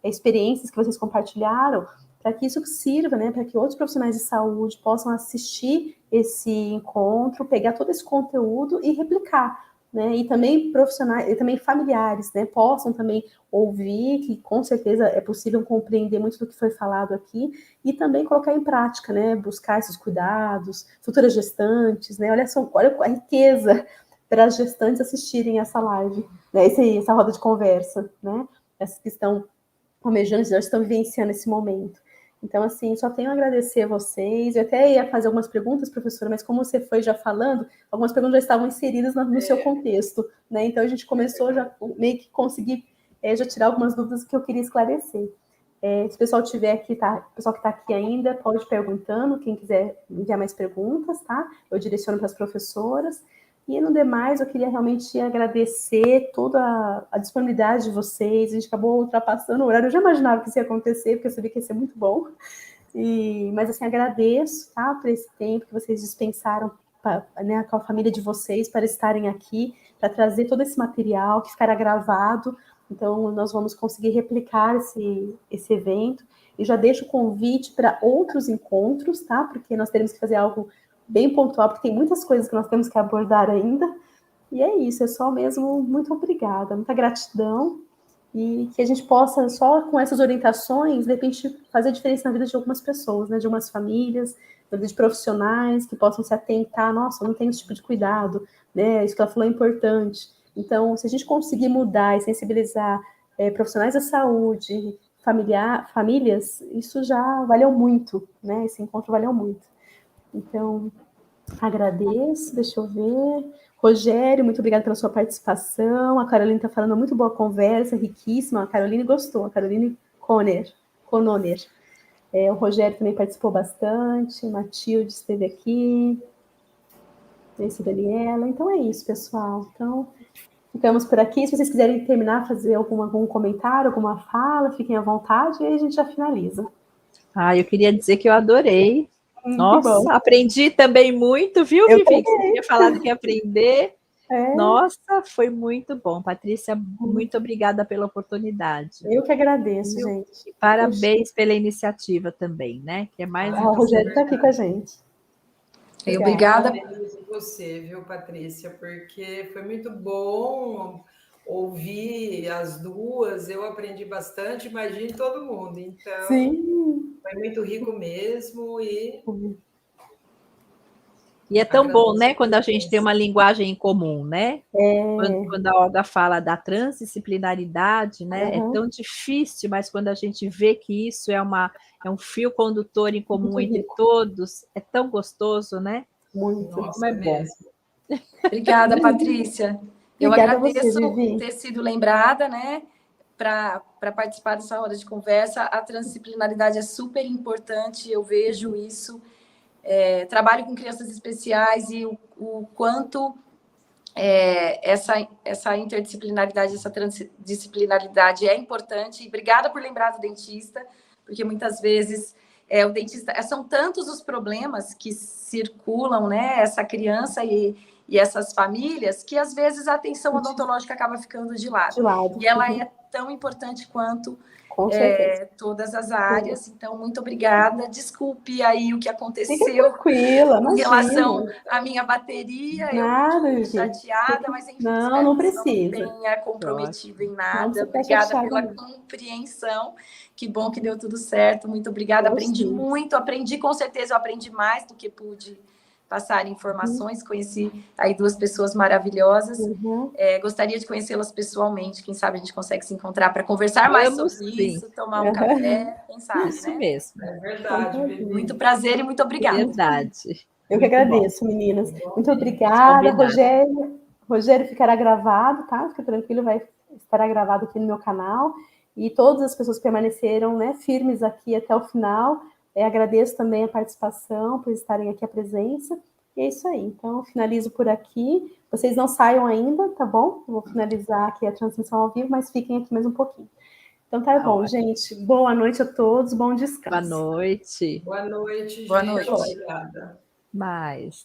S1: experiências que vocês compartilharam, para que isso sirva, né, para que outros profissionais de saúde possam assistir esse encontro, pegar todo esse conteúdo e replicar, né, e também profissionais, e também familiares, né, possam também ouvir, que com certeza é possível compreender muito do que foi falado aqui, e também colocar em prática, né, buscar esses cuidados, futuras gestantes, né, olha a riqueza para as gestantes assistirem essa live, né, essa roda de conversa, né, essas que estão almejando, já estão vivenciando esse momento. Então, assim, só tenho a agradecer a vocês. Eu até ia fazer algumas perguntas, professora, mas como você foi já falando, algumas perguntas já estavam inseridas no seu contexto, né? Então, a gente começou já meio que conseguir já tirar algumas dúvidas que eu queria esclarecer. Se o pessoal tiver aqui, o pessoal que está aqui ainda, pode ir perguntando, quem quiser enviar mais perguntas, tá? Eu direciono para as professoras. E no demais, eu queria realmente agradecer toda a disponibilidade de vocês. A gente acabou ultrapassando o horário. Eu já imaginava que isso ia acontecer, porque eu sabia que ia ser muito bom. Mas, assim, agradeço, tá, por esse tempo que vocês dispensaram, né, com a família de vocês, para estarem aqui, para trazer todo esse material que ficará gravado. Então, nós vamos conseguir replicar esse evento. E já deixo o convite para outros encontros, tá? Porque nós teremos que fazer algo bem pontual, porque tem muitas coisas que nós temos que abordar ainda. E é isso, é só mesmo muito obrigada, muita gratidão, e que a gente possa, só com essas orientações, de repente, fazer diferença na vida de algumas pessoas, né, de algumas famílias, de profissionais que possam se atentar, nossa, eu não tenho esse tipo de cuidado, né, isso que ela falou é importante. Então, se a gente conseguir mudar e sensibilizar profissionais da saúde, famílias, isso já valeu muito, né, esse encontro valeu muito. Então, agradeço, deixa eu ver. Rogério, muito obrigada pela sua participação. A Caroline está falando muito boa conversa, riquíssima. A Caroline gostou, a Caroline Cononer. O Rogério também participou bastante, Matilde esteve aqui, esse Daniela. Então é isso, pessoal. Então, ficamos por aqui. Se vocês quiserem terminar, fazer algum comentário, alguma fala, fiquem à vontade e aí a gente já finaliza.
S2: Eu queria dizer que eu adorei. Nossa, aprendi também muito, viu, Vivi? Você tinha falado que ia aprender. Nossa, foi muito bom. Patrícia, muito obrigada pela oportunidade.
S1: Eu que agradeço, gente.
S2: E parabéns pela iniciativa também, né? Que é mais
S1: o Rogério está aqui com a gente.
S3: Obrigada.
S4: Parabéns a você, viu, Patrícia? Porque foi muito bom ouvir as duas. Eu aprendi bastante, imagine todo mundo. Então,
S1: sim,
S4: foi muito rico mesmo
S2: E é tão bom, né, quando a gente tem uma linguagem em comum, né? Quando a Olga fala da transdisciplinaridade, né? É tão difícil, mas quando a gente vê que isso é um fio condutor em comum muito entre todos, é tão gostoso, né?
S1: Muito.
S4: Nossa, é bom.
S3: Obrigada, Patrícia. Eu agradeço
S1: você,
S3: ter sido lembrada, né? Para participar dessa roda de conversa. A transdisciplinaridade é super importante, eu vejo isso. Trabalho com crianças especiais e o quanto essa interdisciplinaridade, essa transdisciplinaridade é importante. E obrigada por lembrar do dentista, porque muitas vezes o dentista... São tantos os problemas que circulam, né? Essa criança e essas famílias, que às vezes a atenção odontológica acaba ficando de lado. E ela é tão importante quanto todas as áreas. Então, muito obrigada. Desculpe aí o que aconteceu em relação à minha bateria.
S1: Nada,
S3: eu estou chateada, mas enfim,
S1: não precisa.
S3: Não tenha comprometido em nada. Obrigada pela compreensão. Que bom que deu tudo certo. Muito obrigada. Aprendi muito. Com certeza eu aprendi mais do que pude passar informações, conheci aí duas pessoas maravilhosas. Gostaria de conhecê-las pessoalmente. Quem sabe a gente consegue se encontrar para conversar mais sobre isso, tomar um café, quem sabe,
S2: isso
S3: né?
S2: mesmo.
S4: É verdade, Vivi.
S3: Muito prazer e muito obrigada.
S2: Verdade.
S1: Eu que agradeço, meninas. Muito obrigada, Rogério. Rogério ficará gravado, tá? Fica tranquilo, estará gravado aqui no meu canal. E todas as pessoas que permaneceram, né, firmes aqui até o final. Agradeço também a participação, por estarem aqui, a presença. E é isso aí. Então, finalizo por aqui. Vocês não saiam ainda, tá bom? Eu vou finalizar aqui a transmissão ao vivo, mas fiquem aqui mais um pouquinho. Então, tá bom, gente. Boa noite a todos, bom descanso.
S2: Boa noite.
S4: Boa noite, gente.
S3: Boa noite.
S4: Obrigada.
S2: Mais.